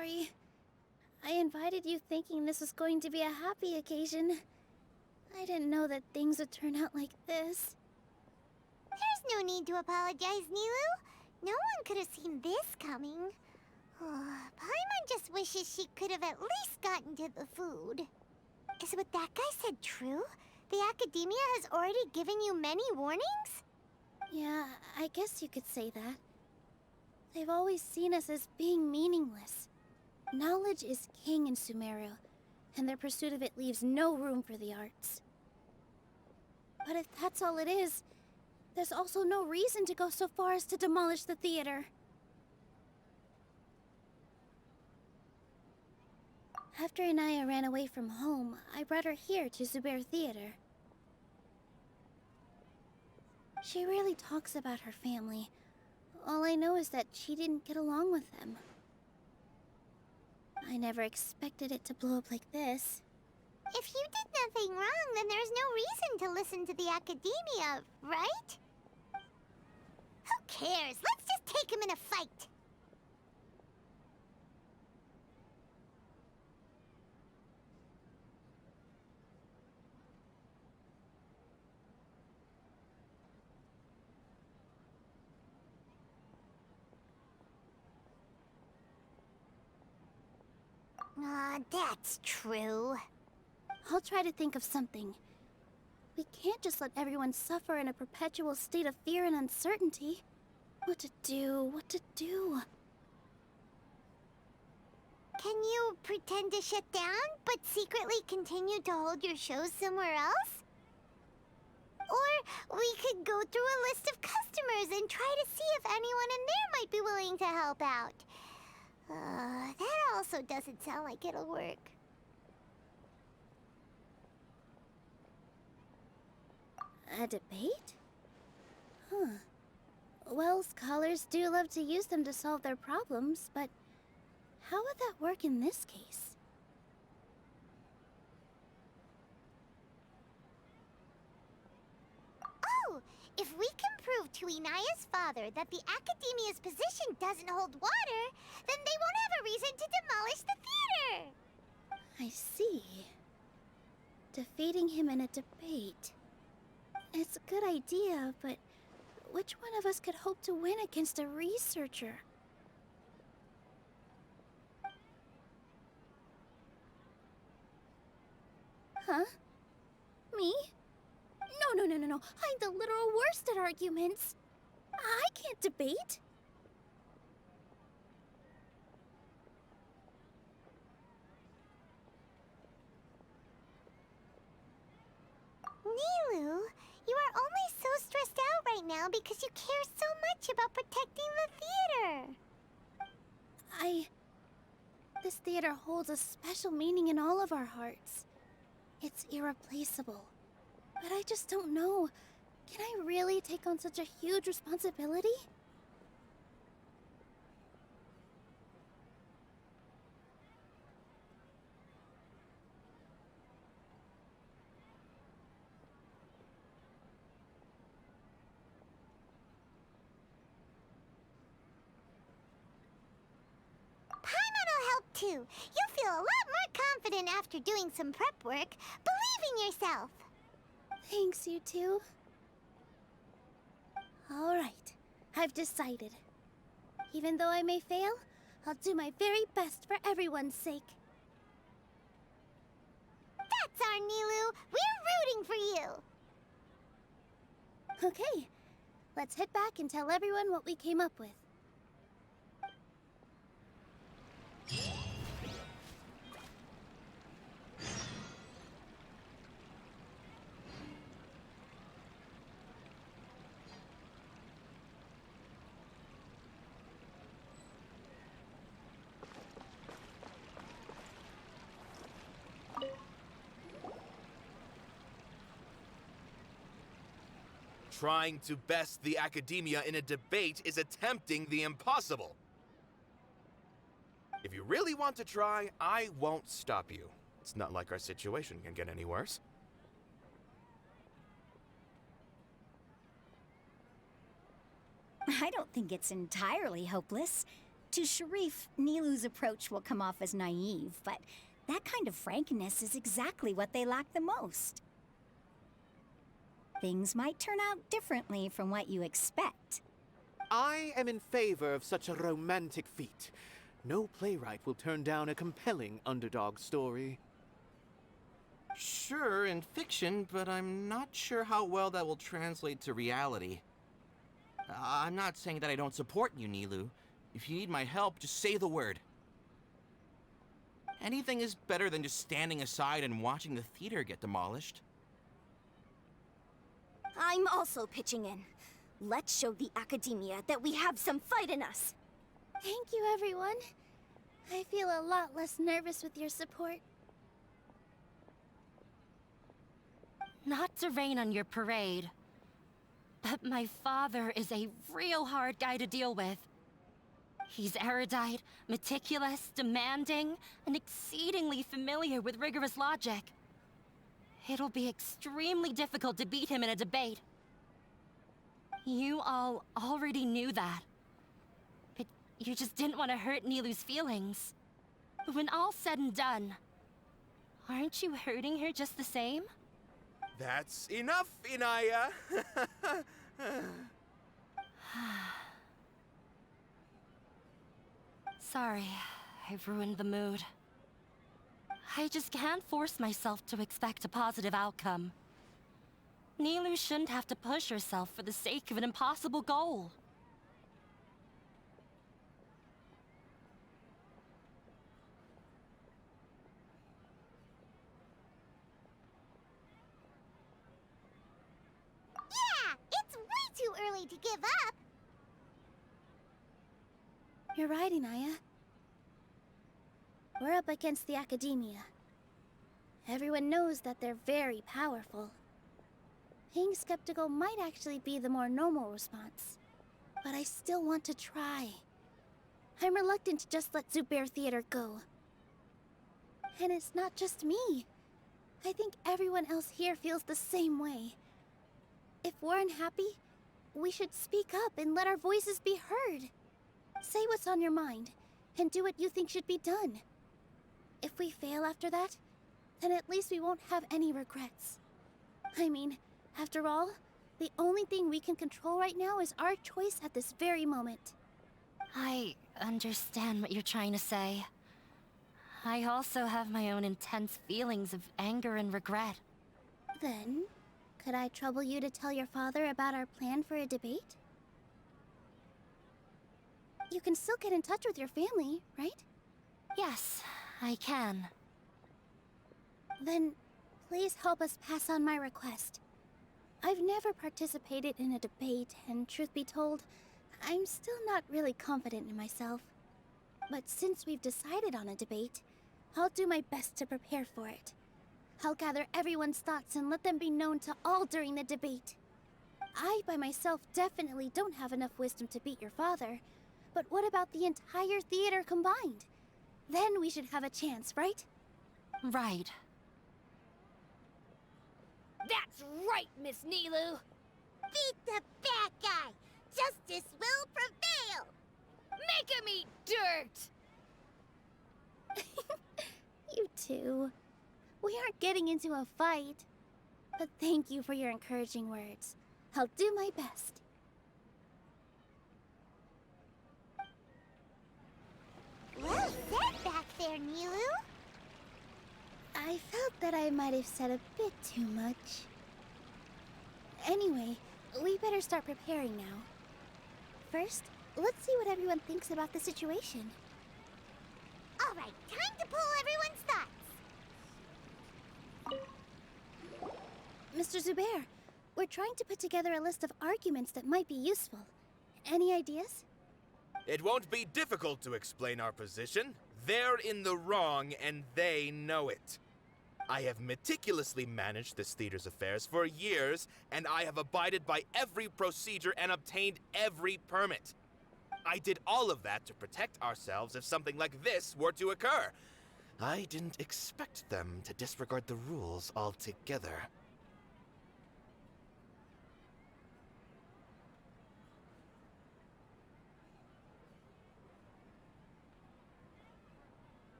sorry. I invited you thinking this was going to be a happy occasion. I didn't know that things would turn out like this. There's no need to apologize, Nilu. No one could have seen this coming. Paimon just wishes she could have at least gotten to the food. Is what that guy said true? The Academia has already given you many warnings? Yeah, I guess you could say that. They've always seen us as being meaningless. Knowledge is king in Sumeru, and their pursuit of it leaves no room for the arts. But if that's all it is, there's also no reason to go so far as to demolish the theater. After Inaya ran away from home, I brought her here to Zubair Theater. She really talks about her family. All I know is that she didn't get along with them. I never expected it to blow up like this. If you did nothing wrong, then there's no reason to listen to the Academia, right? Who cares? Let's just take him in a fight! That's true. I'll try to think of something. We can't just let everyone suffer in a perpetual state of fear and uncertainty. What to do? Can you pretend to shut down, but secretly continue to hold your shows somewhere else? Or we could go through a list of customers and try to see if anyone in there might be willing to help out. That also doesn't sound like it'll work. A debate? Huh. Well, scholars do love to use them to solve their problems, but how would that work in this case? Oh, if we can prove to Inaya's father that the Academia's position doesn't hold water, then they won't have a reason to demolish the theater! I see. Defeating him in a debate. It's a good idea, but which one of us could hope to win against a researcher? Huh? Me? No. I'm the literal worst at arguments. I can't debate. Nilu, you are only so stressed out right now because you care so much about protecting the theater. This theater holds a special meaning in all of our hearts. It's irreplaceable. But I just don't know. Can I really take on such a huge responsibility? Too. You'll feel a lot more confident after doing some prep work. Believe in yourself. Thanks, you two. All right, I've decided. Even though I may fail, I'll do my very best for everyone's sake. That's our Nilu. We're rooting for you. Okay, let's head back and tell everyone what we came up with. Trying to best the Academia in a debate is attempting the impossible. If you really want to try, I won't stop you. It's not like our situation can get any worse. I don't think it's entirely hopeless. To Sharif, Nilu's approach will come off as naive, but that kind of frankness is exactly what they lack the most. Things might turn out differently from what you expect. I am in favor of such a romantic feat. No playwright will turn down a compelling underdog story. Sure, in fiction, but I'm not sure how well that will translate to reality. I'm not saying that I don't support you, Nilu. If you need my help, just say the word. Anything is better than just standing aside and watching the theater get demolished. I'm also pitching in. Let's show the Academia that we have some fight in us. Thank you, everyone. I feel a lot less nervous with your support. Not to rain on your parade, but my father is a real hard guy to deal with. He's erudite, meticulous, demanding, and exceedingly familiar with rigorous logic. It'll be extremely difficult to beat him in a debate. You all already knew that. But you just didn't want to hurt Nilu's feelings. But when all's said and done, aren't you hurting her just the same? That's enough, Inaya. Sorry, I've ruined the mood. I just can't force myself to expect a positive outcome. Nilu shouldn't have to push herself for the sake of an impossible goal. Yeah, it's way too early to give up. You're right, Inaya. We're up against the Academia. Everyone knows that they're very powerful. Being skeptical might actually be the more normal response. But I still want to try. I'm reluctant to just let Zubair Theater go. And it's not just me. I think everyone else here feels the same way. If we're unhappy, we should speak up and let our voices be heard. Say what's on your mind, and do what you think should be done. If we fail after that, then at least we won't have any regrets. I mean, after all, the only thing we can control right now is our choice at this very moment. I understand what you're trying to say. I also have my own intense feelings of anger and regret. Then, could I trouble you to tell your father about our plan for a debate? You can still get in touch with your family, right? Yes, I can. Then, please help us pass on my request. I've never participated in a debate, and truth be told, I'm still not really confident in myself. But since we've decided on a debate, I'll do my best to prepare for it. I'll gather everyone's thoughts and let them be known to all during the debate. I, by myself, definitely don't have enough wisdom to beat your father. But what about the entire theater combined? Then we should have a chance, right? Right. That's right, Miss Nilu! Beat the bad guy. Justice will prevail. Make him eat dirt! You two. We aren't getting into a fight. But thank you for your encouraging words. I'll do my best. Well said back there, Nilu. I felt that I might have said a bit too much. Anyway, we better start preparing now. First, let's see what everyone thinks about the situation. All right, time to pull everyone's thoughts. Mr. Zubair, we're trying to put together a list of arguments that might be useful. Any ideas? It won't be difficult to explain our position. They're in the wrong, and they know it. I have meticulously managed this theater's affairs for years, and I have abided by every procedure and obtained every permit. I did all of that to protect ourselves if something like this were to occur. I didn't expect them to disregard the rules altogether.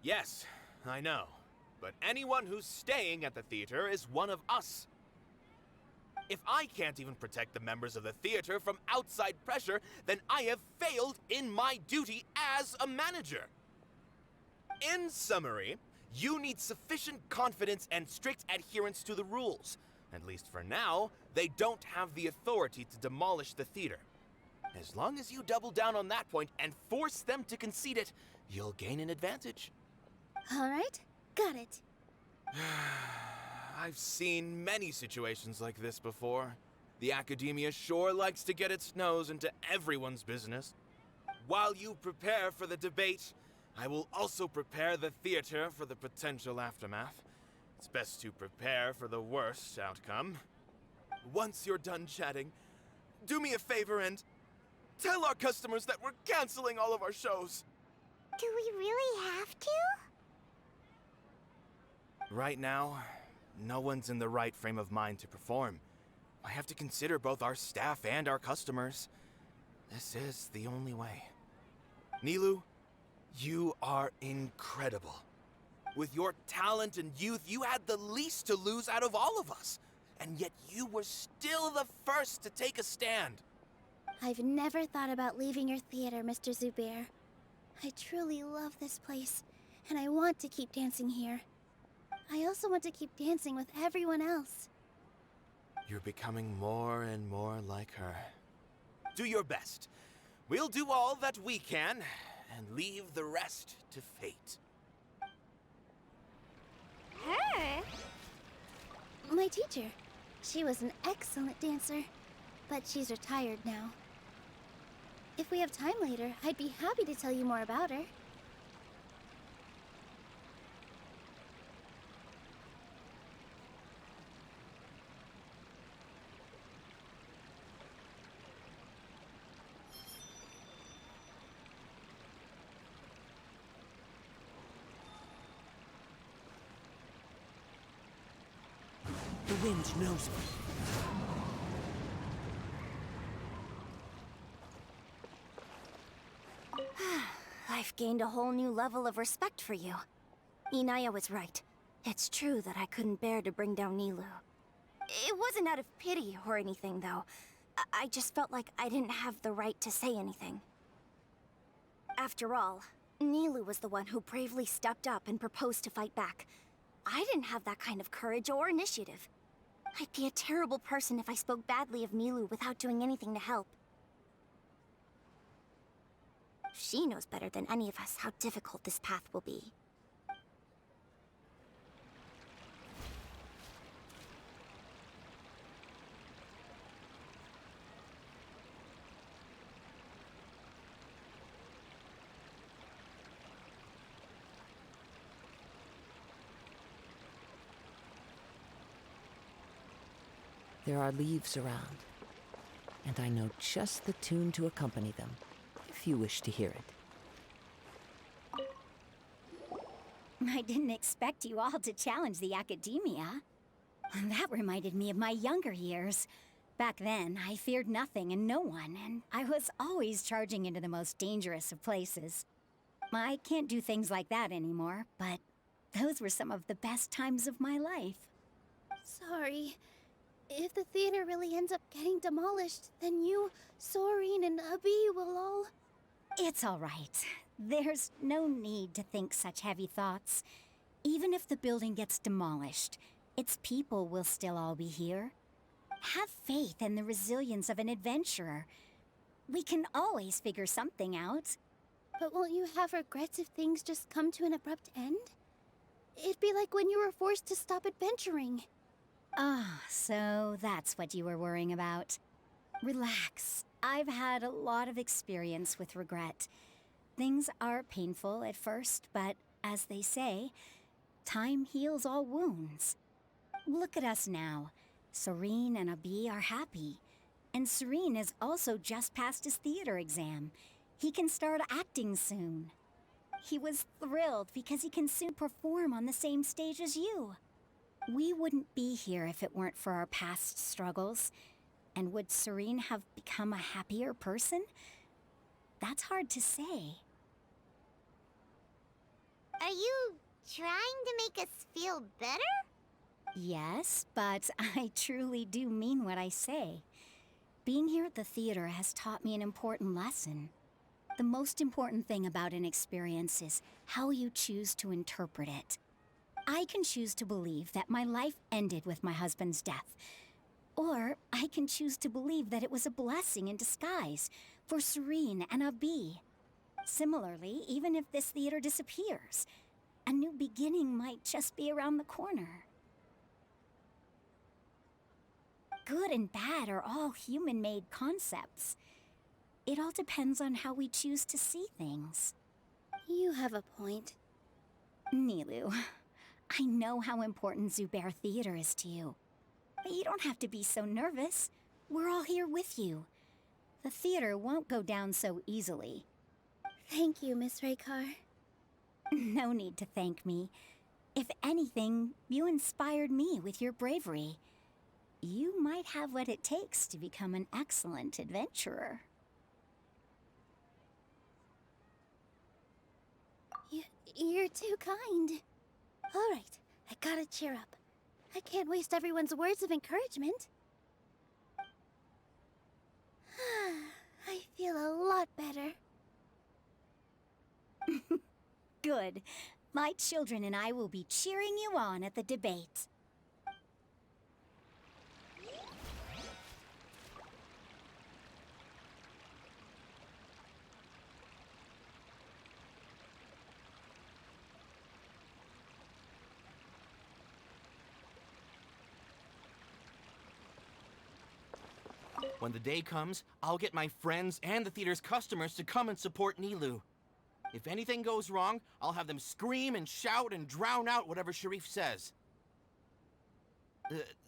Yes, I know. But anyone who's staying at the theater is one of us. If I can't even protect the members of the theater from outside pressure, then I have failed in my duty as a manager. In summary, you need sufficient confidence and strict adherence to the rules. At least for now, they don't have the authority to demolish the theater. As long as you double down on that point and force them to concede it, you'll gain an advantage. All right, got it. I've seen many situations like this before. The academia sure likes to get its nose into everyone's business. While you prepare for the debate, I will also prepare the theater for the potential aftermath. It's best to prepare for the worst outcome. Once you're done chatting, do me a favor and tell our customers that we're canceling all of our shows. Do we really have to? Right now, no one's in the right frame of mind to perform. I have to consider both our staff and our customers. This is the only way. Nilu, you are incredible. With your talent and youth, you had the least to lose out of all of us. And yet you were still the first to take a stand. I've never thought about leaving your theater, Mr. Zubair. I truly love this place, and I want to keep dancing here. I also want to keep dancing with everyone else. You're becoming more and more like her. Do your best. We'll do all that we can, and leave the rest to fate. Her? My teacher. She was an excellent dancer, but she's retired now. If we have time later, I'd be happy to tell you more about her. The wind knows me. I've gained a whole new level of respect for you. Inaya was right. It's true that I couldn't bear to bring down Nilu. It wasn't out of pity or anything, though. I just felt like I didn't have the right to say anything. After all, Nilu was the one who bravely stepped up and proposed to fight back. I didn't have that kind of courage or initiative. I'd be a terrible person if I spoke badly of Nilu without doing anything to help. She knows better than any of us how difficult this path will be. There are leaves around, and I know just the tune to accompany them, if you wish to hear it. I didn't expect you all to challenge the academia. That reminded me of my younger years. Back then, I feared nothing and no one, and I was always charging into the most dangerous of places. I can't do things like that anymore, but those were some of the best times of my life. Sorry. If the theater really ends up getting demolished, then you, Soren, and Abi will all... It's all right. There's no need to think such heavy thoughts. Even if the building gets demolished, its people will still all be here. Have faith in the resilience of an adventurer. We can always figure something out. But won't you have regrets if things just come to an abrupt end? It'd be like when you were forced to stop adventuring. Ah, so that's what you were worrying about. Relax. I've had a lot of experience with regret. Things are painful at first, but as they say, time heals all wounds. Look at us now. Serene and Abi are happy. And Serene has also just passed his theater exam. He can start acting soon. He was thrilled because he can soon perform on the same stage as you. We wouldn't be here if it weren't for our past struggles. And would Serene have become a happier person? That's hard to say. Are you Trying to make us feel better? Yes, but I truly do mean what I say. Being here at the theater has taught me an important lesson. The most important thing about an experience is how you choose to interpret it. I can choose to believe that my life ended with my husband's death. Or I can choose to believe that it was a blessing in disguise for Serene and Abi. Similarly, even if this theater disappears, a new beginning might just be around the corner. Good and bad are all human-made concepts. It all depends on how we choose to see things. You have a point. Nilou, I know how important Zubair Theater is to you. But you don't have to be so nervous. We're all here with you. The theater won't go down so easily. Thank you, Miss Raykar. No need to thank me. If anything, you inspired me with your bravery. You might have what it takes to become an excellent adventurer. You're too kind. All right, I gotta cheer up. I can't waste everyone's words of encouragement. I feel a lot better. Good. My children and I will be cheering you on at the debate. When the day comes, I'll get my friends and the theater's customers to come and support Nilou. If anything goes wrong, I'll have them scream and shout and drown out whatever Sharif says.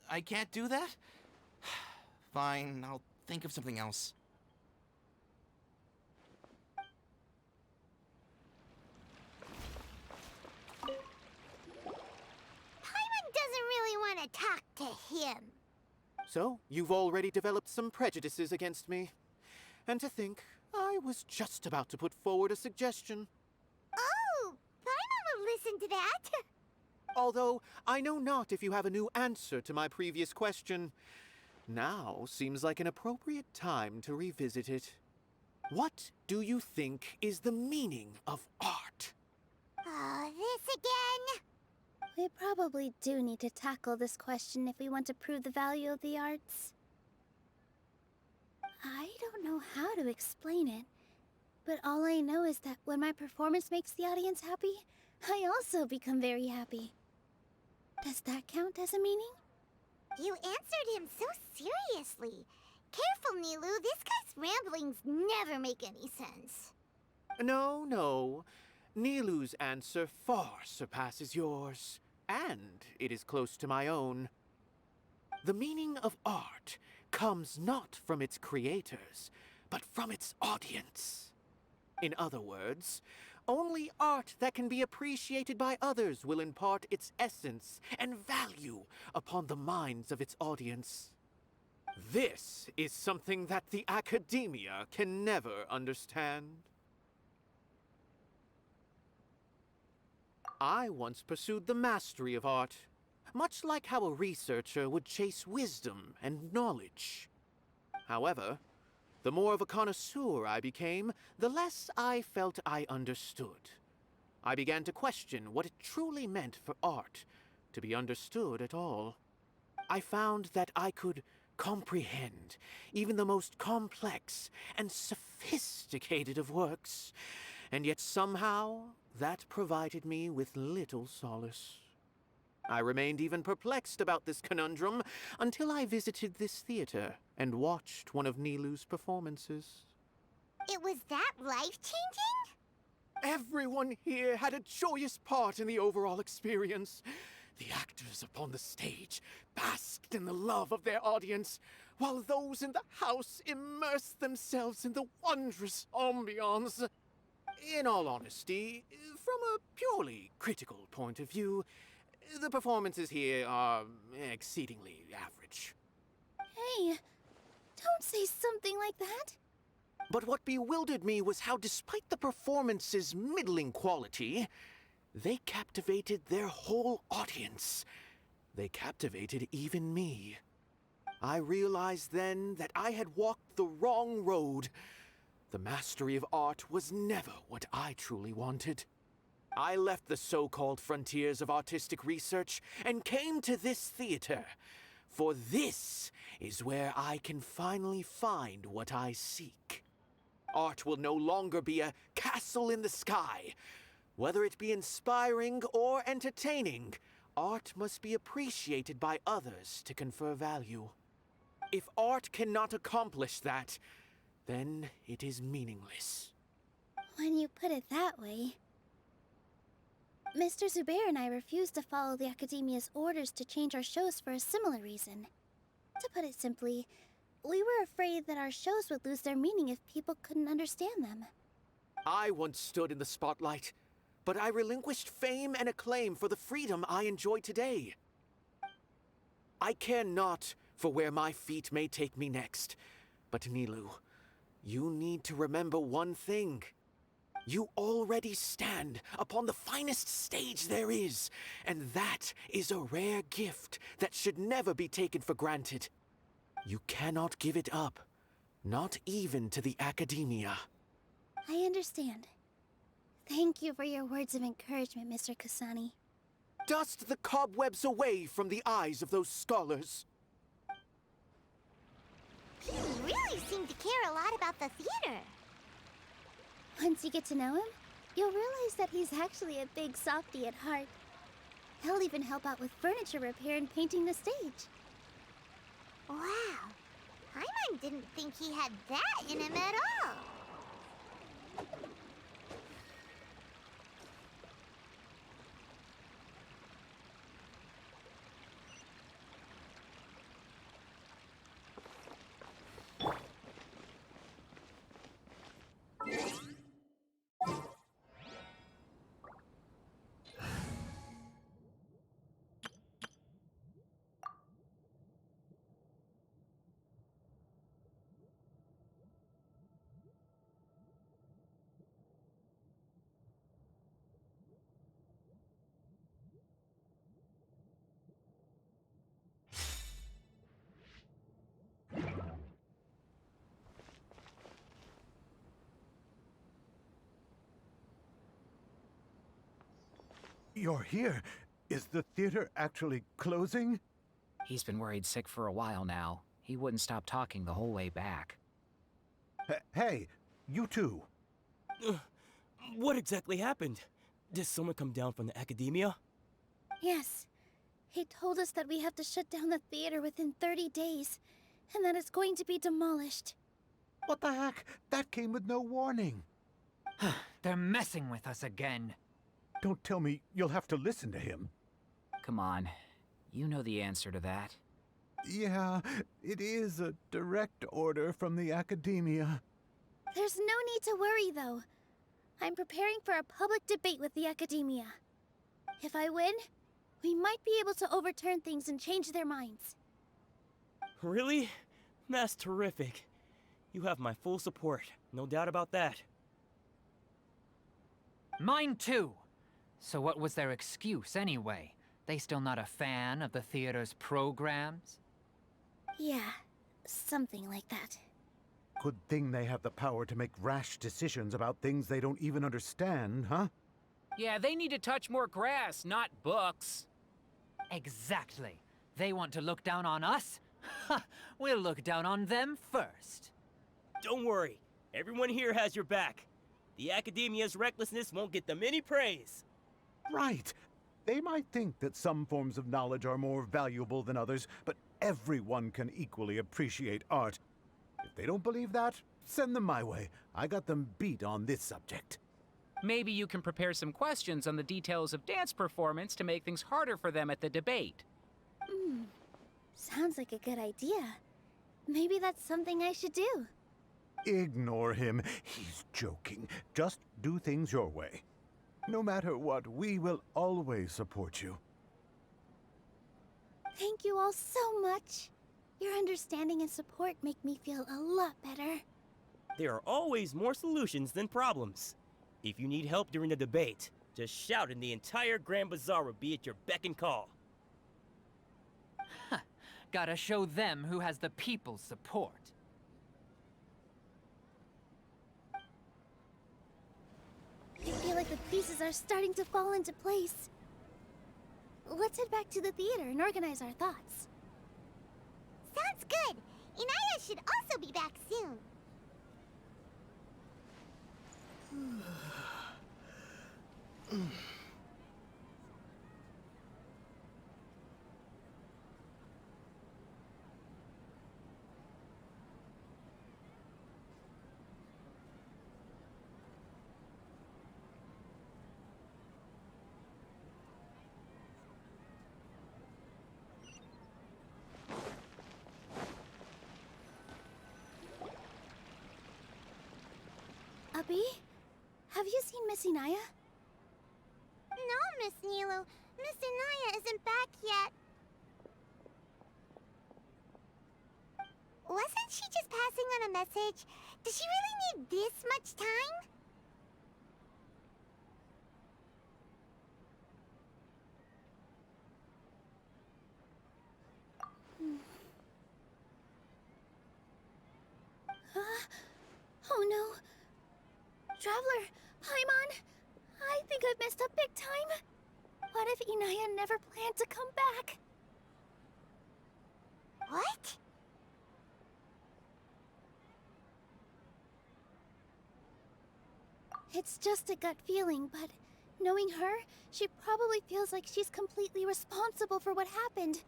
I can't do that? Fine, I'll think of something else. Paimon doesn't really want to talk to him. So, you've already developed some prejudices against me. And to think, I was just about to put forward a suggestion. Oh, Paimon will listen to that. Although, I know not if you have a new answer to my previous question. Now seems like an appropriate time to revisit it. What do you think is the meaning of art? Oh, this again? We probably do need to tackle this question if we want to prove the value of the arts. I don't know how to explain it, but all I know is that when my performance makes the audience happy, I also become very happy. Does that count as a meaning? You answered him so seriously. Careful, Nilou. This guy's ramblings never make any sense. No. Nilou's answer far surpasses yours, and it is close to my own. The meaning of art comes not from its creators, but from its audience. In other words, only art that can be appreciated by others will impart its essence and value upon the minds of its audience. This is something that the academia can never understand. I once pursued the mastery of art, much like how a researcher would chase wisdom and knowledge. However, the more of a connoisseur I became, the less I felt I understood. I began to question what it truly meant for art to be understood at all. I found that I could comprehend even the most complex and sophisticated of works, and yet somehow that provided me with little solace. I remained even perplexed about this conundrum until I visited this theater and watched one of Nilou's performances. It was that life-changing? Everyone here had a joyous part in the overall experience. The actors upon the stage basked in the love of their audience, while those in the house immersed themselves in the wondrous ambiance. In all honesty, from a purely critical point of view, the performances here are exceedingly average. Hey, don't say something like that. But what bewildered me was how, despite the performance's middling quality, They captivated their whole audience. They captivated even me. I realized then that I had walked the wrong road. The mastery of art was never what I truly wanted. I left the so-called frontiers of artistic research and came to this theater. For this is where I can finally find what I seek. Art will no longer be a castle in the sky. Whether it be inspiring or entertaining, art must be appreciated by others to confer value. If art cannot accomplish that, then it is meaningless. When you put it that way... Mr. Zubair and I refused to follow the Academia's orders to change our shows for a similar reason. To put it simply, we were afraid that our shows would lose their meaning if people couldn't understand them. I once stood in the spotlight, but I relinquished fame and acclaim for the freedom I enjoy today. I care not for where my feet may take me next, but Nilou, you need to remember one thing. You already stand upon the finest stage there is, and that is a rare gift that should never be taken for granted. You cannot give it up, not even to the Academia. I understand. Thank you for your words of encouragement, Mr. Kasani. Dust the cobwebs away from the eyes of those scholars. He really seemed to care a lot about the theater. Once you get to know him, you'll realize that he's actually a big softie at heart. He'll even help out with furniture repair and painting the stage. Wow. Paimon didn't think he had that in him at all. You're here. Is the theater actually closing? He's been worried sick for a while now. He wouldn't stop talking the whole way back. Hey, you two. What exactly happened? Did someone come down from the Academia? Yes. He told us that we have to shut down the theater within 30 days, and that it's going to be demolished. What the heck? That came with no warning. They're messing with us again. Don't tell me you'll have to listen to him. Come on. You know the answer to that. Yeah, it is a direct order from the Academia. There's no need to worry, though. I'm preparing for a public debate with the Academia. If I win, we might be able to overturn things and change their minds. Really? That's terrific. You have my full support, no doubt about that. Mine too. So what was their excuse anyway? They still not a fan of the theater's programs? Yeah, something like that. Good thing they have the power to make rash decisions about things they don't even understand, huh? Yeah, they need to touch more grass, not books. Exactly. They want to look down on us? Ha! We'll look down on them first. Don't worry. Everyone here has your back. The Academia's recklessness won't get them any praise. Right. They might think that some forms of knowledge are more valuable than others, but everyone can equally appreciate art. If they don't believe that, send them my way. I got them beat on this subject. Maybe you can prepare some questions on the details of dance performance to make things harder for them at the debate. Sounds like a good idea. Maybe that's something I should do. Ignore him. He's joking. Just do things your way. No matter what, we will always support you. Thank you all so much. Your understanding and support make me feel a lot better. There are always more solutions than problems. If you need help during the debate, Just shout and the entire Grand Bazaar will be at your beck and call. Gotta show them who has the people's support. I feel like the pieces are starting to fall into place. Let's head back to the theater and organize our thoughts. Sounds good. Inaya should also be back soon. Abby? Have you seen Miss Inaya? No, Miss Nilu. Miss Inaya isn't back yet. Wasn't she just passing on a message? Does she really need this much time? Oh no. Traveler, Paimon, I think I've messed up big time. What if Inaya never planned to come back? What? It's just a gut feeling, but knowing her, she probably feels like she's completely responsible for what happened.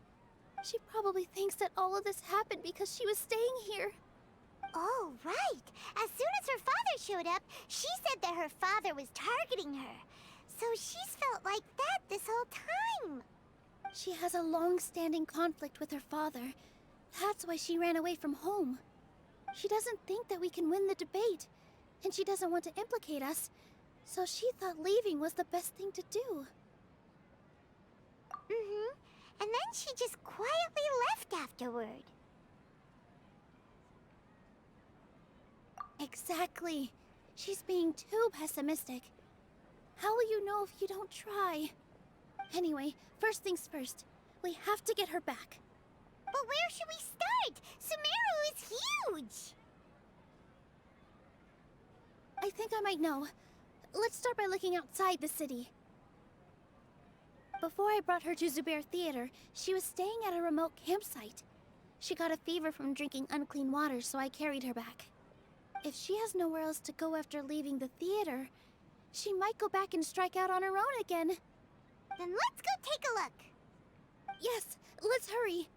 She probably thinks that all of this happened because she was staying here. Oh, right. As soon as her father showed up, she said that her father was targeting her. So she's felt like that this whole time. She has a long-standing conflict with her father. That's why she ran away from home. She doesn't think that we can win the debate, and she doesn't want to implicate us, so she thought leaving was the best thing to do. And then she just quietly left afterward. Exactly. She's being too pessimistic. How will you know if you don't try? Anyway, first things first. We have to get her back. But where should we start? Sumeru is huge! I think I might know. Let's start by looking outside the city. Before I brought her to Zubair Theater, she was staying at a remote campsite. She got a fever from drinking unclean water, so I carried her back. If she has nowhere else to go after leaving the theater, she might go back and strike out on her own again. Then let's go take a look. Yes, let's hurry.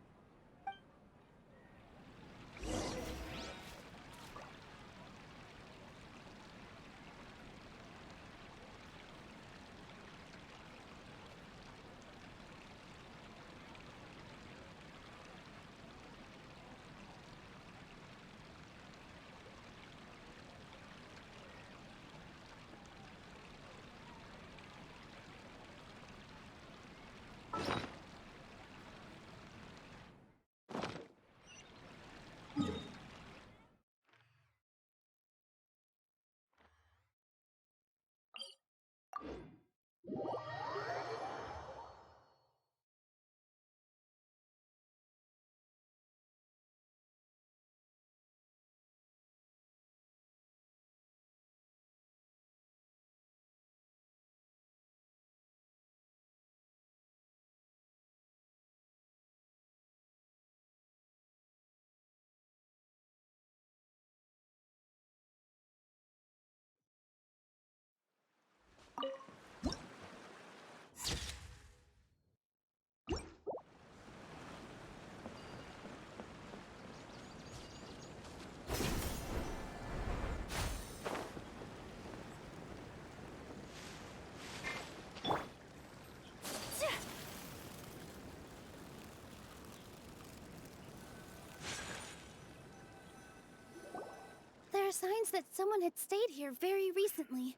There are signs that someone had stayed here very recently.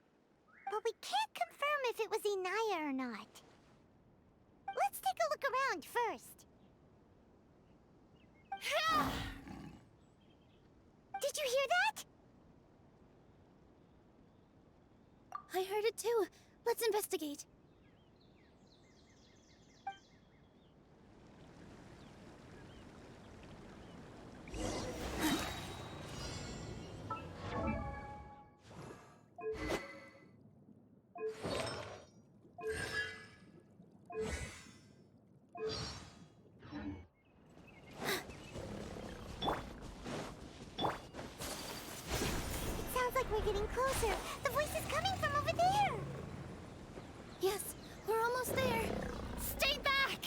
But we can't confirm if it was Inaya or not. Let's take a look around first. Did you hear that? I heard it too. Let's investigate. Sounds like we're getting closer. The voice is coming from over there. Yes, we're almost there. Stay back!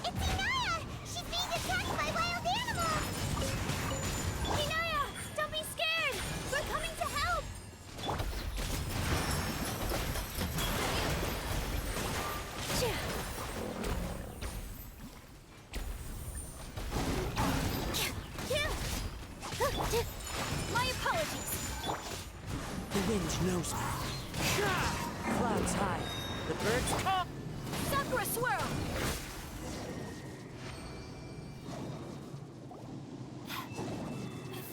It's Inaya! She's being attacked by wild animals! Inaya, don't be scared! We're coming to help! My apologies. The wind knows me. Clouds high. The birds come. Sakura swirl!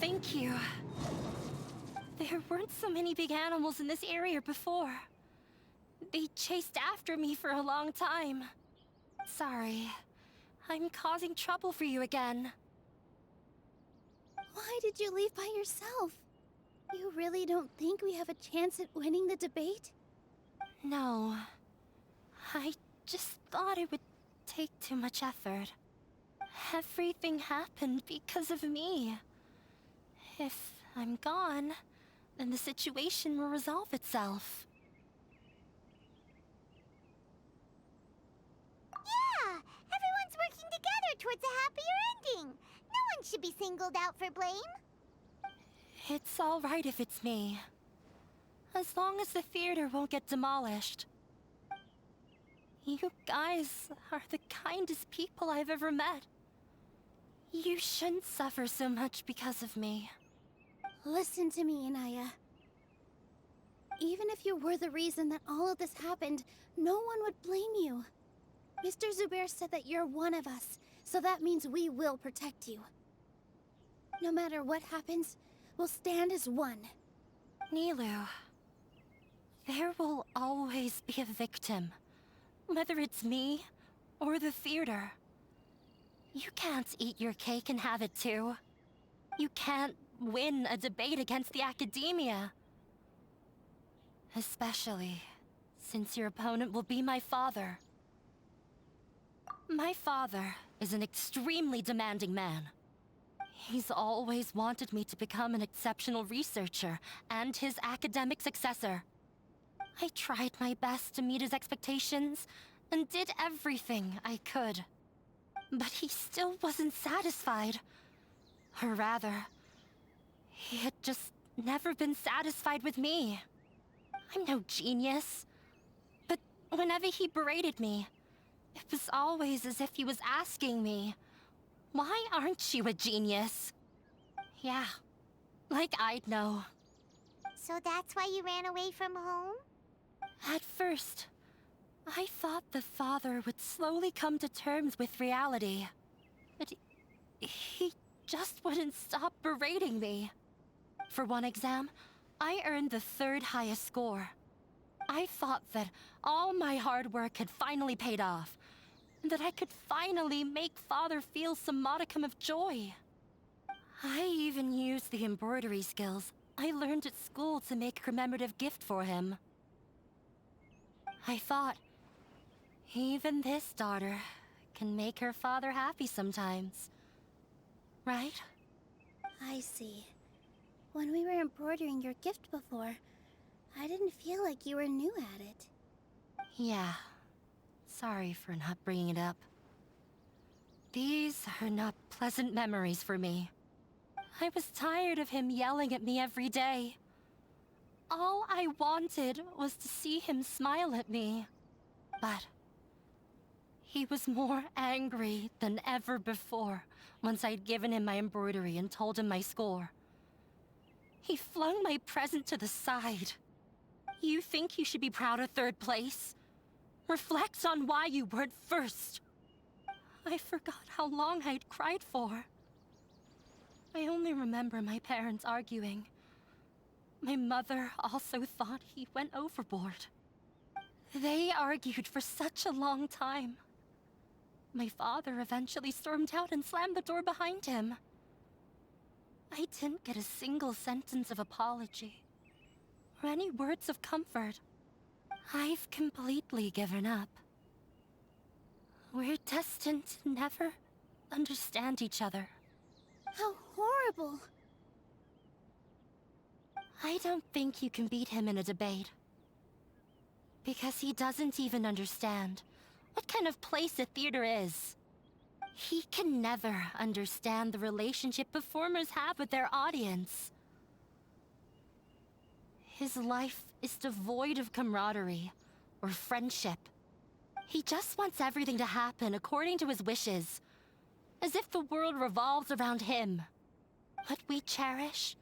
Thank you. There weren't so many big animals in this area before. They chased after me for a long time. Sorry. I'm causing trouble for you again. Why did you leave by yourself? You really don't think we have a chance at winning the debate? No. I just thought it would take too much effort. Everything happened because of me. If I'm gone, then the situation will resolve itself. Yeah! Everyone's working together towards a happier ending. No one should be singled out for blame. It's all right if it's me. As long as the theater won't get demolished. You guys are the kindest people I've ever met. You shouldn't suffer so much because of me. Listen to me, Inaya. Even if you were the reason that all of this happened, no one would blame you. Mr. Zubair said that you're one of us, so that means we will protect you. No matter what happens, we'll stand as one. Nilou, there will always be a victim. Whether it's me or the theater. You can't eat your cake and have it too. You can't win a debate against the academia. Especially since your opponent will be my father. My father is an extremely demanding man. He's always wanted me to become an exceptional researcher and his academic successor. I tried my best to meet his expectations and did everything I could. But he still wasn't satisfied. Or rather, he had just never been satisfied with me. I'm no genius. But whenever he berated me, it was always as if he was asking me, "Why aren't you a genius?" Yeah, like I'd know. So that's why you ran away from home? At first, I thought the father would slowly come to terms with reality. But he just wouldn't stop berating me. For one exam, I earned the 3rd highest score. I thought that all my hard work had finally paid off, and that I could finally make father feel some modicum of joy. I even used the embroidery skills I learned at school to make a commemorative gift for him. I thought, even this daughter can make her father happy sometimes. Right? I see. When we were embroidering your gift before, I didn't feel like you were new at it. Yeah. Sorry for not bringing it up. These are not pleasant memories for me. I was tired of him yelling at me every day. All I wanted was to see him smile at me. But he was more angry than ever before once I'd given him my embroidery and told him my score. He flung my present to the side. You think you should be proud of 3rd place? Reflect on why you weren't first. I forgot how long I'd cried for. I only remember my parents arguing. My mother also thought he went overboard. They argued for such a long time. My father eventually stormed out and slammed the door behind him. I didn't get a single sentence of apology or any words of comfort. I've completely given up. We're destined to never understand each other. How horrible! I don't think you can beat him in a debate. Because he doesn't even understand what kind of place a theater is. He can never understand the relationship performers have with their audience. His life is devoid of camaraderie or friendship. He just wants everything to happen according to his wishes, as if the world revolves around him. What we cherish,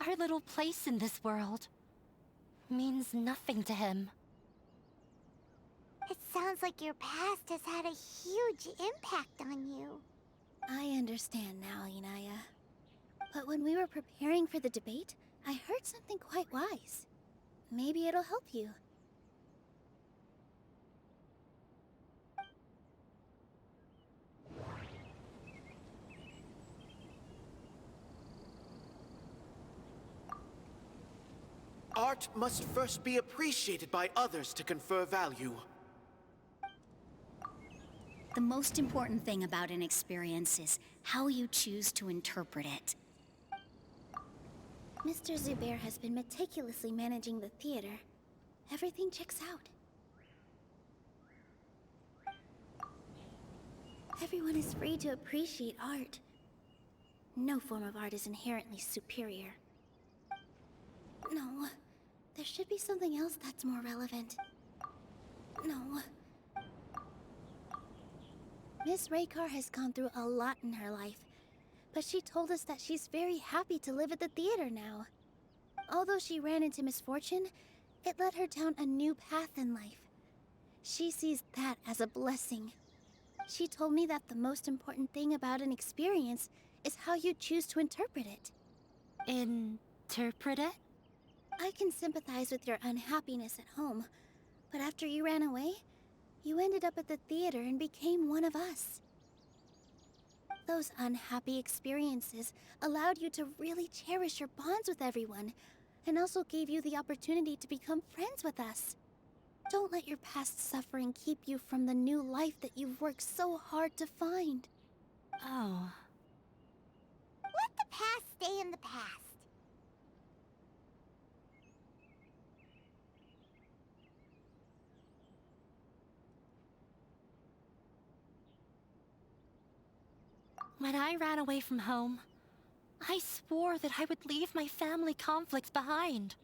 our little place in this world, means nothing to him. It sounds like your past has had a huge impact on you. I understand now, Inaya. But when we were preparing for the debate, I heard something quite wise. Maybe it'll help you. Art must first be appreciated by others to confer value. The most important thing about an experience is how you choose to interpret it. Mr. Zubair has been meticulously managing the theater. Everything checks out. Everyone is free to appreciate art. No form of art is inherently superior. No, there should be something else that's more relevant. No. Miss Raykar has gone through a lot in her life, but she told us that she's very happy to live at the theater now. Although she ran into misfortune, it led her down a new path in life. She sees that as a blessing. She told me that the most important thing about an experience is how you choose to interpret it. Interpret it? I can sympathize with your unhappiness at home, but after you ran away, you ended up at the theater and became one of us. Those unhappy experiences allowed you to really cherish your bonds with everyone, and also gave you the opportunity to become friends with us. Don't let your past suffering keep you from the new life that you've worked so hard to find. Oh. Let the past stay in the past. When I ran away from home, I swore that I would leave my family conflicts behind.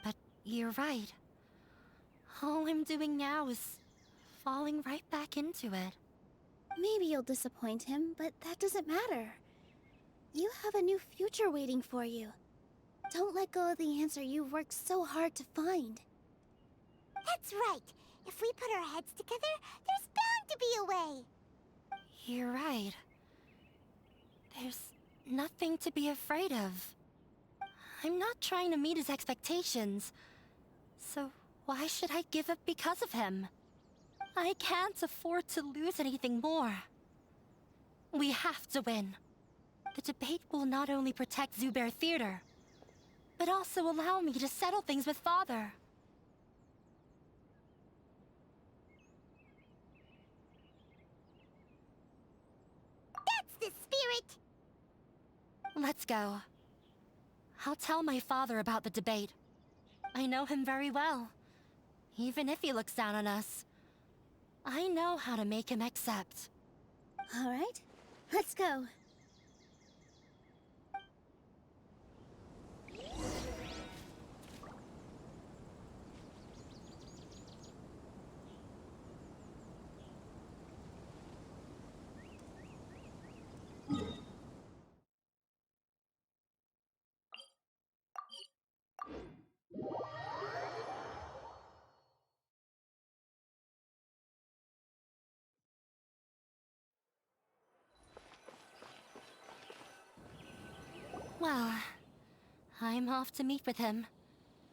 But you're right. All I'm doing now is falling right back into it. Maybe you'll disappoint him, but that doesn't matter. You have a new future waiting for you. Don't let go of the answer you've worked so hard to find. That's right. If we put our heads together, there's bound to be a way. You're right. There's nothing to be afraid of. I'm not trying to meet his expectations, so why should I give up because of him? I can't afford to lose anything more. We have to win. The debate will not only protect Zubair Theater, but also allow me to settle things with Father. That's the spirit! Let's go. I'll tell my father about the debate. I know him very well. Even if he looks down on us, I know how to make him accept. All right, let's go. Well, I'm off to meet with him.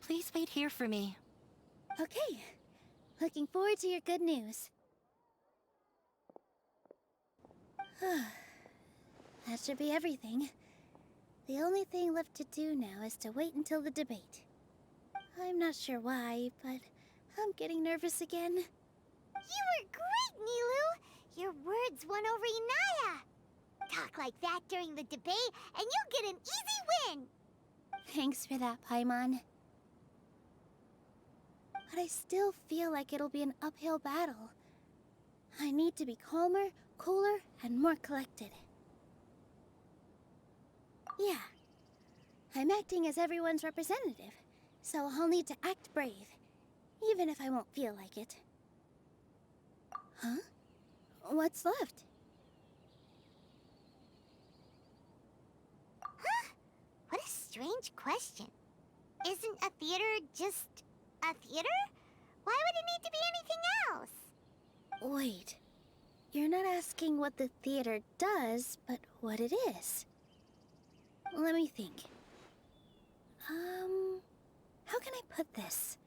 Please wait here for me. Okay. Looking forward to your good news. That should be everything. The only thing left to do now is to wait until the debate. I'm not sure why, but I'm getting nervous again. You were great, Nilou! Your words won over Inaya! Talk like that during the debate, and you'll get an easy win! Thanks for that, Paimon. But I still feel like it'll be an uphill battle. I need to be calmer, cooler, and more collected. Yeah. I'm acting as everyone's representative, so I'll need to act brave, even if I won't feel like it. Huh? What's left? Huh? What a strange question. Isn't a theater just a theater? Why would it need to be anything else? Wait. You're not asking what the theater does, but what it is. Let me think. How can I put this?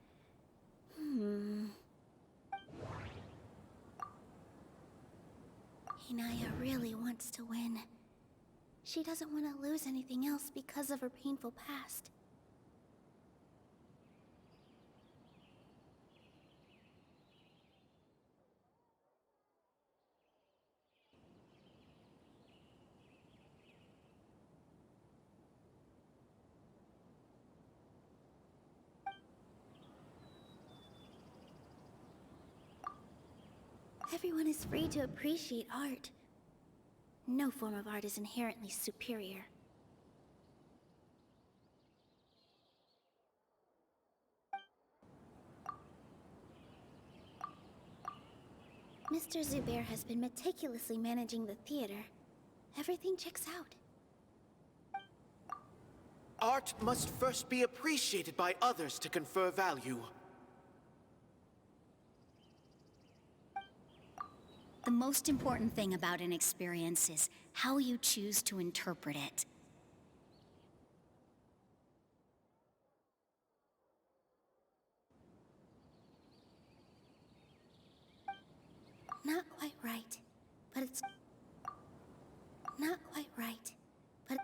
Inaya really wants to win. She doesn't want to lose anything else because of her painful past. Everyone is free to appreciate art. No form of art is inherently superior. Mr. Zubair has been meticulously managing the theater. Everything checks out. Art must first be appreciated by others to confer value. The most important thing about an experience is how you choose to interpret it. Not quite right, but it's... Not quite right, but...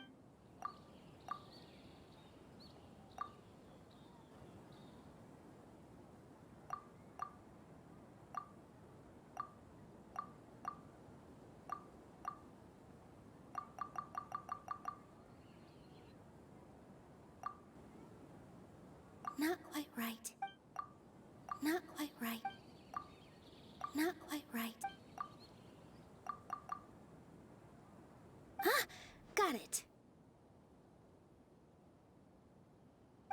Not quite right. Not quite right. Not quite right. Ah! Got it!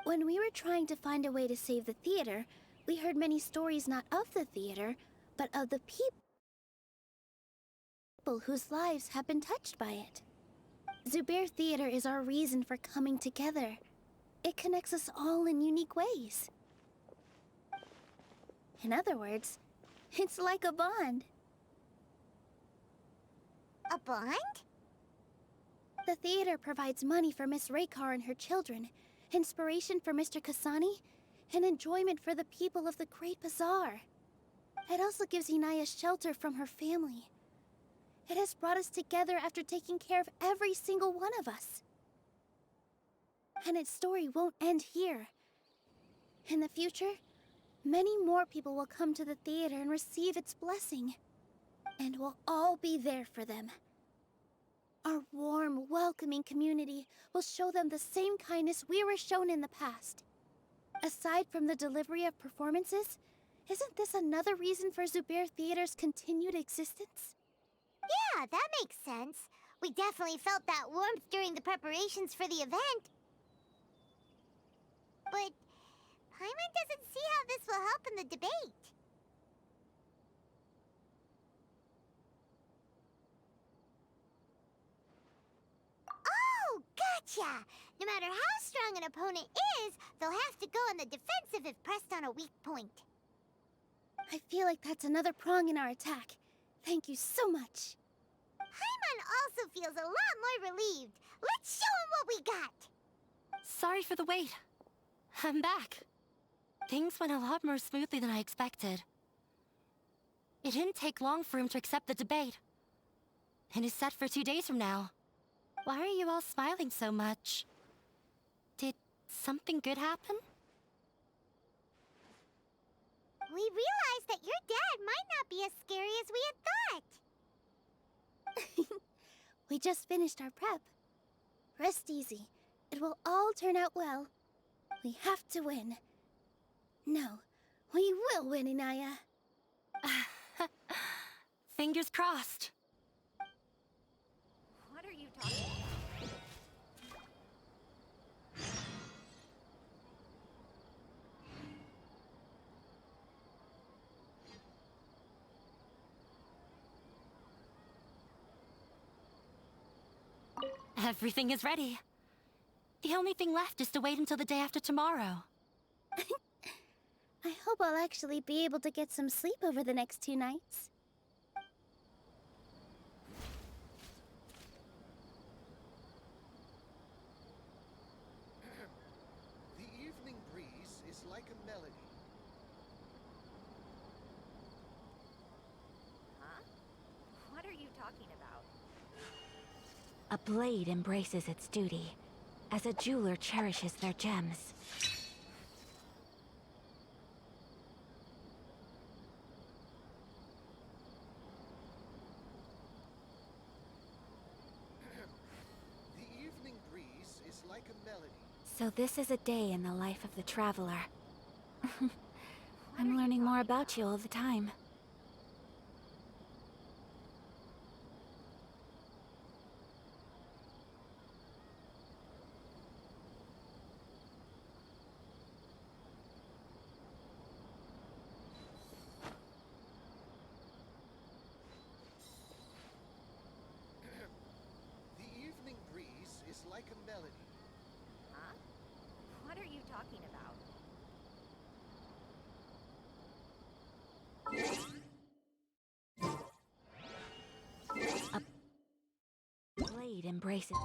When we were trying to find a way to save the theater, we heard many stories not of the theater, but of the people whose lives have been touched by it. Zubair Theater is our reason for coming together. It connects us all in unique ways. In other words, it's like a bond. A bond? The theater provides money for Miss Raykar and her children, inspiration for Mr. Kasani, and enjoyment for the people of the Great Bazaar. It also gives Inaya shelter from her family. It has brought us together after taking care of every single one of us. And its story won't end here. In the future, many more people will come to the theater and receive its blessing. And we'll all be there for them. Our warm, welcoming community will show them the same kindness we were shown in the past. Aside from the delivery of performances, isn't this another reason for Zubair Theater's continued existence? Yeah, that makes sense. We definitely felt that warmth during the preparations for the event. But Paimon doesn't see how this will help in the debate. Oh, gotcha! No matter how strong an opponent is, they'll have to go on the defensive if pressed on a weak point. I feel like that's another prong in our attack. Thank you so much. Paimon also feels a lot more relieved. Let's show him what we got! Sorry for the wait. I'm back. Things went a lot more smoothly than I expected. It didn't take long for him to accept the debate. And it's set for 2 days from now. Why are you all smiling so much? Did something good happen? We realized that your dad might not be as scary as we had thought. We just finished our prep. Rest easy. It will all turn out well. We have to win. No, we will win, Inaya. Fingers crossed. What are you talking about? Everything is ready. The only thing left is to wait until the day after tomorrow. I hope I'll actually be able to get some sleep over the next 2 nights. The evening breeze is like a melody. Huh? What are you talking about? A blade embraces its duty, as a jeweler cherishes their gems. The evening breeze is like a melody. So this is a day in the life of the traveler. I'm learning more about you all the time. The evening breeze is like a melody. Huh? What are you talking about? A blade embraces...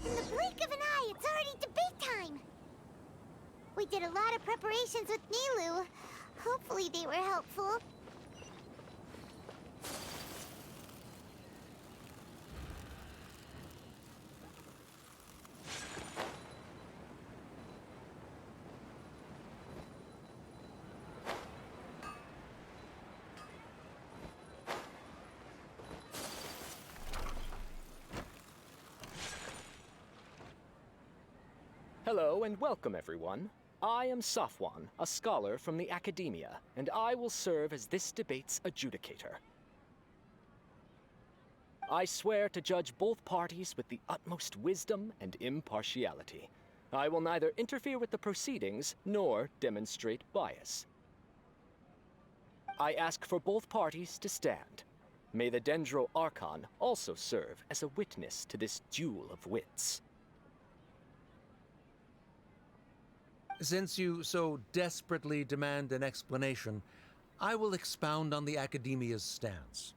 In the blink of an eye, it's already debate time! We did a lot of preparations with Nilou. Hopefully they were helpful. Hello and welcome, everyone. I am Safwan, a scholar from the Academia, and I will serve as this debate's adjudicator. I swear to judge both parties with the utmost wisdom and impartiality. I will neither interfere with the proceedings nor demonstrate bias. I ask for both parties to stand. May the Dendro Archon also serve as a witness to this duel of wits. Since you so desperately demand an explanation, I will expound on the Academia's stance.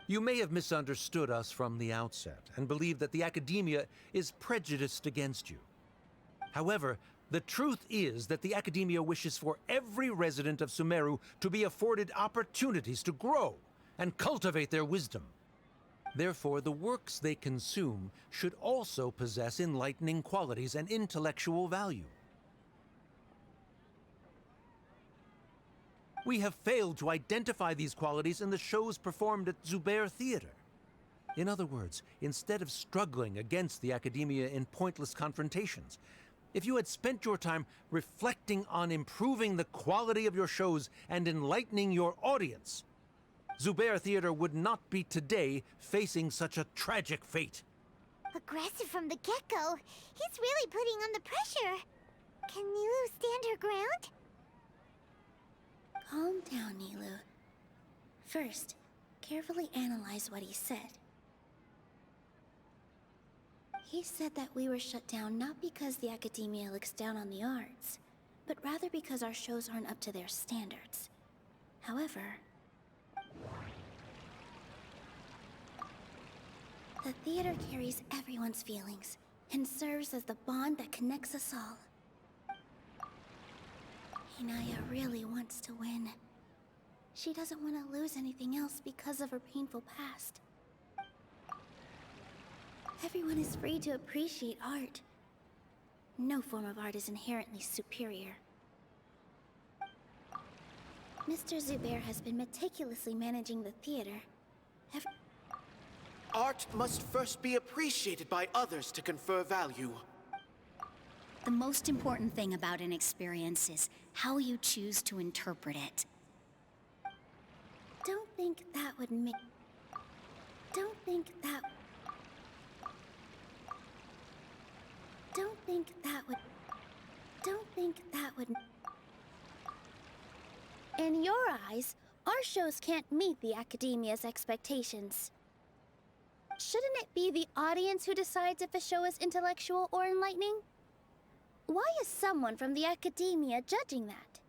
You may have misunderstood us from the outset and believe that the Academia is prejudiced against you. However, the truth is that the Academia wishes for every resident of Sumeru to be afforded opportunities to grow and cultivate their wisdom. Therefore, the works they consume should also possess enlightening qualities and intellectual value. We have failed to identify these qualities in the shows performed at Zubair Theater. In other words, instead of struggling against the Academia in pointless confrontations, if you had spent your time reflecting on improving the quality of your shows and enlightening your audience, Zubair Theater would not be today facing such a tragic fate. Aggressive from the get-go. He's really putting on the pressure. Can Nilou stand her ground? Calm down, Nilou. First, carefully analyze what he said. He said that we were shut down not because the Academia looks down on the arts, but rather because our shows aren't up to their standards. However, the theater carries everyone's feelings and serves as the bond that connects us all. Inaya really wants to win. She doesn't want to lose anything else because of her painful past. Everyone is free to appreciate art. No form of art is inherently superior. Mr. Zubair has been meticulously managing the theater. Art must first be appreciated by others to confer value. The most important thing about an experience is how you choose to interpret it. Don't think that would make... Don't think that would... In your eyes, our shows can't meet the Academia's expectations. Shouldn't it be the audience who decides if a show is intellectual or enlightening? Why is someone from the Academia judging that?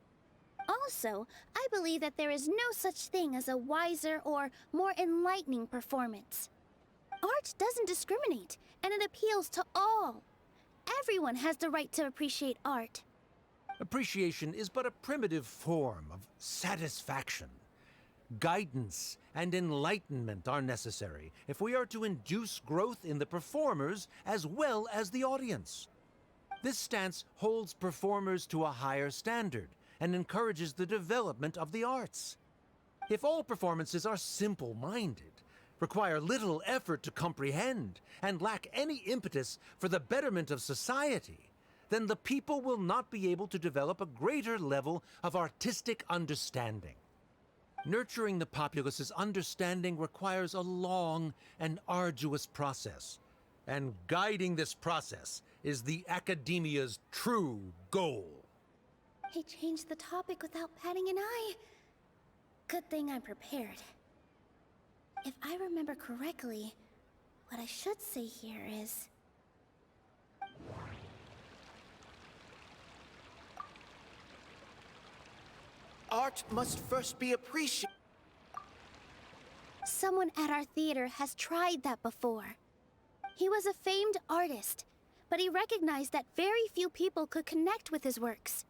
Also, I believe that there is no such thing as a wiser or more enlightening performance. Art doesn't discriminate, and it appeals to all. Everyone has the right to appreciate art. Appreciation is but a primitive form of satisfaction. Guidance and enlightenment are necessary if we are to induce growth in the performers as well as the audience. This stance holds performers to a higher standard and encourages the development of the arts. If all performances are simple-minded, require little effort to comprehend, and lack any impetus for the betterment of society, then the people will not be able to develop a greater level of artistic understanding. Nurturing the populace's understanding requires a long and arduous process, and guiding this process is the Academia's true goal. He changed the topic without batting an eye. Good thing I'm prepared. If I remember correctly, what I should say here is... Art must first be appreciated. Someone at our theater has tried that before. He was a famed artist, but he recognized that very few people could connect with his works.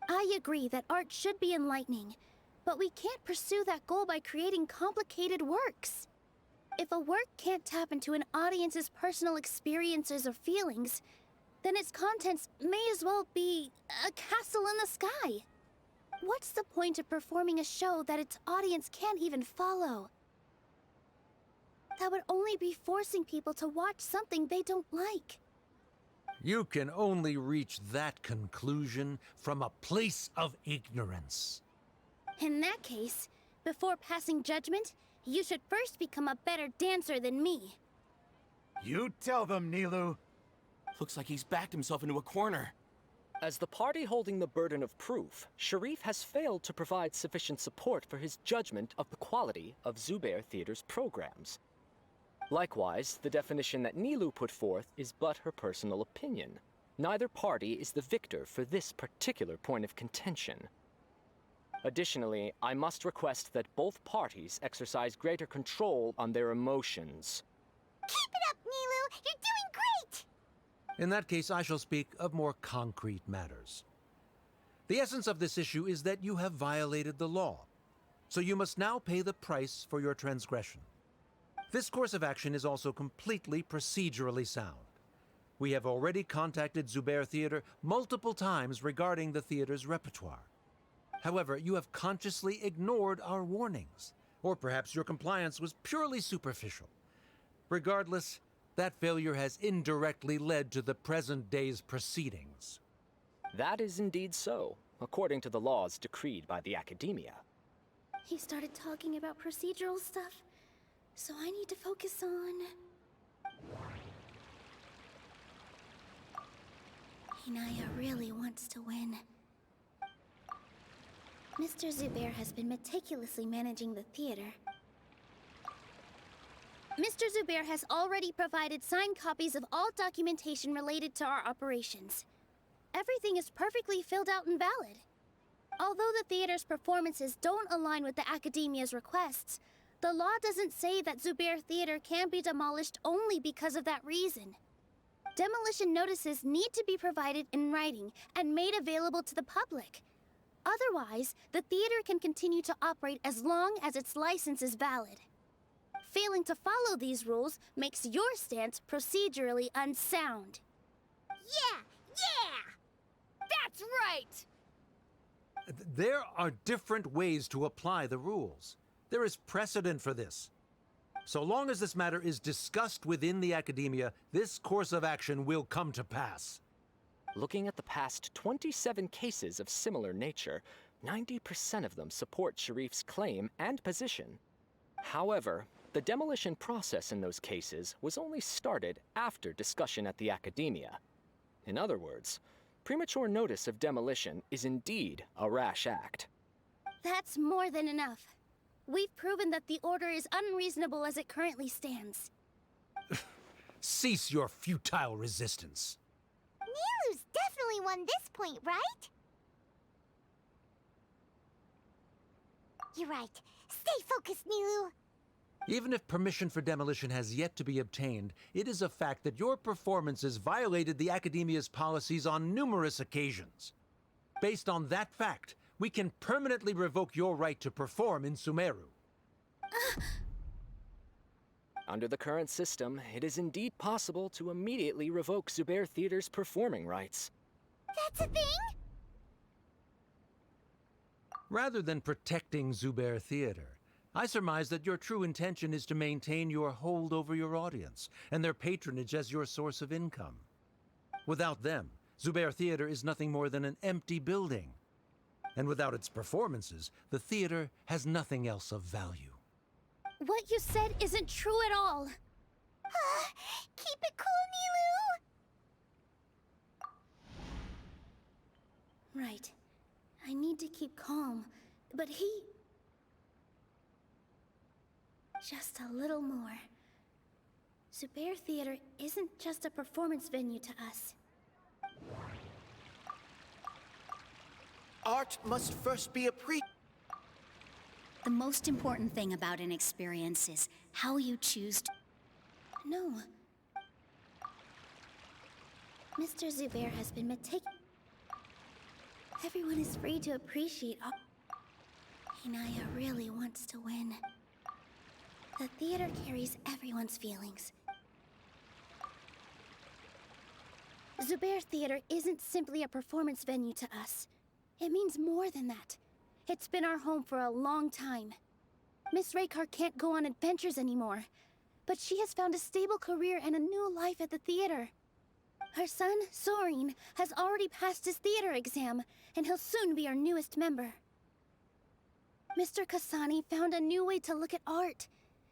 I agree that art should be enlightening, but we can't pursue that goal by creating complicated works. If a work can't tap into an audience's personal experiences or feelings, then its contents may as well be a castle in the sky. What's the point of performing a show that its audience can't even follow? That would only be forcing people to watch something they don't like. You can only reach that conclusion from a place of ignorance. In that case, before passing judgment, you should first become a better dancer than me. You tell them, Nilou. Looks like he's backed himself into a corner. As the party holding the burden of proof, Sharif has failed to provide sufficient support for his judgment of the quality of Zubair Theater's programs. Likewise, the definition that Nilou put forth is but her personal opinion. Neither party is the victor for this particular point of contention. Additionally, I must request that both parties exercise greater control on their emotions. Keep it up, Nilou! You're doing great! In that case, I shall speak of more concrete matters. The essence of this issue is that you have violated the law, so you must now pay the price for your transgression. This course of action is also completely procedurally sound. We have already contacted Zubair Theater multiple times regarding the theater's repertoire. However, you have consciously ignored our warnings, or perhaps your compliance was purely superficial. Regardless, that failure has indirectly led to the present day's proceedings. That is indeed so, according to the laws decreed by the Academia. He started talking about procedural stuff, so I need to focus on... Inaya really wants to win. Mr. Zubair has been meticulously managing the theater. Mr. Zubair has already provided signed copies of all documentation related to our operations. Everything is perfectly filled out and valid. Although the theater's performances don't align with the Academia's requests, the law doesn't say that Zubair Theater can be demolished only because of that reason. Demolition notices need to be provided in writing and made available to the public. Otherwise, the theater can continue to operate as long as its license is valid. Failing to follow these rules makes your stance procedurally unsound. Yeah! Yeah! That's right! There are different ways to apply the rules. There is precedent for this. So long as this matter is discussed within the Academia, this course of action will come to pass. Looking at the past 27 cases of similar nature, 90% of them support Sharif's claim and position. However, the demolition process in those cases was only started after discussion at the Academia. In other words, premature notice of demolition is indeed a rash act. That's more than enough. We've proven that the order is unreasonable as it currently stands. Cease your futile resistance. Nilou's definitely won this point, right? You're right. Stay focused, Nilou. Even if permission for demolition has yet to be obtained, it is a fact that your performances violated the Academia's policies on numerous occasions. Based on that fact, we can permanently revoke your right to perform in Sumeru. Under the current system, it is indeed possible to immediately revoke Zubair Theater's performing rights. That's a thing? Rather than protecting Zubair Theater, I surmise that your true intention is to maintain your hold over your audience and their patronage as your source of income. Without them, Zubair Theater is nothing more than an empty building. And without its performances, the theater has nothing else of value. What you said isn't true at all. Keep it cool, Nilou! Right. I need to keep calm, but he... Just a little more. Zubair Theater isn't just a performance venue to us. Art must first be The most important thing about an experience is how you choose to... No. Mr. Zubair has been meticulous. Everyone is free to appreciate all... Inaya really wants to win. The theater carries everyone's feelings. Zubair Theater isn't simply a performance venue to us. It means more than that. It's been our home for a long time. Miss Raykar can't go on adventures anymore, but she has found a stable career and a new life at the theater. Her son, Sorin, has already passed his theater exam, and he'll soon be our newest member. Mr. Kasani found a new way to look at art.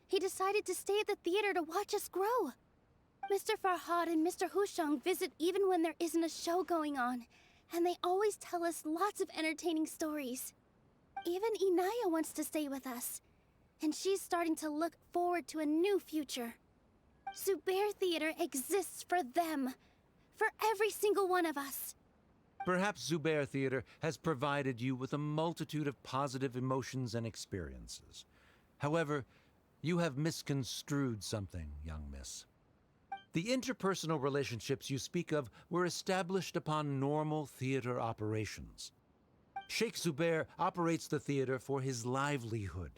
He decided to stay at the theater to watch us grow. Mr. Farhad and Mr. Hushang visit even when there isn't a show going on, and they always tell us lots of entertaining stories. Even Inaya wants to stay with us, and she's starting to look forward to a new future. Zubair Theater exists for them, for every single one of us. Perhaps Zubair Theater has provided you with a multitude of positive emotions and experiences. However, you have misconstrued something, young miss. The interpersonal relationships you speak of were established upon normal theater operations. Sheikh Zubair operates the theater for his livelihood.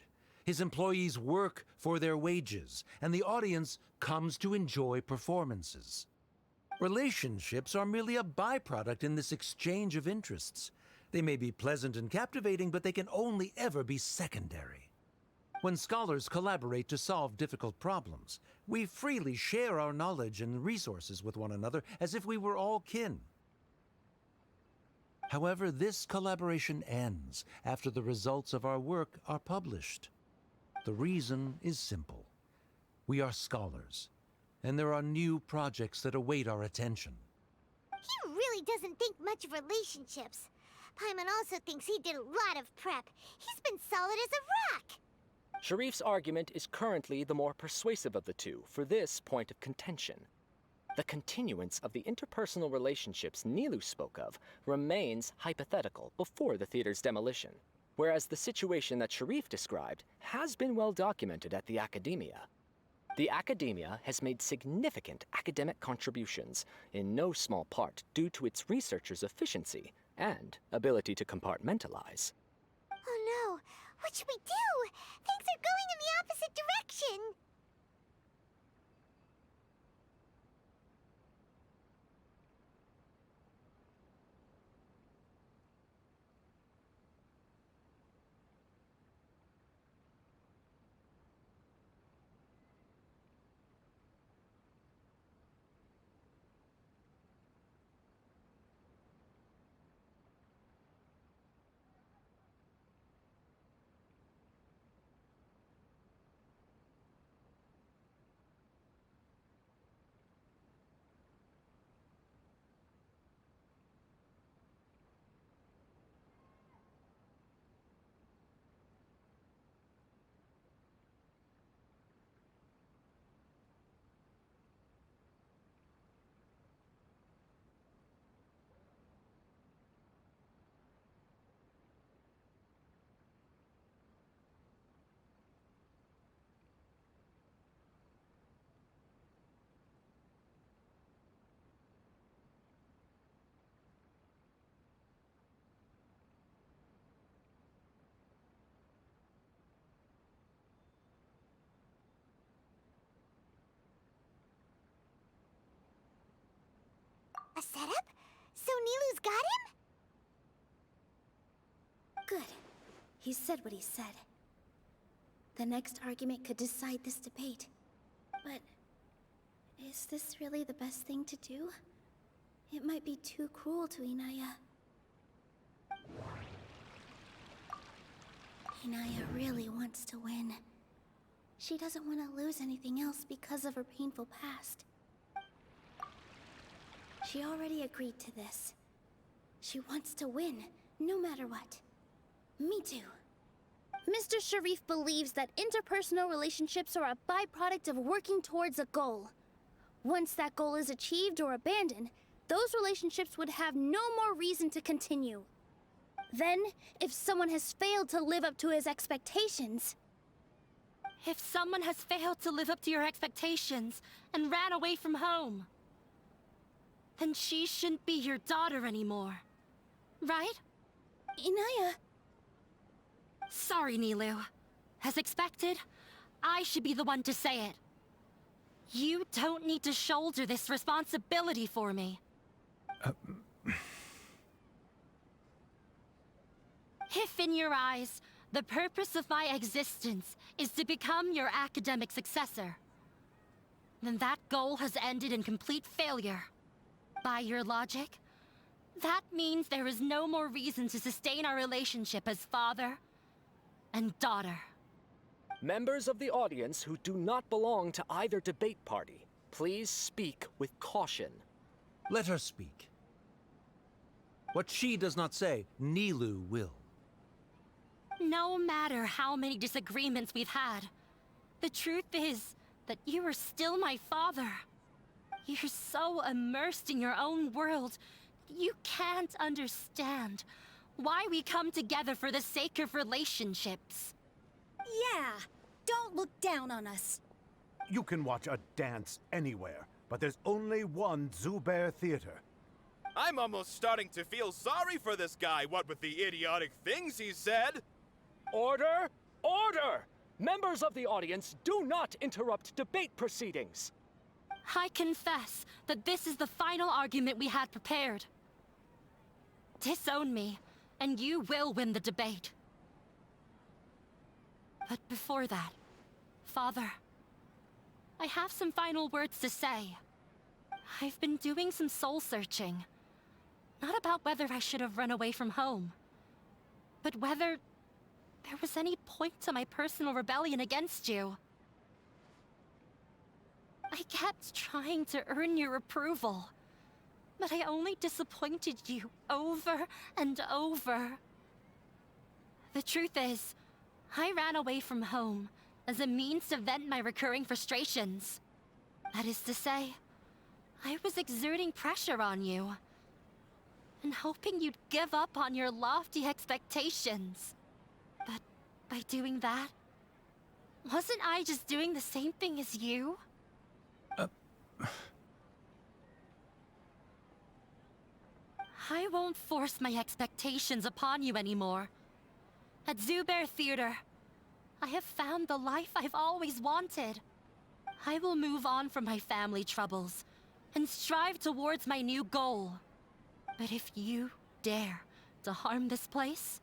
His employees work for their wages, and the audience comes to enjoy performances. Relationships are merely a byproduct in this exchange of interests. They may be pleasant and captivating, but they can only ever be secondary. When scholars collaborate to solve difficult problems, we freely share our knowledge and resources with one another as if we were all kin. However, this collaboration ends after the results of our work are published. The reason is simple. We are scholars, and there are new projects that await our attention. He really doesn't think much of relationships. Paimon also thinks he did a lot of prep. He's been solid as a rock. Sharif's argument is currently the more persuasive of the two for this point of contention. The continuance of the interpersonal relationships Nilou spoke of remains hypothetical before the theater's demolition, whereas the situation that Sharif described has been well documented at the Academia. The Academia has made significant academic contributions, in no small part due to its researchers' efficiency and ability to compartmentalize. Oh no, what should we do? Things are going in the opposite direction. A setup? So Nilou's got him? Good. He said what he said. The next argument could decide this debate. But is this really the best thing to do? It might be too cruel to Inaya. Inaya really wants to win. She doesn't want to lose anything else because of her painful past. She already agreed to this. She wants to win, no matter what. Me too. Mr. Sharif believes that interpersonal relationships are a byproduct of working towards a goal. Once that goal is achieved or abandoned, those relationships would have no more reason to continue. Then, if someone has failed to live up to his expectations... If someone has failed to live up to your expectations and ran away from home, then she shouldn't be your daughter anymore. Right? Inaya... Sorry, Nilou. As expected, I should be the one to say it. You don't need to shoulder this responsibility for me. If in your eyes, the purpose of my existence is to become your academic successor, then that goal has ended in complete failure. By your logic, that means there is no more reason to sustain our relationship as father and daughter. Members of the audience who do not belong to either debate party, Please speak with caution. Let her speak. What she does not say, Nilou will. No matter how many disagreements we've had, the truth is that you are still my father. You're so immersed in your own world, you can't understand why we come together for the sake of relationships. Yeah, don't look down on us. You can watch a dance anywhere, but there's only one Zubair Theater. I'm almost starting to feel sorry for this guy, what with the idiotic things he said. Order! Order! Members of the audience, do not interrupt debate proceedings. I confess that this is the final argument we had prepared. Disown me, and you will win the debate. But before that, Father, I have some final words to say. I've been doing some soul-searching. Not about whether I should have run away from home, but whether there was any point to my personal rebellion against you. I kept trying to earn your approval, but I only disappointed you over and over. The truth is, I ran away from home as a means to vent my recurring frustrations. That is to say, I was exerting pressure on you, and hoping you'd give up on your lofty expectations. But by doing that, wasn't I just doing the same thing as you? I won't force my expectations upon you anymore. At Zubair Theater, I have found the life I've always wanted. I will move on from my family troubles and strive towards my new goal. But if you dare to harm this place,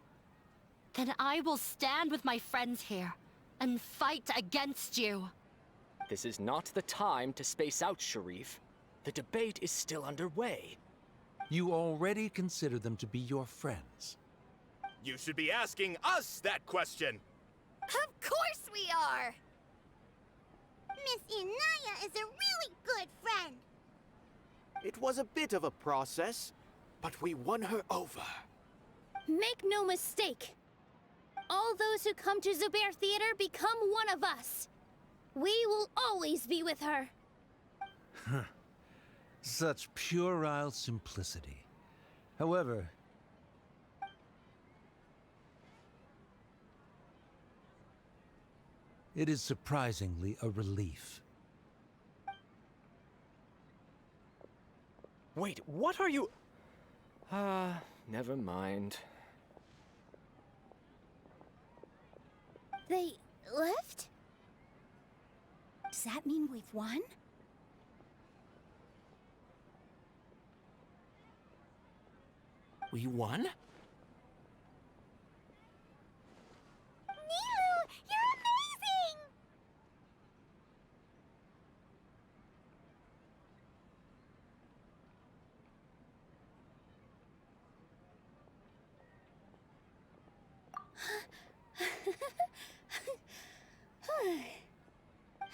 then I will stand with my friends here and fight against you. This is not the time to space out, Sharif. The debate is still underway. You already consider them to be your friends. You should be asking us that question. Of course we are! Miss Inaya is a really good friend. It was a bit of a process, but we won her over. Make no mistake. All those who come to Zubair Theater become one of us. We will always be with her. Such puerile simplicity. However, it is surprisingly a relief. Wait, what are you... never mind. They left? Does that mean we've won? We won? Nilou, you're amazing!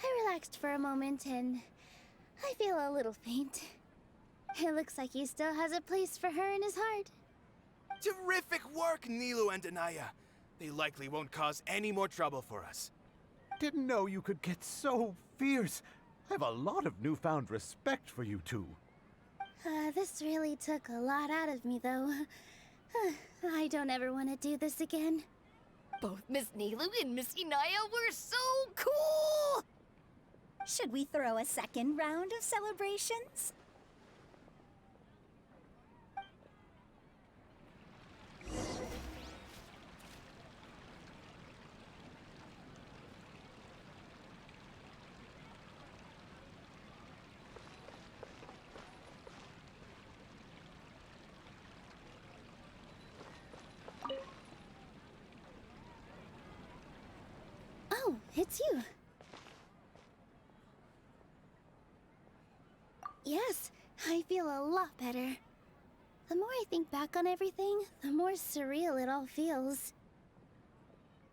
I relaxed for a moment and I feel a little faint. It looks like he still has a place for her in his heart. Terrific work, Nilou and Anaya. They likely won't cause any more trouble for us. Didn't know you could get so fierce. I have a lot of newfound respect for you two. This really took a lot out of me, though. I don't ever want to do this again. Both Miss Nilou and Miss Inaya were so cool! Should we throw a second round of celebrations? Oh, it's you. Yes, I feel a lot better. The more I think back on everything, the more surreal it all feels.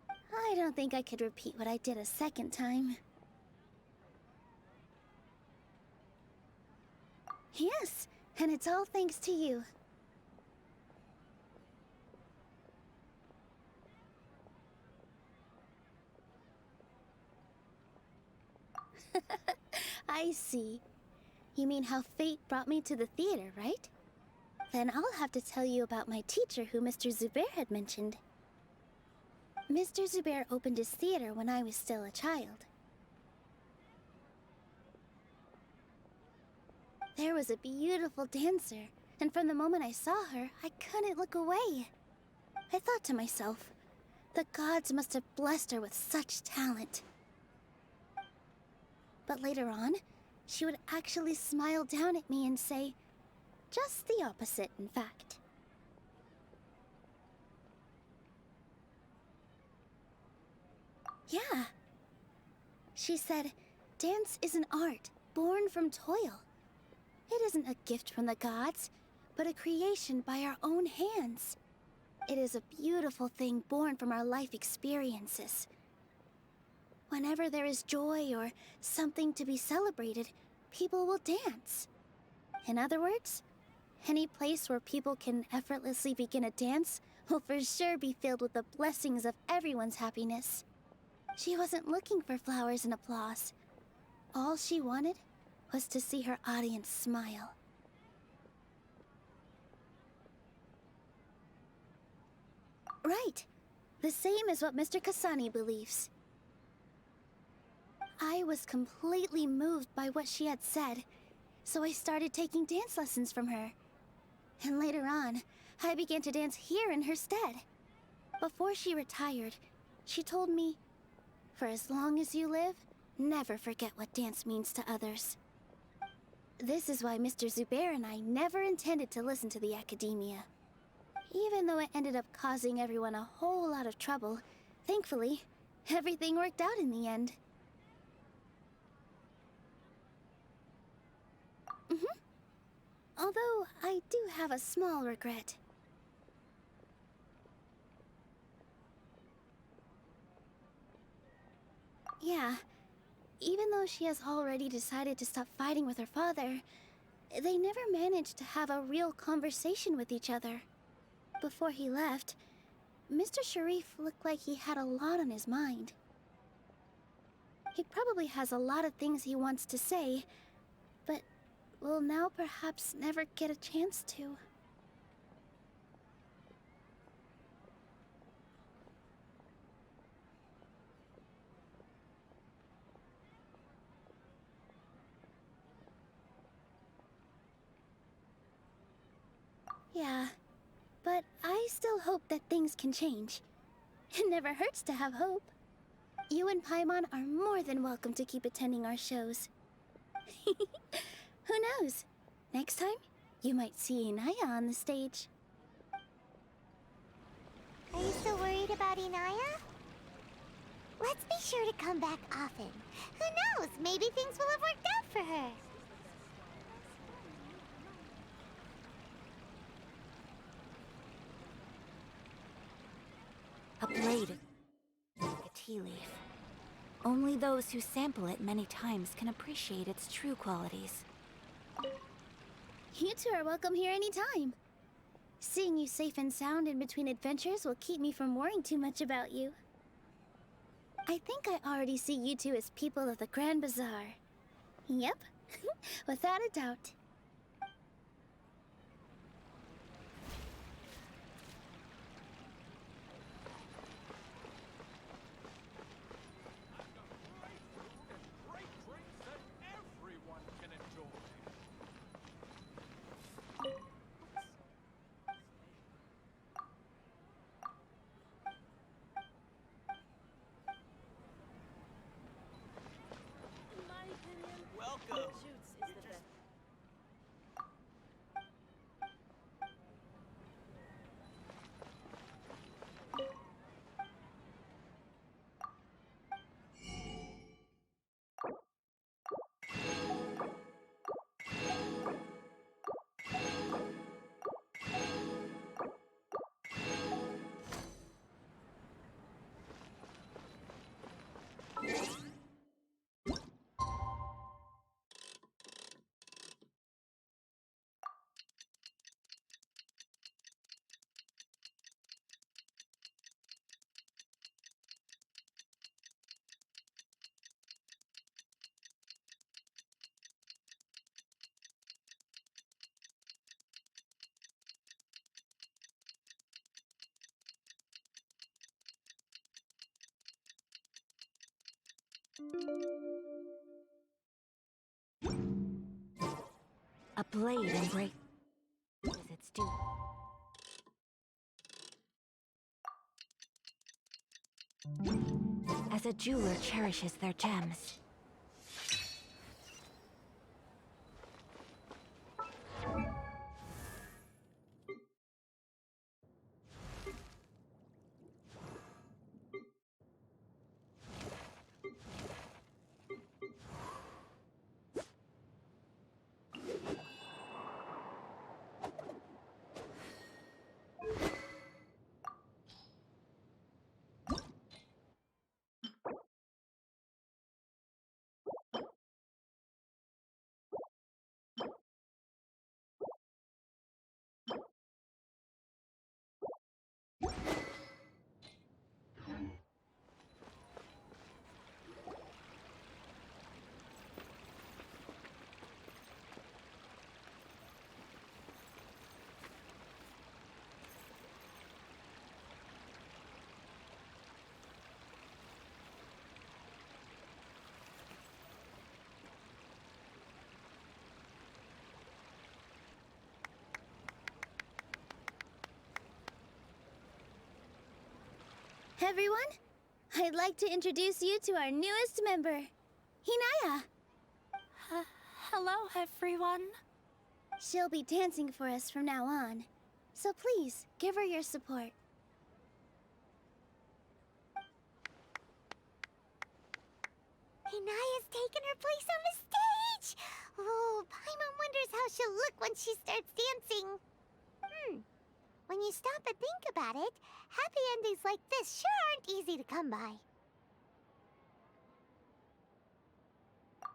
I don't think I could repeat what I did a second time. Yes, and it's all thanks to you. I see. You mean how fate brought me to the theater, right? Then I'll have to tell you about my teacher who Mr. Zubair had mentioned. Mr. Zubair opened his theater when I was still a child. There was a beautiful dancer, and from the moment I saw her, I couldn't look away. I thought to myself, the gods must have blessed her with such talent. But later on, she would actually smile down at me and say, just the opposite, in fact. Yeah. She said, dance is an art born from toil. It isn't a gift from the gods, but a creation by our own hands. It is a beautiful thing born from our life experiences. Whenever there is joy or something to be celebrated, people will dance. In other words, any place where people can effortlessly begin a dance will for sure be filled with the blessings of everyone's happiness. She wasn't looking for flowers and applause. All she wanted was to see her audience smile. Right. The same as what Mr. Kasani believes. I was completely moved by what she had said, so I started taking dance lessons from her. And later on, I began to dance here in her stead. Before she retired, she told me, for as long as you live, never forget what dance means to others. This is why Mr. Zubair and I never intended to listen to the academia. Even though it ended up causing everyone a whole lot of trouble, thankfully, everything worked out in the end. Although, I do have a small regret. Yeah, even though she has already decided to stop fighting with her father, they never managed to have a real conversation with each other. Before he left, Mr. Sharif looked like he had a lot on his mind. He probably has a lot of things he wants to say, but will now perhaps never get a chance to. Yeah, but I still hope that things can change. It never hurts to have hope. You and Paimon are more than welcome to keep attending our shows. Who knows? Next time, you might see Inaya on the stage. Are you still worried about Inaya? Let's be sure to come back often. Who knows? Maybe things will have worked out for her. A blade, like a tea leaf. Only those who sample it many times can appreciate its true qualities. You two are welcome here anytime. Seeing you safe and sound in between adventures will keep me from worrying too much about you. I think I already see you two as people of the Grand Bazaar. Yep, without a doubt. Welcome. A blade embrace as its due. As a jeweler cherishes their gems. Everyone, I'd like to introduce you to our newest member, Hinaya. Hello, everyone. She'll be dancing for us from now on, so please give her your support. Hinaya's taken her place on the stage! Oh, Paimon wonders how she'll look when she starts dancing. When you stop and think about it, happy endings like this sure aren't easy to come by.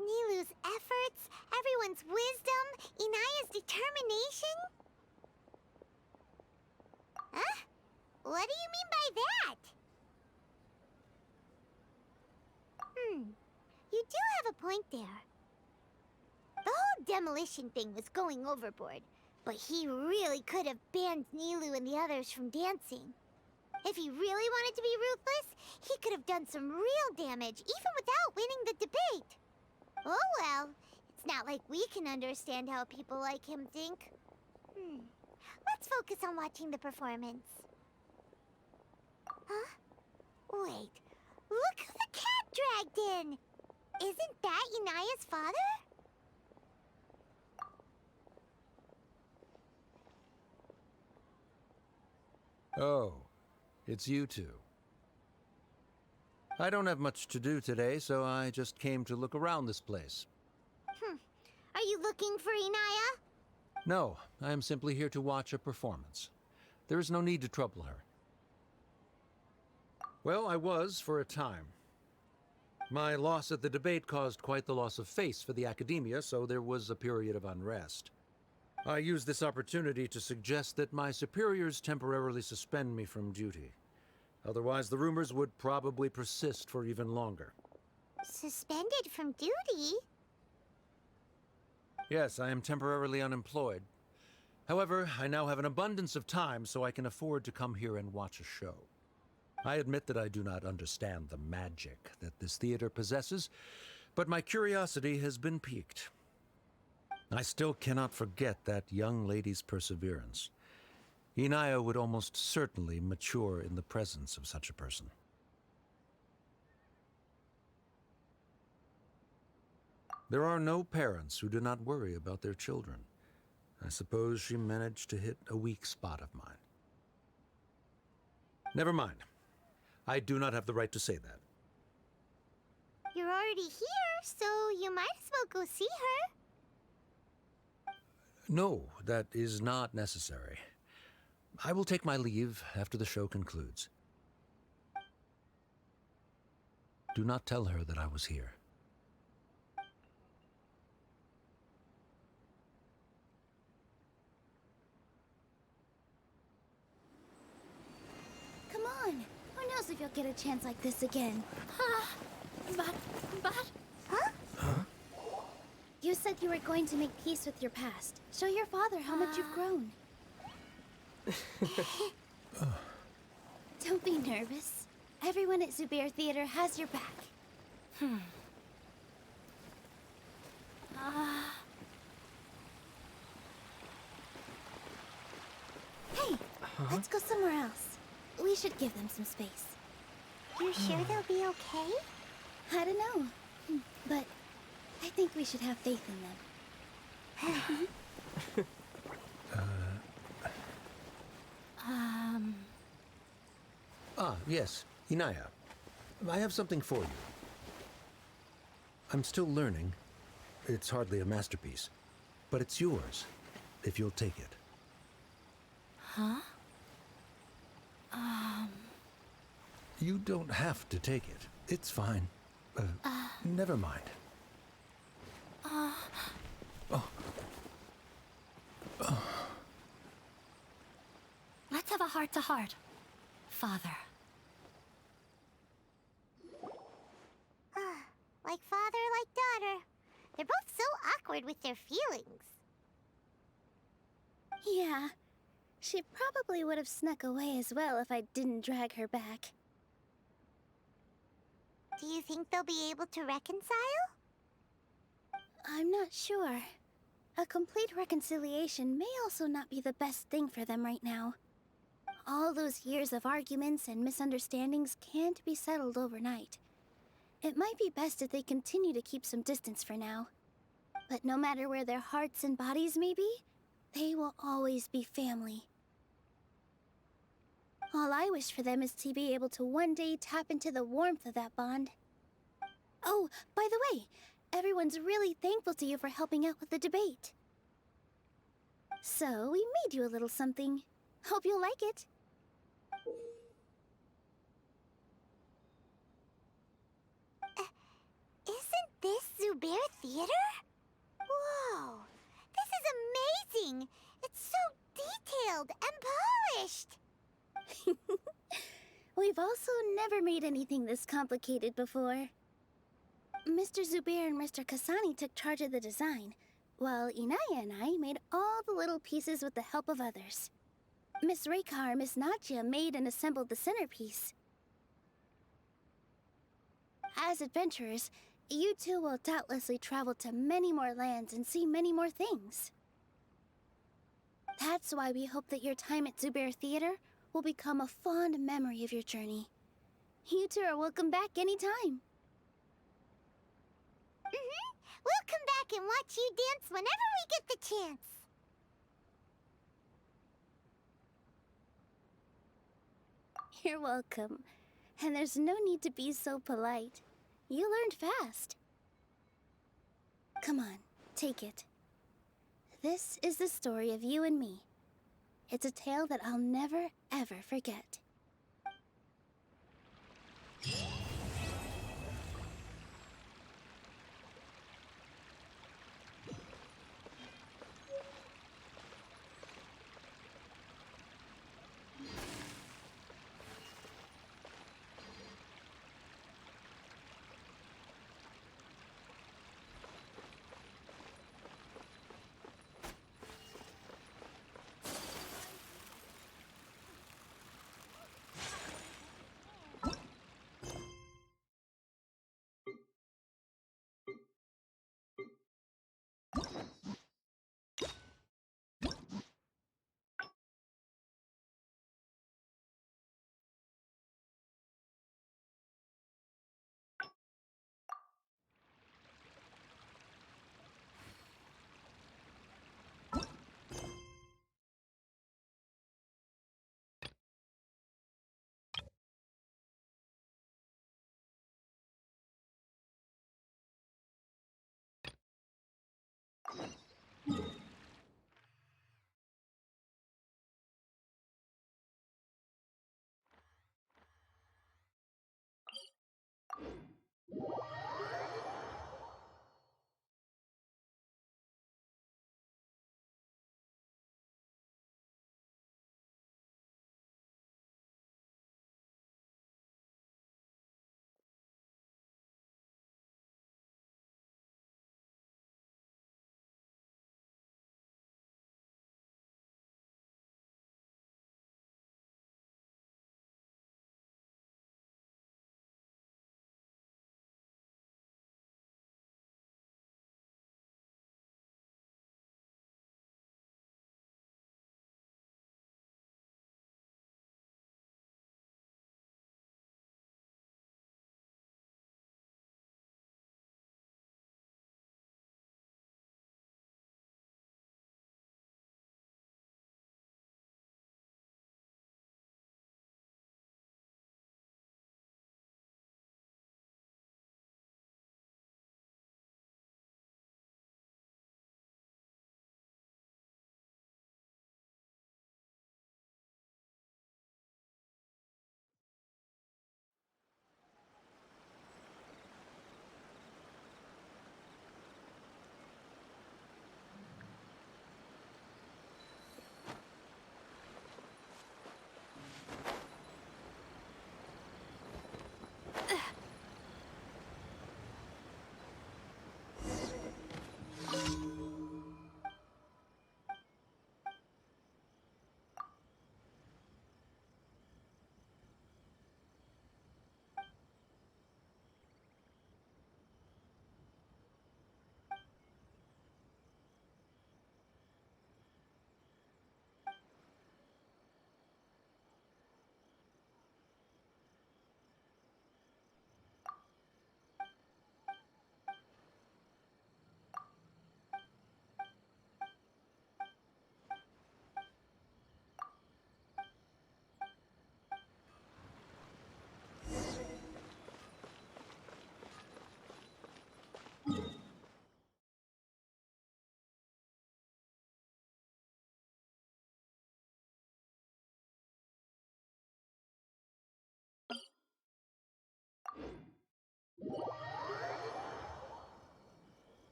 Nilou's efforts, everyone's wisdom, Inaya's determination? Huh? What do you mean by that? You do have a point there. The whole demolition thing was going overboard, but he really could have banned Nilou and the others from dancing. If he really wanted to be ruthless, he could have done some real damage, even without winning the debate. Oh well, it's not like we can understand how people like him think. Let's focus on watching the performance. Huh? Wait, look who the cat dragged in! Isn't that Inaya's father? Oh, it's you two. I don't have much to do today, so I just came to look around this place. Are you looking for Inaya? No, I am simply here to watch a performance. There is no need to trouble her. Well, I was for a time. My loss at the debate caused quite the loss of face for the academia, so there was a period of unrest. I used this opportunity to suggest that my superiors temporarily suspend me from duty. Otherwise, the rumors would probably persist for even longer. Suspended from duty? Yes, I am temporarily unemployed. However, I now have an abundance of time, so I can afford to come here and watch a show. I admit that I do not understand the magic that this theater possesses, but my curiosity has been piqued. I still cannot forget that young lady's perseverance. Inaya would almost certainly mature in the presence of such a person. There are no parents who do not worry about their children. I suppose she managed to hit a weak spot of mine. Never mind. I do not have the right to say that. You're already here, so you might as well go see her. No, that is not necessary. I will take my leave after the show concludes. Do not tell her that I was here. Come on. Who knows if you'll get a chance like this again? But... Huh? You said you were going to make peace with your past. Show your father how much you've grown. Don't be nervous. Everyone at Zubair Theater has your back. Let's go somewhere else. We should give them some space. You sure they'll be okay? I don't know, but I think we should have faith in them. Yes, Inaya. I have something for you. I'm still learning. It's hardly a masterpiece, but it's yours, if you'll take it. Huh? You don't have to take it. It's fine. Never mind. Let's have a heart-to-heart, Father. Like father, like daughter. They're both so awkward with their feelings. Yeah, she probably would have snuck away as well if I didn't drag her back. Do you think they'll be able to reconcile? I'm not sure. A complete reconciliation may also not be the best thing for them right now. All those years of arguments and misunderstandings can't be settled overnight. It might be best if they continue to keep some distance for now. But no matter where their hearts and bodies may be, they will always be family. All I wish for them is to be able to one day tap into the warmth of that bond. Oh, by the way, everyone's really thankful to you for helping out with the debate. So, we made you a little something. Hope you'll like it. Isn't this Zubair Theater? Whoa! This is amazing! It's so detailed and polished! We've also never made anything this complicated before. Mr. Zubair and Mr. Kasani took charge of the design, while Inaya and I made all the little pieces with the help of others. Miss Reika or Miss Nadja made and assembled the centerpiece. As adventurers, you two will doubtlessly travel to many more lands and see many more things. That's why we hope that your time at Zubair Theater will become a fond memory of your journey. You two are welcome back anytime. We'll come back and watch you dance whenever we get the chance. You're welcome. And there's no need to be so polite. You learned fast. Come on, take it. This is the story of you and me. It's a tale that I'll never, ever forget.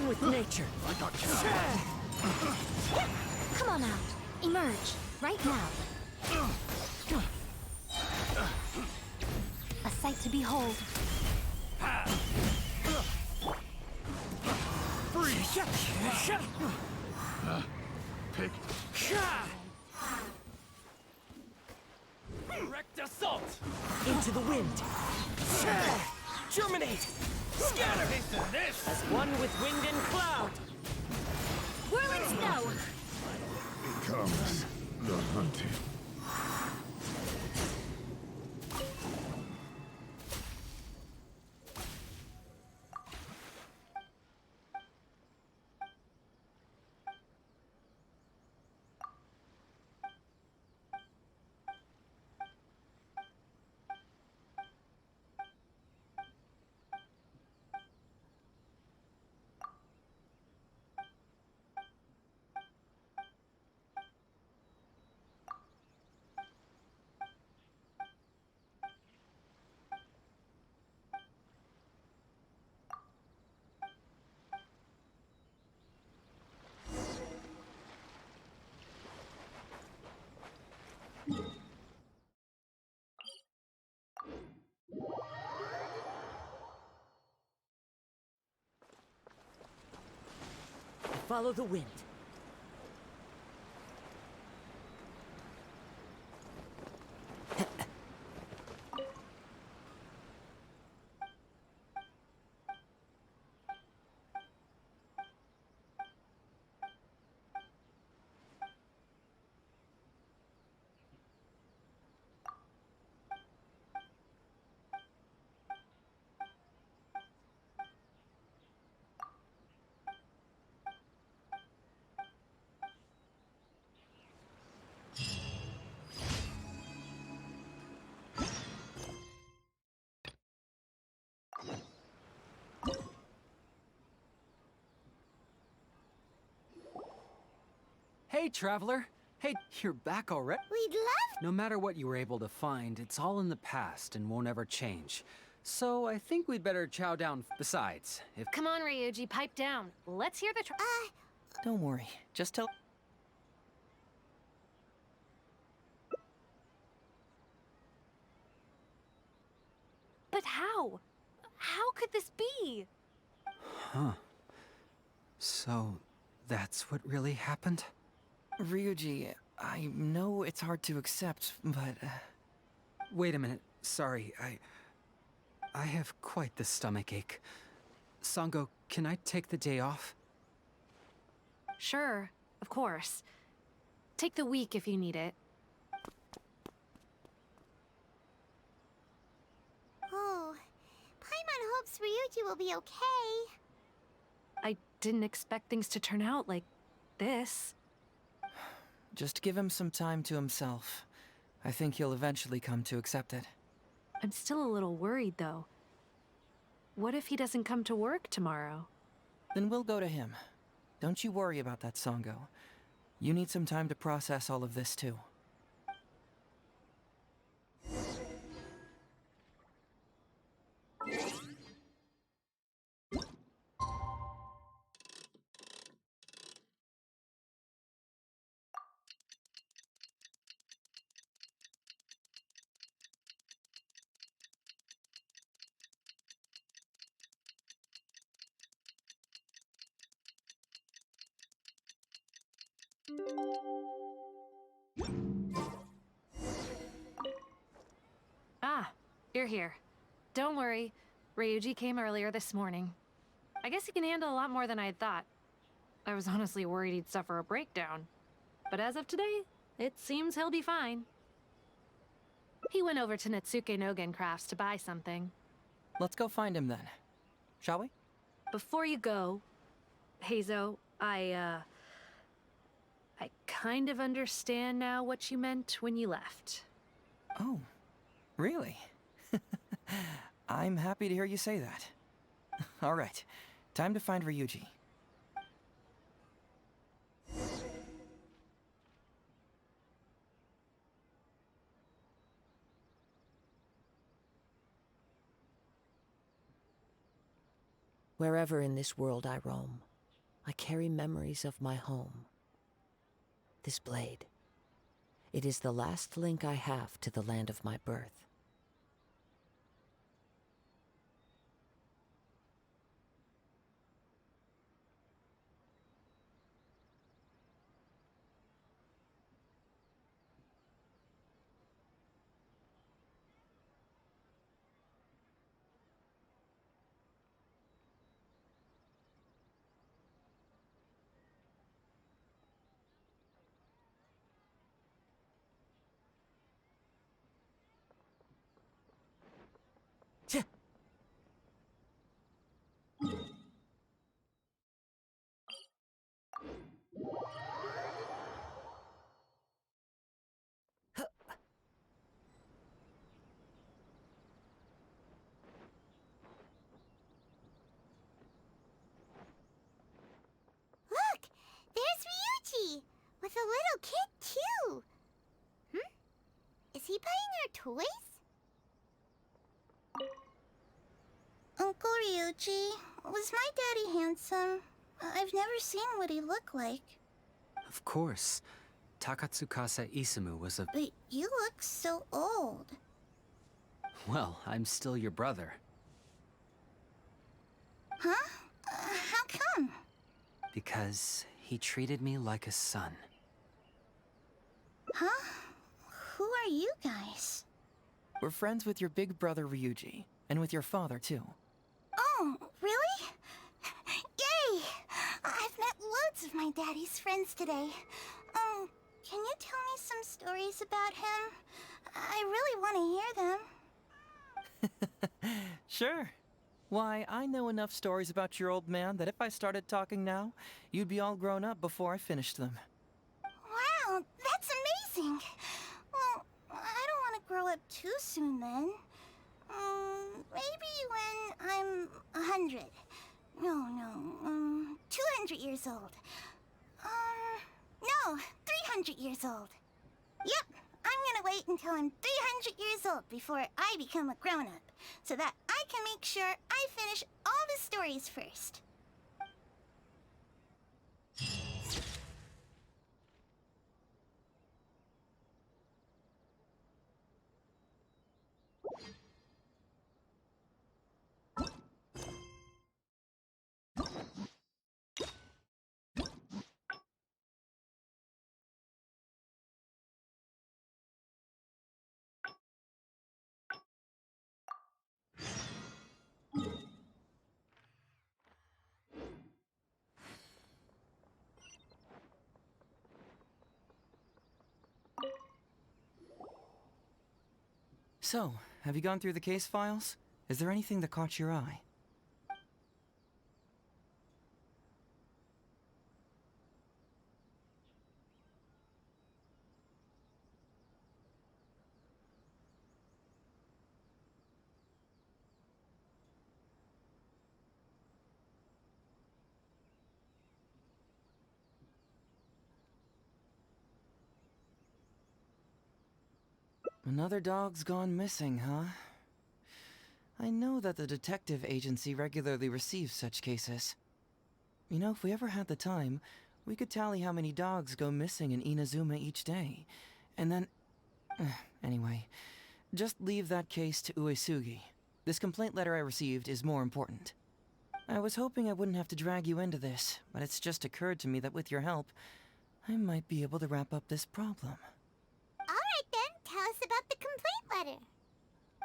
one with nature. Come on out. Emerge. Right now. A sight to behold. Pick. Direct assault! Into the wind. Germinate! Scatter! This! As one with wind and cloud! Whirling snow! Becomes the hunted. Follow the wind. Hey, traveler. Hey, you're back already? We'd love... No matter what you were able to find, it's all in the past and won't ever change. So I think we'd better chow down. Besides, if... Come on, Ryuji, pipe down. Let's hear the Don't worry. Just tell... But how? How could this be? Huh. So, that's what really happened? Ryuji, I know it's hard to accept, but... Wait a minute. Sorry, I have quite the stomach ache. Sango, can I take the day off? Sure, of course. Take the week if you need it. Oh, Paimon hopes Ryuji will be okay. I didn't expect things to turn out like this. Just give him some time to himself. I think he'll eventually come to accept it. I'm still a little worried, though. What if he doesn't come to work tomorrow? Then we'll go to him. Don't you worry about that, Sango. You need some time to process all of this, too. Ah, you're here. Don't worry. Ryuji came earlier this morning. I guess he can handle a lot more than I had thought. I was honestly worried he'd suffer a breakdown. But as of today, it seems he'll be fine. He went over to Natsuke Nogen Crafts to buy something. Let's go find him then. Shall we? Before you go, Heizo, I kind of understand now what you meant when you left. Oh, really? I'm happy to hear you say that. All right, time to find Ryuji. Wherever in this world I roam, I carry memories of my home. This blade. It is the last link I have to the land of my birth. Look! There's Ryuji! With a little kid, too! Is he buying our toys? Uncle Ryuji, was my daddy handsome? I've never seen what he looked like. Of course. Takatsukasa Isumu was a... But you look so old. Well, I'm still your brother. Huh? How come? Because he treated me like a son. Huh? Who are you guys? We're friends with your big brother Ryuji, and with your father, too. Oh, really? Yay! I've met loads of my daddy's friends today. Can you tell me some stories about him? I really want to hear them. Sure. Why, I know enough stories about your old man that if I started talking now, you'd be all grown up before I finished them. Wow, that's amazing! Well, I don't want to grow up too soon then. Maybe when I'm 100. No, 200 years old. No, 300 years old. Yep, I'm gonna wait until I'm 300 years old before I become a grown-up, so that I can make sure I finish all the stories first. So, have you gone through the case files? Is there anything that caught your eye? Another dog's gone missing, huh? I know that the detective agency regularly receives such cases. You know, if we ever had the time, we could tally how many dogs go missing in Inazuma each day. And then... anyway, just leave that case to Uesugi. This complaint letter I received is more important. I was hoping I wouldn't have to drag you into this, but it's just occurred to me that with your help, I might be able to wrap up this problem. Alright then, tell us about the complaint letter.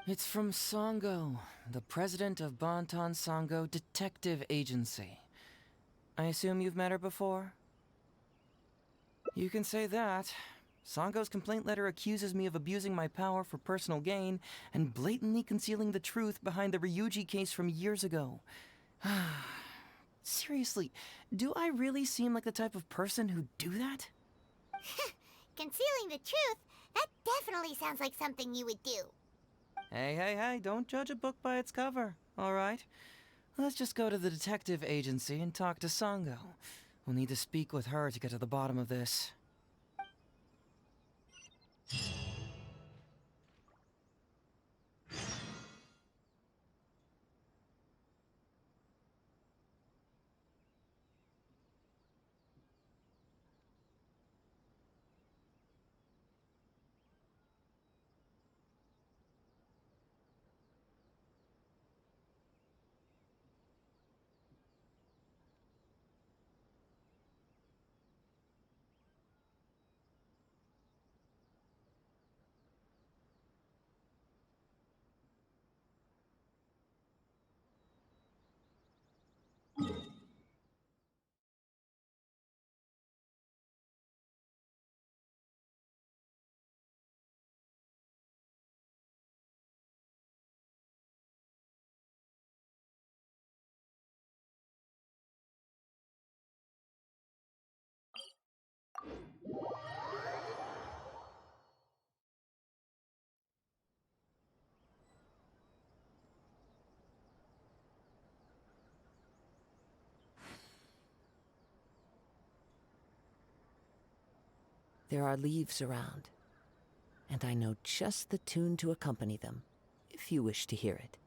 It's from Sango, the president of Bantan Sango Detective Agency. I assume you've met her before? You can say that. Sango's complaint letter accuses me of abusing my power for personal gain and blatantly concealing the truth behind the Ryuji case from years ago. Seriously, do I really seem like the type of person who'd do that? Concealing the truth? That definitely sounds like something you would do. Hey, don't judge a book by its cover, alright? Let's just go to the detective agency and talk to Sango. We'll need to speak with her to get to the bottom of this. There are leaves around, and I know just the tune to accompany them, if you wish to hear it.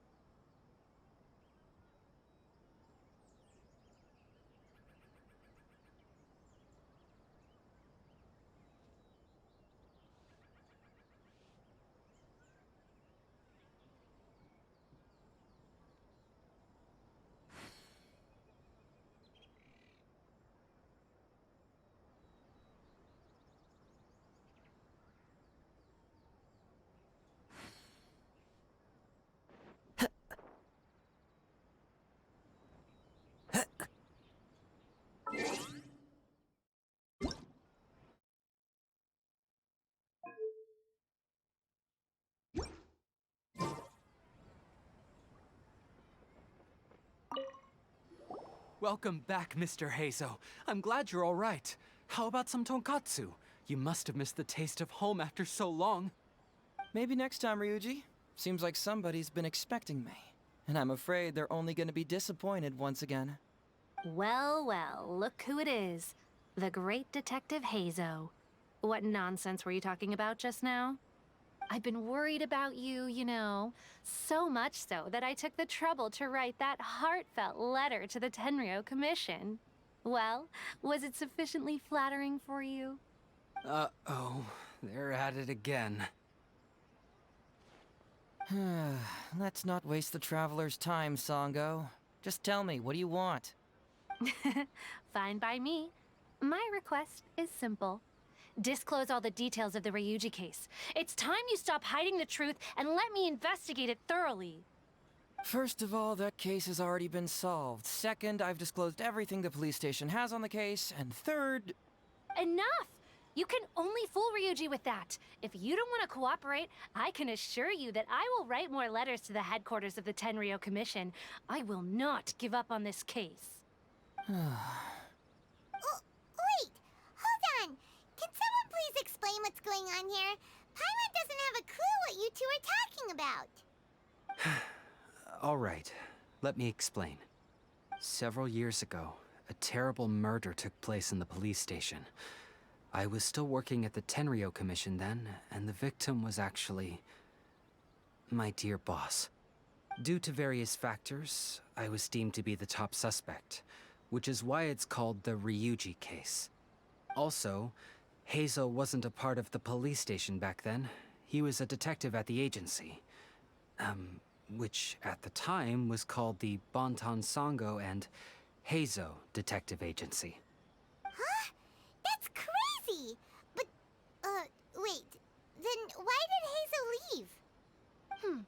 Welcome back, Mr. Heizo. I'm glad you're all right. How about some tonkatsu? You must have missed the taste of home after so long. Maybe next time, Ryuji. Seems like somebody's been expecting me. And I'm afraid they're only gonna be disappointed once again. Well, well, look who it is. The great Detective Heizo. What nonsense were you talking about just now? I've been worried about you, you know. So much so that I took the trouble to write that heartfelt letter to the Tenryou Commission. Well, was it sufficiently flattering for you? Uh-oh, they're at it again. Let's not waste the traveler's time, Sango. Just tell me, what do you want? Fine by me. My request is simple. Disclose all the details of the Ryuji case. It's time you stop hiding the truth and let me investigate it thoroughly. First of all, that case has already been solved. Second, I've disclosed everything the police station has on the case. And third... Enough! You can only fool Ryuji with that. If you don't want to cooperate, I can assure you that I will write more letters to the headquarters of the Tenryou Commission. I will not give up on this case. Wait! Hold on! Can someone please explain what's going on here? Paimon doesn't have a clue what you two are talking about. All right, let me explain. Several years ago, a terrible murder took place in the police station. I was still working at the Tenryou Commission then, and the victim was actually my dear boss. Due to various factors, I was deemed to be the top suspect, which is why it's called the Ryuji case. Also, Heizo wasn't a part of the police station back then. He was a detective at the agency. Which at the time was called the Bonton Sango and Heizo Detective Agency. Huh? That's crazy! But, wait. Then why did Heizo leave?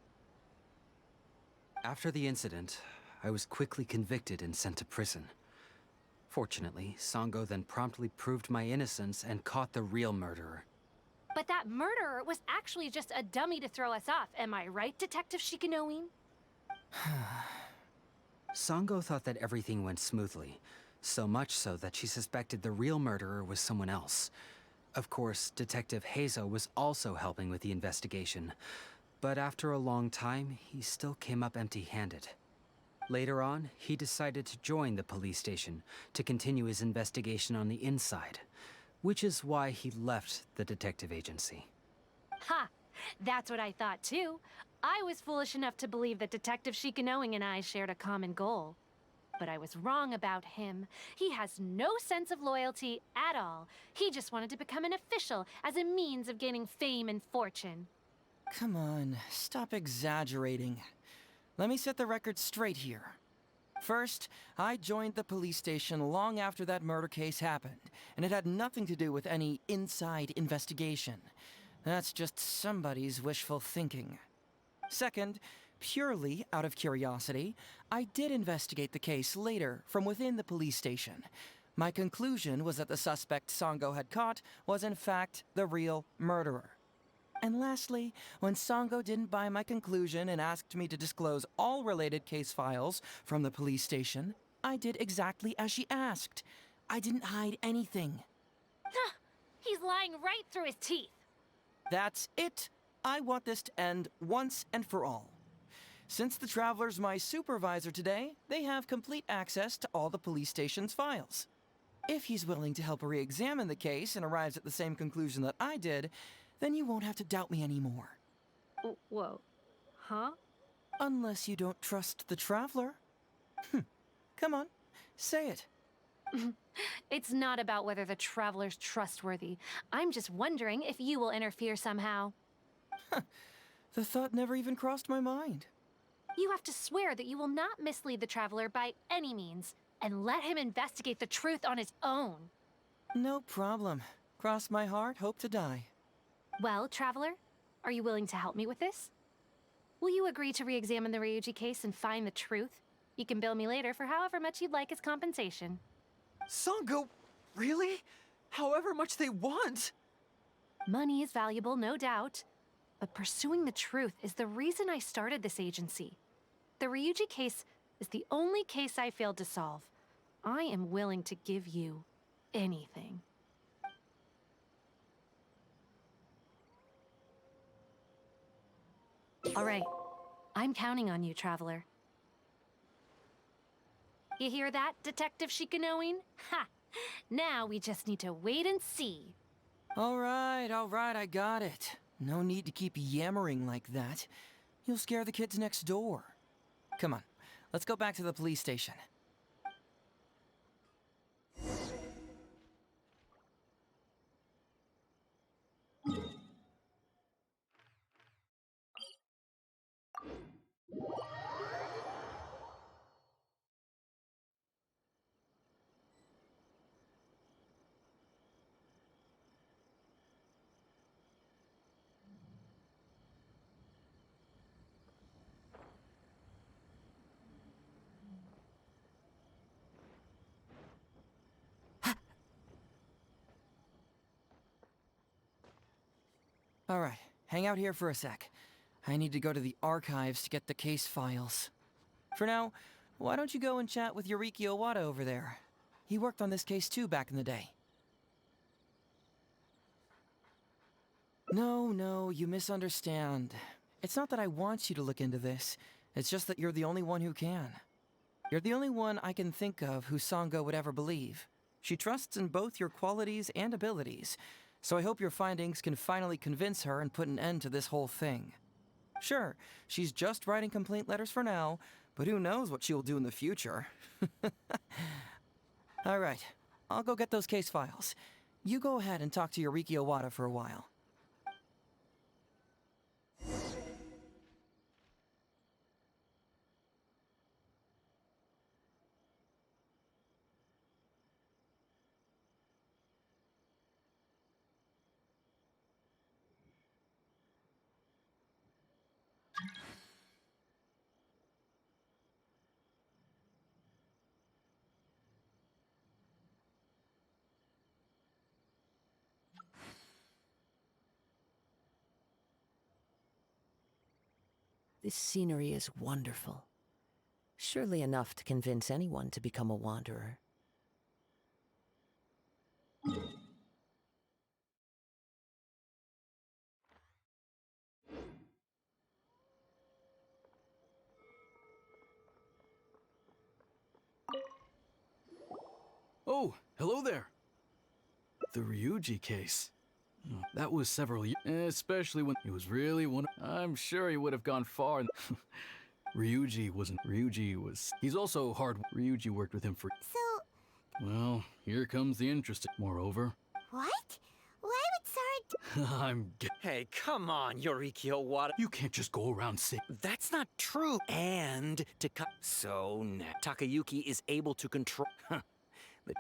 After the incident, I was quickly convicted and sent to prison. Fortunately, Sango then promptly proved my innocence and caught the real murderer. But that murderer was actually just a dummy to throw us off, am I right, Detective Shikanoin? Sango thought that everything went smoothly, so much so that she suspected the real murderer was someone else. Of course, Detective Heizo was also helping with the investigation, but after a long time, he still came up empty-handed. Later on, he decided to join the police station to continue his investigation on the inside, which is why he left the detective agency. Ha! That's what I thought too. I was foolish enough to believe that Detective Shikanoin and I shared a common goal. But I was wrong about him. He has no sense of loyalty at all. He just wanted to become an official as a means of gaining fame and fortune. Come on, stop exaggerating. Let me set the record straight here. First, I joined the police station long after that murder case happened, and it had nothing to do with any inside investigation. That's just somebody's wishful thinking. Second, purely out of curiosity, I did investigate the case later from within the police station. My conclusion was that the suspect Sango had caught was in fact the real murderer. And lastly, when Sango didn't buy my conclusion and asked me to disclose all related case files from the police station, I did exactly as she asked. I didn't hide anything. He's lying right through his teeth. That's it. I want this to end once and for all. Since the Traveler's my supervisor today, they have complete access to all the police station's files. If he's willing to help re-examine the case and arrives at the same conclusion that I did, then you won't have to doubt me anymore. Whoa. Huh? Unless you don't trust the Traveler. Come on, say it. It's not about whether the Traveler's trustworthy. I'm just wondering if you will interfere somehow. The thought never even crossed my mind. You have to swear that you will not mislead the Traveler by any means, and let him investigate the truth on his own. No problem. Cross my heart, hope to die. Well, Traveler, are you willing to help me with this? Will you agree to re-examine the Ryuji case and find the truth? You can bill me later for however much you'd like as compensation. Sango, really? However much they want? Money is valuable, no doubt. But pursuing the truth is the reason I started this agency. The Ryuji case is the only case I failed to solve. I am willing to give you anything. All right. I'm counting on you, Traveler. You hear that, Detective Shikanoin? Ha! Now we just need to wait and see. All right, I got it. No need to keep yammering like that. You'll scare the kids next door. Come on, let's go back to the police station. All right, hang out here for a sec. I need to go to the archives to get the case files. For now, why don't you go and chat with Yoriki Owada over there? He worked on this case too back in the day. No, you misunderstand. It's not that I want you to look into this. It's just that you're the only one who can. You're the only one I can think of who Sango would ever believe. She trusts in both your qualities and abilities, so I hope your findings can finally convince her and put an end to this whole thing. Sure, she's just writing complaint letters for now, but who knows what she'll do in the future. All right, I'll go get those case files. You go ahead and talk to Yoriki Owada for a while. This scenery is wonderful. Surely enough to convince anyone to become a wanderer. Oh, hello there. The Ryuji case. That was several years, especially when he was really one. I'm sure he would have gone far. Ryuji was. He's also hard. Ryuji worked with him for. So. Well, here comes the interest. Moreover. What? Why would Sard? Hey, come on, Yoriki Owada. You can't just go around saying. That's not true. And to cut. So, Takayuki is able to control.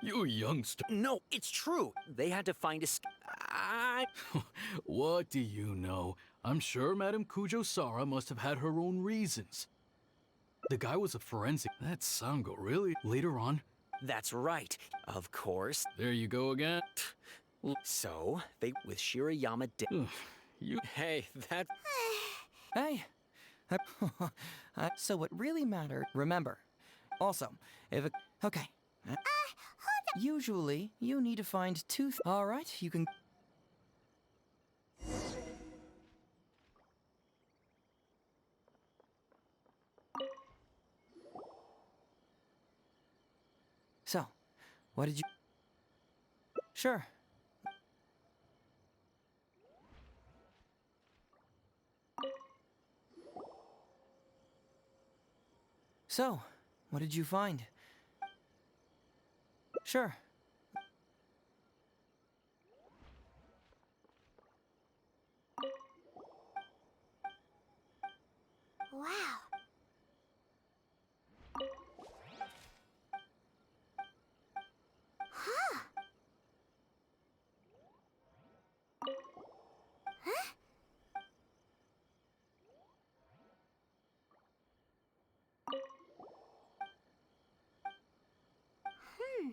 You youngster. No, it's true. They had to find a. What do you know? I'm sure Madame Kujo-Sara must have had her own reasons. The guy was a forensic. That's Sango, really? Later on. That's right. Of course. There you go again. So, they with Shirayama You. Hey, that. Hey. So what really mattered, remember. Also, if okay. Usually, you need to find two. All right, you can. So, what did you? Sure. So, what did you find? Sure. Wow. Huh. Huh? Hmm.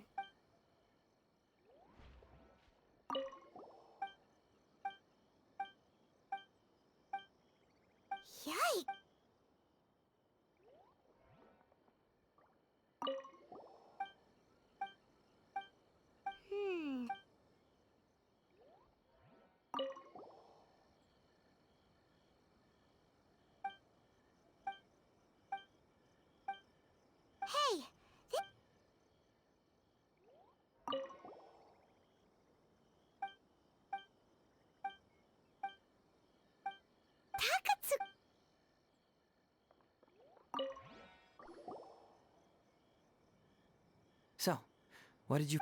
Yikes. Hmm. Hey, Takatsu. So, what did you...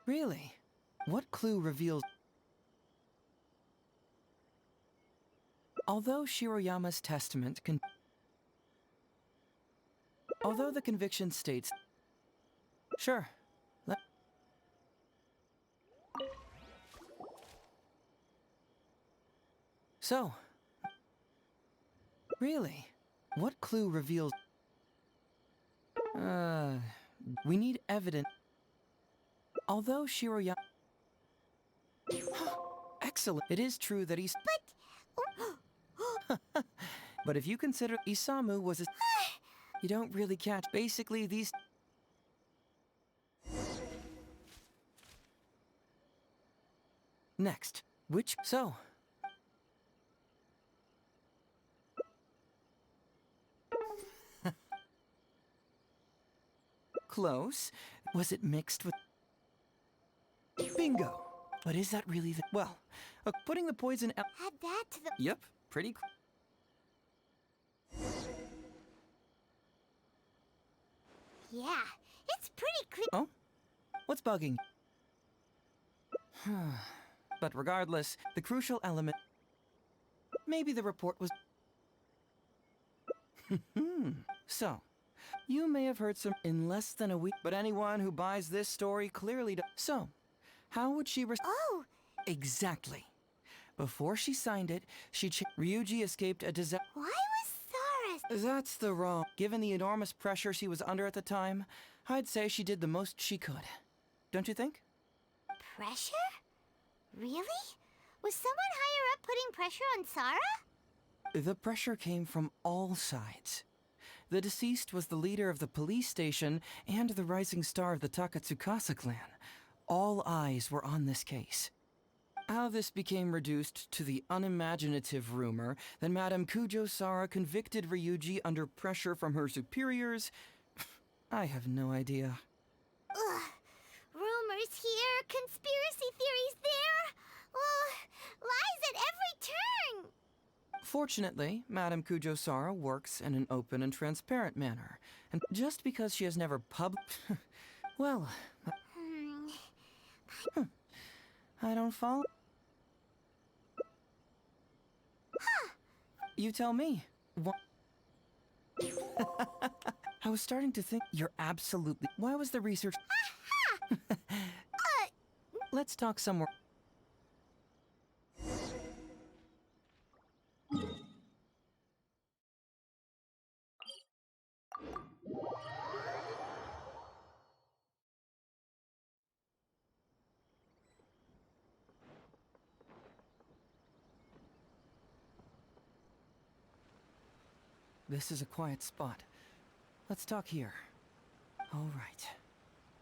Really? What clue reveals... Although Shiroyama's testament can... Although the conviction states... Sure. So... Really? What clue reveals... We need evidence... Although Shiroyama... Excellent. It is true that he's... But... But if you consider Isamu was a... You don't really catch... Basically, these... Next. Which... So... Close. Was it mixed with... Bingo! But is that really the... Well, putting the poison... Add that to the... Yep, pretty... Yeah, it's pretty Oh? What's bugging? But regardless, the crucial element... Maybe the report was... So, you may have heard some in less than a week, but anyone who buys this story clearly does. So, how would she Oh! Exactly. Before she signed it, Ryuji escaped a disaster. Why was Sara... That's the wrong... Given the enormous pressure she was under at the time, I'd say she did the most she could. Don't you think? Pressure? Really? Was someone higher up putting pressure on Sara? The pressure came from all sides. The deceased was the leader of the police station and the rising star of the Takatsukasa clan. All eyes were on this case. How this became reduced to the unimaginative rumor that Madame Kujo Sara convicted Ryuji under pressure from her superiors, I have no idea. Ugh. Rumors here, conspiracy theories there. Lies at every turn. Fortunately, Madame Kujo Sara works in an open and transparent manner, and just because she has never well, I don't follow. Huh. You tell me. What? I was starting to think you're absolutely... Why was the research... Let's talk somewhere... This is a quiet spot. Let's talk here. All right.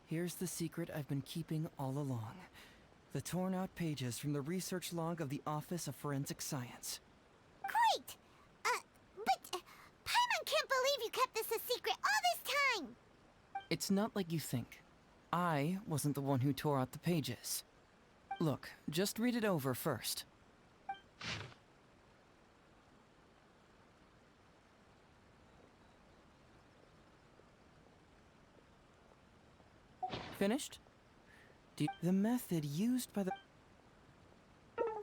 Here's the secret I've been keeping all along. The torn-out pages from the research log of the Office of Forensic Science. Great! But Paimon can't believe you kept this a secret all this time! It's not like you think. I wasn't the one who tore out the pages. Look, just read it over first. Finished? The method used by the...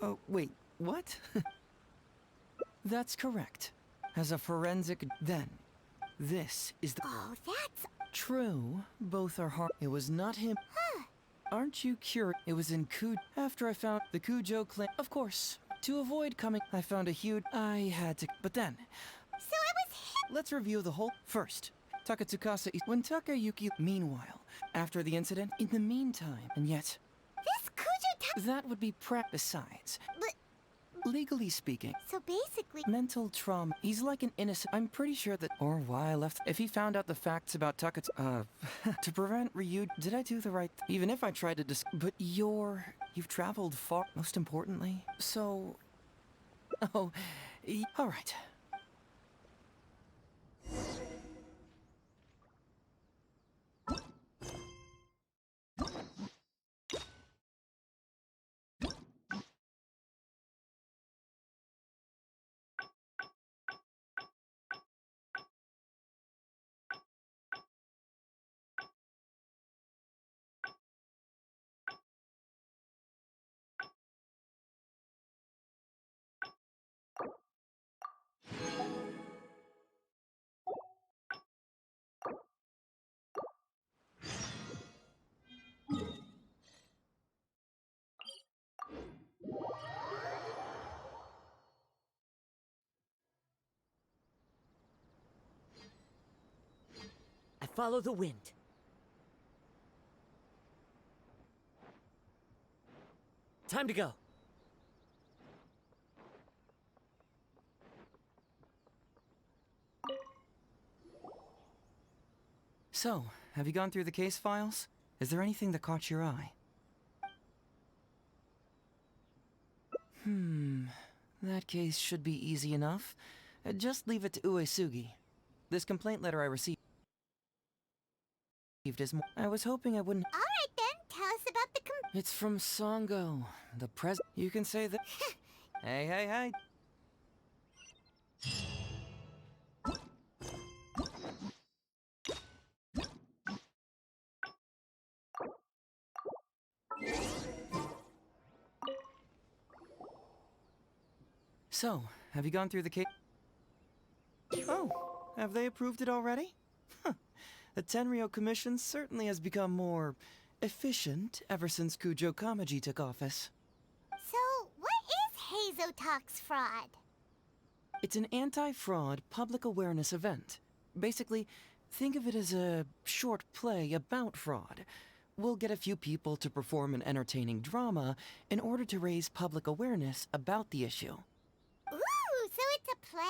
Oh, wait, what? That's correct. As a forensic... Then, this is the... Oh, that's... True, both are hard. It was not him. Aren't you curious? It was in After I found the Kujo clan... Of course, to avoid coming, I found a huge... I had to... But then... So it was him! Let's review the whole... First, Takatsukasa is... When Takayuki... Meanwhile, after the incident, in the meantime, and yet... This Kujo... That would be Besides... But... Legally speaking... So basically... Mental trauma. He's like an innocent... I'm pretty sure that... Or why I left... If he found out the facts about Takats... to prevent Ryu... Did I do the right... Even if I tried to But you've traveled far... Most importantly... So... Oh... Alright. I follow the wind. Time to go. So, have you gone through the case files? Is there anything that caught your eye? That case should be easy enough. Just leave it to Uesugi. This complaint letter I received is more... I was hoping I wouldn't... Alright then, tell us about the It's from Songo, the You can say that... Hey, hey, hey! So, have you gone through the case? Oh, have they approved it already? The Tenryo Commission certainly has become more efficient ever since Kujo Kamaji took office. So, what is Hazotalk's fraud? It's an anti-fraud public awareness event. Basically, think of it as a short play about fraud. We'll get a few people to perform an entertaining drama in order to raise public awareness about the issue. Ooh, so it's a play?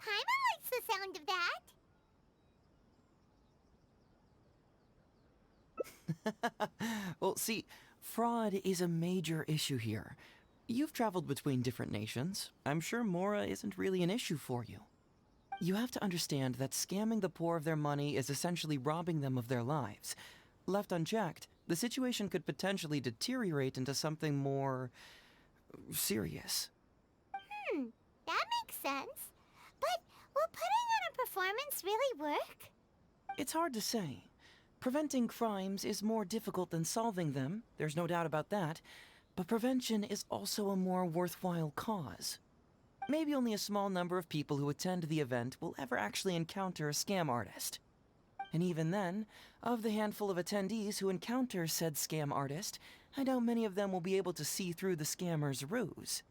Paimon likes the sound of that. Well, see, fraud is a major issue here. You've traveled between different nations. I'm sure Mora isn't really an issue for you. You have to understand that scamming the poor of their money is essentially robbing them of their lives. Left unchecked, the situation could potentially deteriorate into something more... serious. That makes sense. But will putting on a performance really work? It's hard to say. Preventing crimes is more difficult than solving them, there's no doubt about that, but prevention is also a more worthwhile cause. Maybe only a small number of people who attend the event will ever actually encounter a scam artist. And even then, of the handful of attendees who encounter said scam artist, I doubt many of them will be able to see through the scammer's ruse.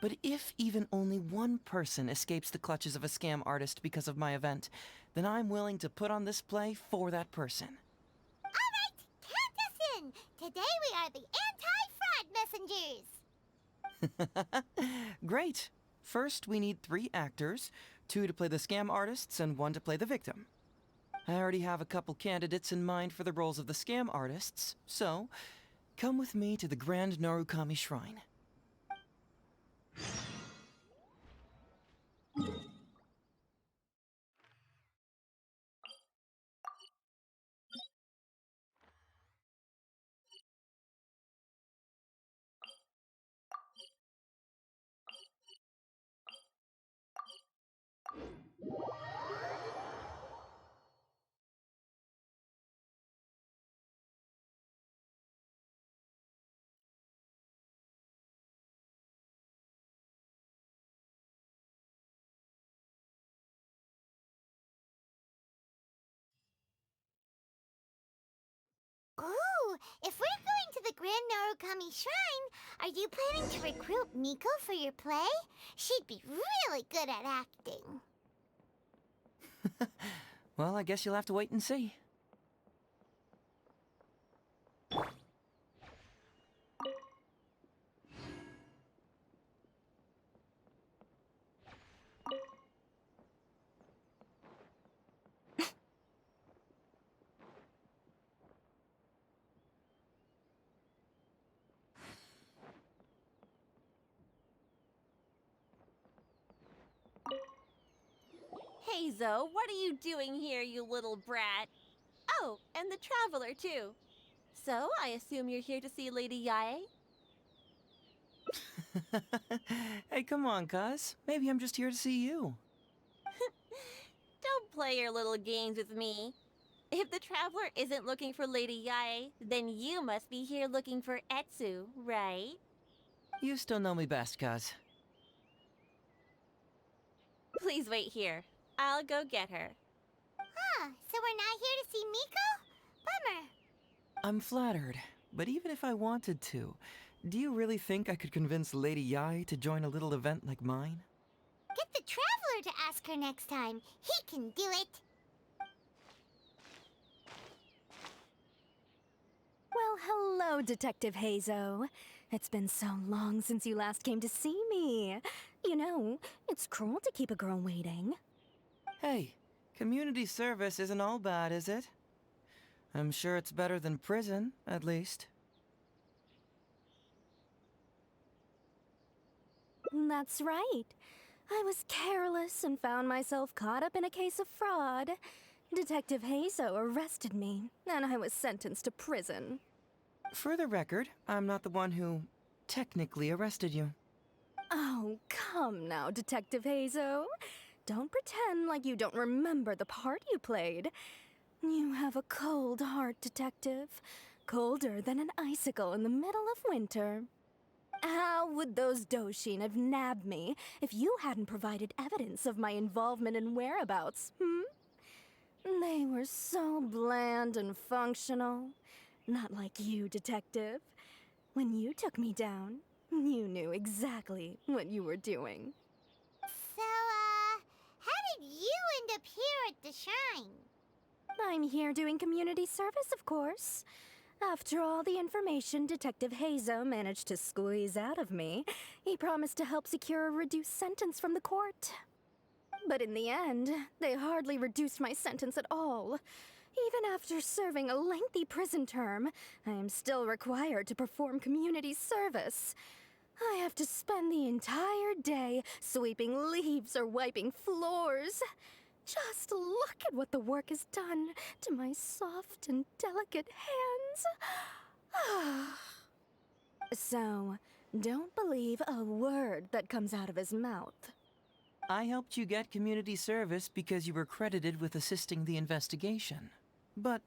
But if even only one person escapes the clutches of a scam artist because of my event, then I'm willing to put on this play for that person. Alright, count us in! Today we are the anti-fraud messengers! Great! First, we need 3 actors, 2 to play the scam artists and 1 to play the victim. I already have a couple candidates in mind for the roles of the scam artists, so come with me to the Grand Narukami Shrine. if we're going to the Grand Narukami Shrine, are you planning to recruit Miko for your play? She'd be really good at acting. Well, I guess you'll have to wait and see. Hey, Zoe, what are you doing here, you little brat? Oh, and the Traveler, too. So, I assume you're here to see Lady Yae? Hey, come on, cuz. Maybe I'm just here to see you. Don't play your little games with me. If the Traveler isn't looking for Lady Yae, then you must be here looking for Etsu, right? You still know me best, cuz. Please wait here. I'll go get her. Huh, so we're not here to see Miko? Bummer. I'm flattered, but even if I wanted to, do you really think I could convince Lady Yae to join a little event like mine? Get the Traveler to ask her next time. He can do it. Well, hello, Detective Hazo. It's been so long since you last came to see me. You know, it's cruel to keep a girl waiting. Hey, community service isn't all bad, is it? I'm sure it's better than prison, at least. That's right. I was careless and found myself caught up in a case of fraud. Detective Hazo arrested me, and I was sentenced to prison. For the record, I'm not the one who technically arrested you. Oh, come now, Detective Hazo. Don't pretend like you don't remember the part you played. You have a cold heart, Detective. Colder than an icicle in the middle of winter. How would those Doshin have nabbed me if you hadn't provided evidence of my involvement and whereabouts, They were so bland and functional. Not like you, Detective. When you took me down, you knew exactly what you were doing. So, how did you end up here at the shrine? I'm here doing community service, of course. After all the information Detective Hazo managed to squeeze out of me, he promised to help secure a reduced sentence from the court. But in the end, they hardly reduced my sentence at all. Even after serving a lengthy prison term, I am still required to perform community service. I have to spend the entire day sweeping leaves or wiping floors. Just look at what the work has done to my soft and delicate hands. So, don't believe a word that comes out of his mouth. I helped you get community service because you were credited with assisting the investigation. But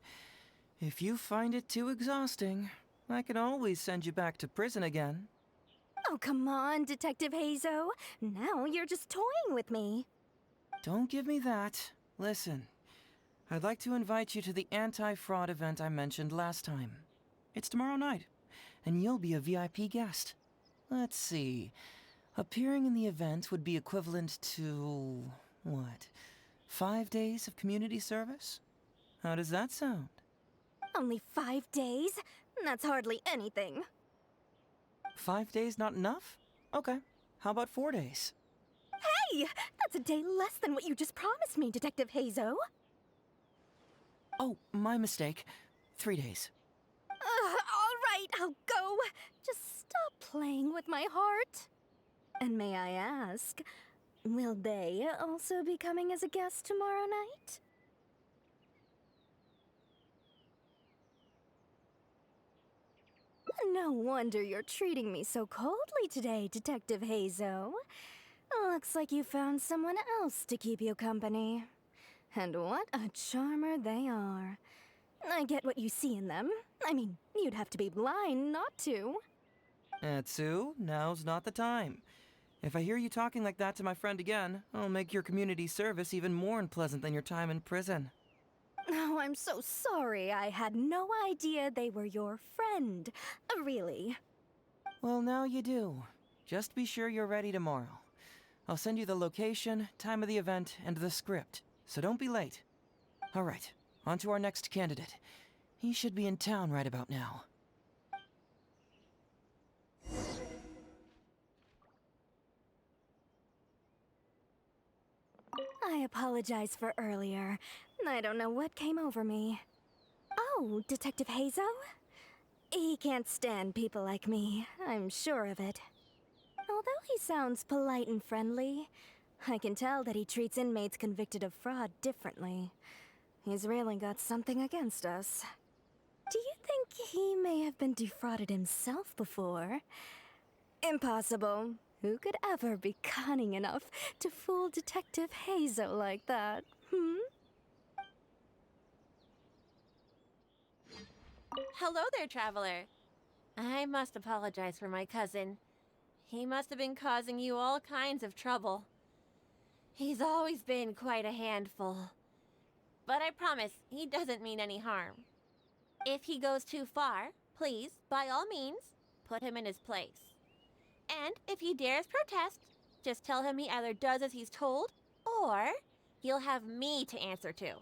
if you find it too exhausting, I can always send you back to prison again. Oh, come on, Detective Hazo. Now you're just toying with me. Don't give me that. Listen, I'd like to invite you to the anti-fraud event I mentioned last time. It's tomorrow night, and you'll be a VIP guest. Let's see. Appearing in the event would be equivalent to, what, 5 days of community service? How does that sound? Only 5 days? That's hardly anything. 5 days not enough? Okay. How about 4 days? Hey! That's a day less than what you just promised me, Detective Hazo. Oh, my mistake. 3 days. All right, I'll go. Just stop playing with my heart. And may I ask, will they also be coming as a guest tomorrow night? No wonder you're treating me so coldly today, Detective Hazo. Looks like you found someone else to keep you company. And what a charmer they are. I get what you see in them. I mean, you'd have to be blind not to. Etsu, now's not the time. If I hear you talking like that to my friend again, I'll make your community service even more unpleasant than your time in prison. Oh, I'm so sorry. I had no idea they were your friend. Really. Well, now you do. Just be sure you're ready tomorrow. I'll send you the location, time of the event, and the script, so don't be late. All right, on to our next candidate. He should be in town right about now. I apologize for earlier. I don't know what came over me. Oh, Detective Hazo? He can't stand people like me, I'm sure of it. Although he sounds polite and friendly, I can tell that he treats inmates convicted of fraud differently. He's really got something against us. Do you think he may have been defrauded himself before? Impossible. Who could ever be cunning enough to fool Detective Hazo like that, hmm? Hello there, traveler. I must apologize for my cousin. He must have been causing you all kinds of trouble. He's always been quite a handful. But I promise, he doesn't mean any harm. If he goes too far, please, by all means, put him in his place. And if he dares protest, just tell him he either does as he's told, or he'll have me to answer to.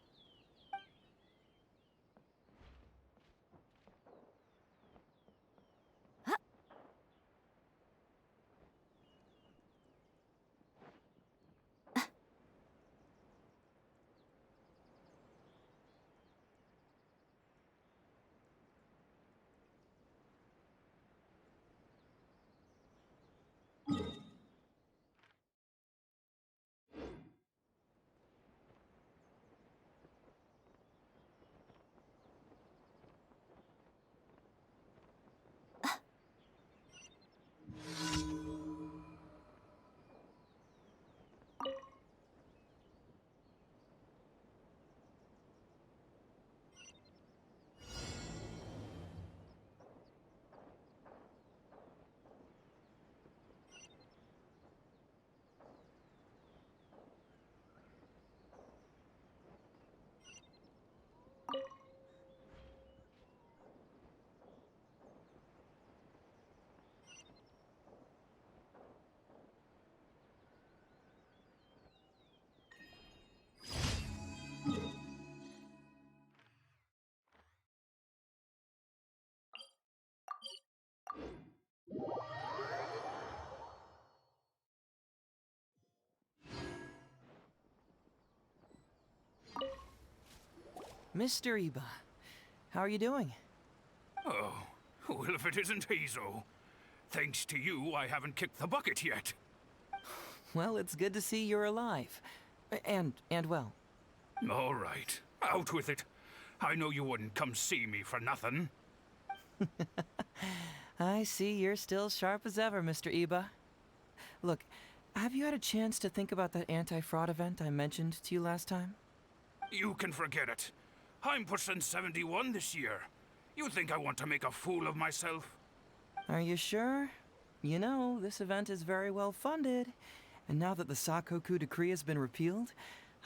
Mr. Iba, how are you doing? Oh, well, if it isn't Hazel. Thanks to you, I haven't kicked the bucket yet. Well, it's good to see you're alive. And well. All right, out with it. I know you wouldn't come see me for nothing. I see you're still sharp as ever, Mr. Iba. Look, have you had a chance to think about that anti-fraud event I mentioned to you last time? You can forget it. I'm pushing 71 this year. You think I want to make a fool of myself? Are you sure? You know, this event is very well funded. And now that the Sakoku decree has been repealed,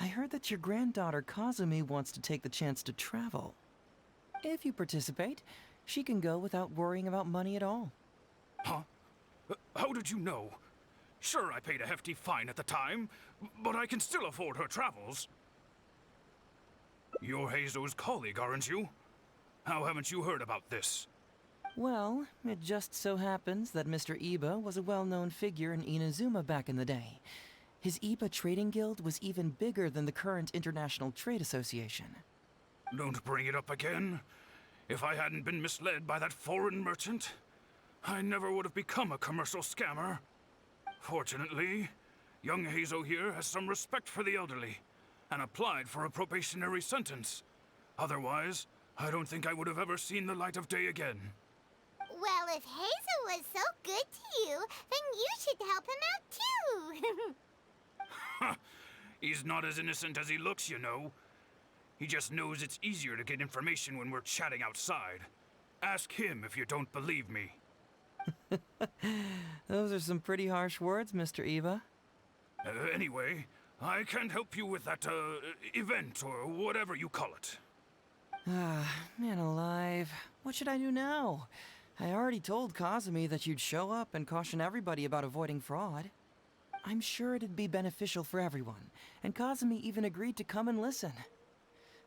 I heard that your granddaughter Kazumi wants to take the chance to travel. If you participate, she can go without worrying about money at all. Huh? How did you know? Sure, I paid a hefty fine at the time, but I can still afford her travels. You're Hazo's colleague, aren't you? How haven't you heard about this? Well, it just so happens that Mr. Iba was a well-known figure in Inazuma back in the day. His Iba Trading Guild was even bigger than the current International Trade Association. Don't bring it up again. If I hadn't been misled by that foreign merchant, I never would have become a commercial scammer. Fortunately, young Hazo here has some respect for the elderly and applied for a probationary sentence. Otherwise, I don't think I would have ever seen the light of day again. Well, if Hazel was so good to you, then you should help him out too. He's not as innocent as he looks, you know. He just knows it's easier to get information when we're chatting outside. Ask him if you don't believe me. Those are some pretty harsh words, Mr. Iba. Anyway, I can't help you with that, event or whatever you call it. Ah, man alive. What should I do now? I already told Kazumi that you'd show up and caution everybody about avoiding fraud. I'm sure it'd be beneficial for everyone, and Kazumi even agreed to come and listen.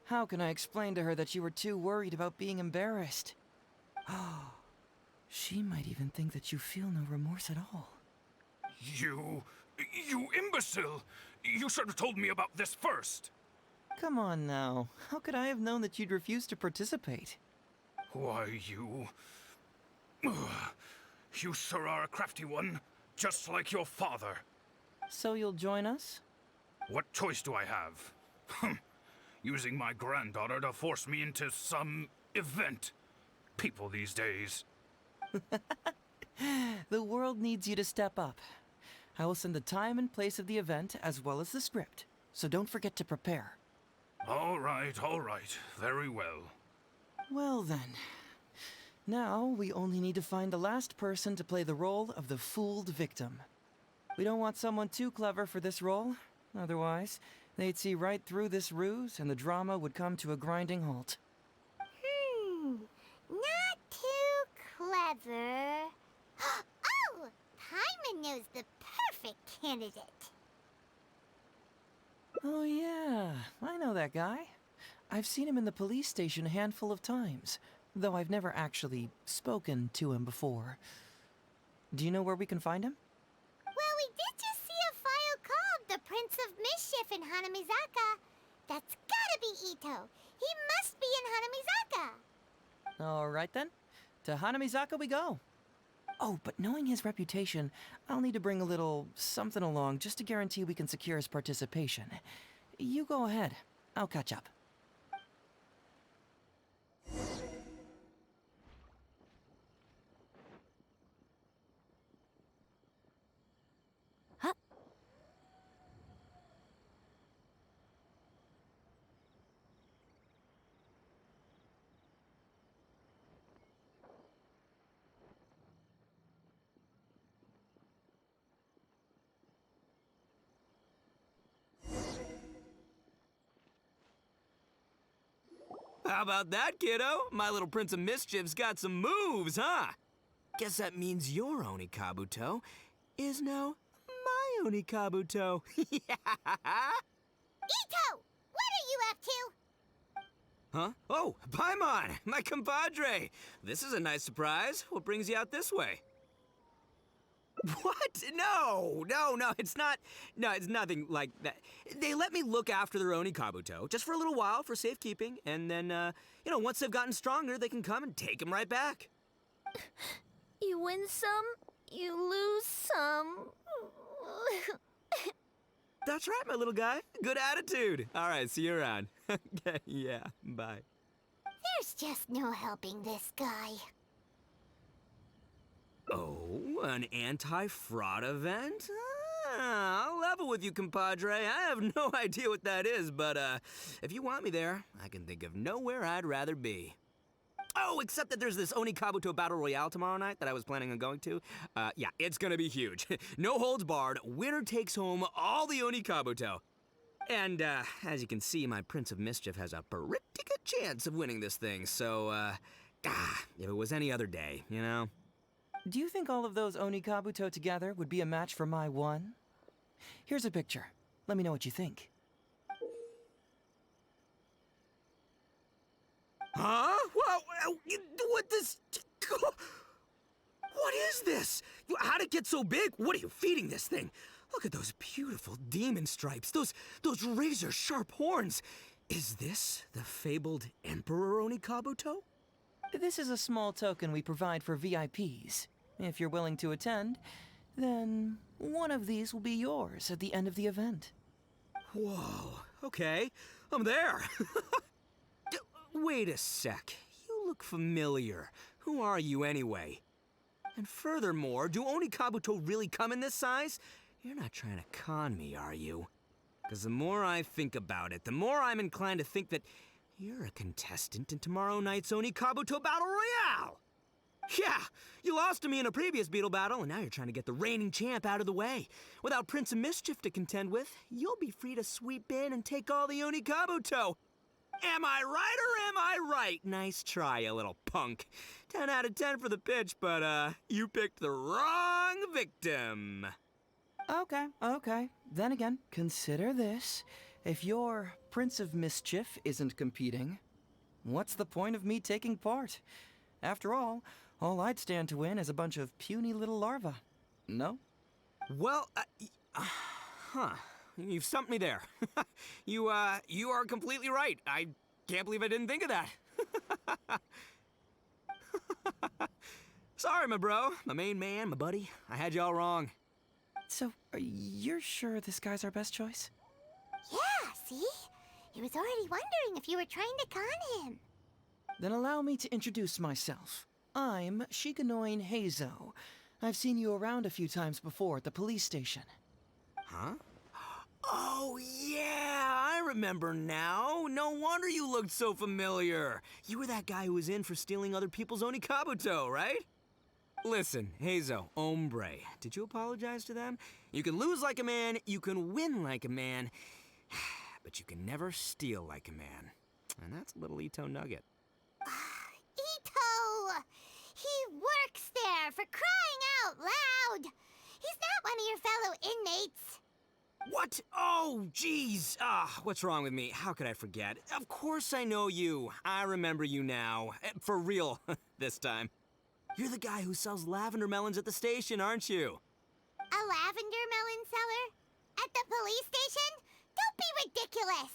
How can I explain to her that you were too worried about being embarrassed? Oh, she might even think that you feel no remorse at all. You imbecile! You should have told me about this first! Come on now. How could I have known that you'd refuse to participate? Why, you... You sure are a crafty one, just like your father. So you'll join us? What choice do I have? Using my granddaughter to force me into some event. People these days. The world needs you to step up. I will send the time and place of the event as well as the script, so don't forget to prepare. All right, very well. Well then. Now we only need to find the last person to play the role of the fooled victim. We don't want someone too clever for this role. Otherwise, they'd see right through this ruse and the drama would come to a grinding halt. Not too clever. Oh! Paimon knows the perfect candidate. Oh yeah, I know that guy. I've seen him in the police station a handful of times, though I've never actually spoken to him before. Do you know where we can find him? Well, we did just see a file called the Prince of Mischief in Hanamizaka. That's gotta be Ito. He must be in Hanamizaka. All right then. To Hanamizaka we go. Oh, but knowing his reputation, I'll need to bring a little something along just to guarantee we can secure his participation. You go ahead. I'll catch up. How about that, kiddo? My little Prince of Mischief's got some moves, huh? Guess that means your Onikabuto is now my Onikabuto. Ito! What are you up to? Huh? Oh, Paimon, my compadre. This is a nice surprise. What brings you out this way? What? No, it's not. No, it's nothing like that. They let me look after their Onikabuto just for a little while for safekeeping, and then, once they've gotten stronger, they can come and take him right back. You win some, you lose some. That's right, my little guy. Good attitude. All right, see you around. Okay, yeah, bye. There's just no helping this guy. Oh, an anti-fraud event? I'll level with you, compadre. I have no idea what that is, but if you want me there, I can think of nowhere I'd rather be. Oh, except that there's this Onikabuto Battle Royale tomorrow night that I was planning on going to. Yeah, it's gonna be huge. No holds barred, winner takes home all the Onikabuto. And, as you can see, my Prince of Mischief has a pretty good chance of winning this thing, so, if it was any other day, you know? Do you think all of those Onikabuto together would be a match for my one? Here's a picture. Let me know what you think. Huh? What this... What is this? How'd it get so big? What are you feeding this thing? Look at those beautiful demon stripes, those razor-sharp horns. Is this the fabled Emperor Onikabuto? This is a small token we provide for VIPs. If you're willing to attend, then one of these will be yours at the end of the event. Whoa, okay, I'm there. Wait a sec, you look familiar. Who are you anyway? And furthermore, do Onikabuto really come in this size? You're not trying to con me, are you? Because the more I think about it, the more I'm inclined to think that you're a contestant in tomorrow night's Onikabuto Battle Royale! Yeah, you lost to me in a previous beetle battle, and now you're trying to get the reigning champ out of the way. Without Prince of Mischief to contend with, you'll be free to sweep in and take all the Onikabuto. Am I right or am I right? Nice try, you little punk. 10 out of 10 for the pitch, but, you picked the wrong victim. Okay. Then again, consider this. If your Prince of Mischief isn't competing, what's the point of me taking part? After all I'd stand to win is a bunch of puny little larvae. No? Well, you've stumped me there. You are completely right. I can't believe I didn't think of that. Sorry, my bro, my main man, my buddy. I had you all wrong. So, you're sure this guy's our best choice? Yeah, see? He was already wondering if you were trying to con him. Then allow me to introduce myself. I'm Shikanoin Heizo. I've seen you around a few times before at the police station. Huh? Oh, yeah, I remember now. No wonder you looked so familiar. You were that guy who was in for stealing other people's Onikabuto, right? Listen, Heizo, hombre, did you apologize to them? You can lose like a man, you can win like a man, but you can never steal like a man. And that's a little Ito nugget. Ito! He works there, for crying out loud! He's not one of your fellow inmates. What? Oh, jeez. What's wrong with me? How could I forget? Of course I know you. I remember you now. For real, this time. You're the guy who sells lavender melons at the station, aren't you? A lavender melon seller? At the police station? Don't be ridiculous!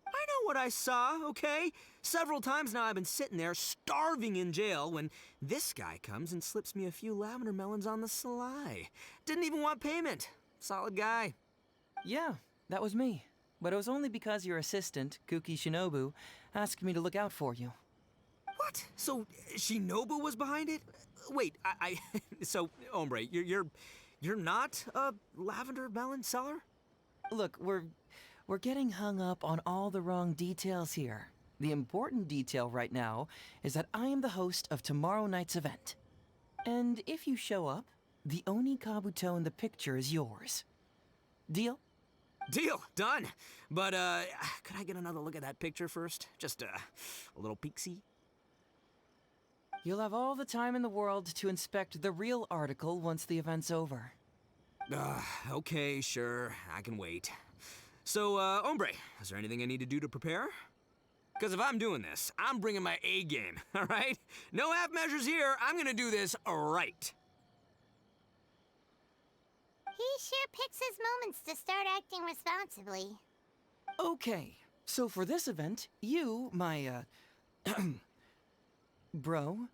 I know what I saw, okay? Several times now I've been sitting there starving in jail when this guy comes and slips me a few lavender melons on the sly. Didn't even want payment. Solid guy. Yeah, that was me. But it was only because your assistant, Kuki Shinobu, asked me to look out for you. What? So Shinobu was behind it? Wait, so hombre, you're not a lavender melon seller? Look, we're getting hung up on all the wrong details here. The important detail right now is that I am the host of tomorrow night's event. And if you show up, the Oni Kabuto in the picture is yours. Deal? Deal, done. But, could I get another look at that picture first? Just, a little peek-see? You'll have all the time in the world to inspect the real article once the event's over. Okay, sure. I can wait. So, hombre, is there anything I need to do to prepare? Because if I'm doing this, I'm bringing my A game, all right? No half measures here. I'm gonna do this right. He sure picks his moments to start acting responsibly. Okay, so for this event, you, my, bro,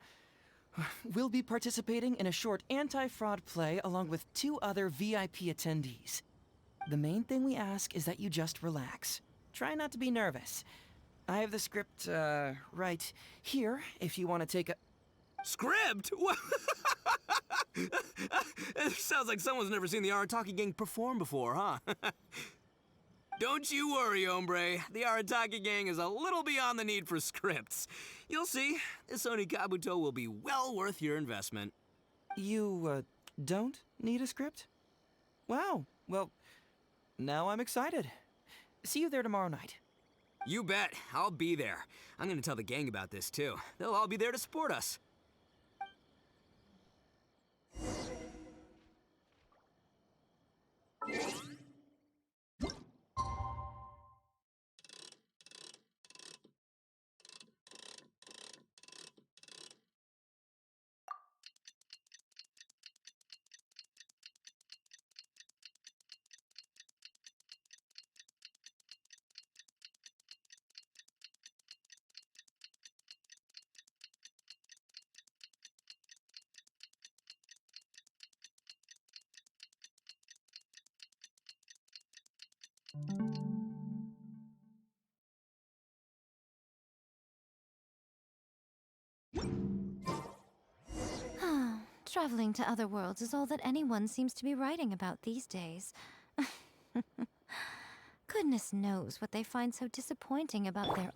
will be participating in a short anti-fraud play along with 2 other VIP attendees. The main thing we ask is that you just relax. Try not to be nervous. I have the script, right here, if you want to take a... Script? What? It sounds like someone's never seen the Arataki gang perform before, huh? Don't you worry, hombre. The Arataki gang is a little beyond the need for scripts. You'll see, this Onikabuto will be well worth your investment. You, don't need a script? Wow, well, now I'm excited. See you there tomorrow night. You bet. I'll be there. I'm gonna tell the gang about this, too. They'll all be there to support us. Traveling to other worlds is all that anyone seems to be writing about these days. Goodness knows what they find so disappointing about their...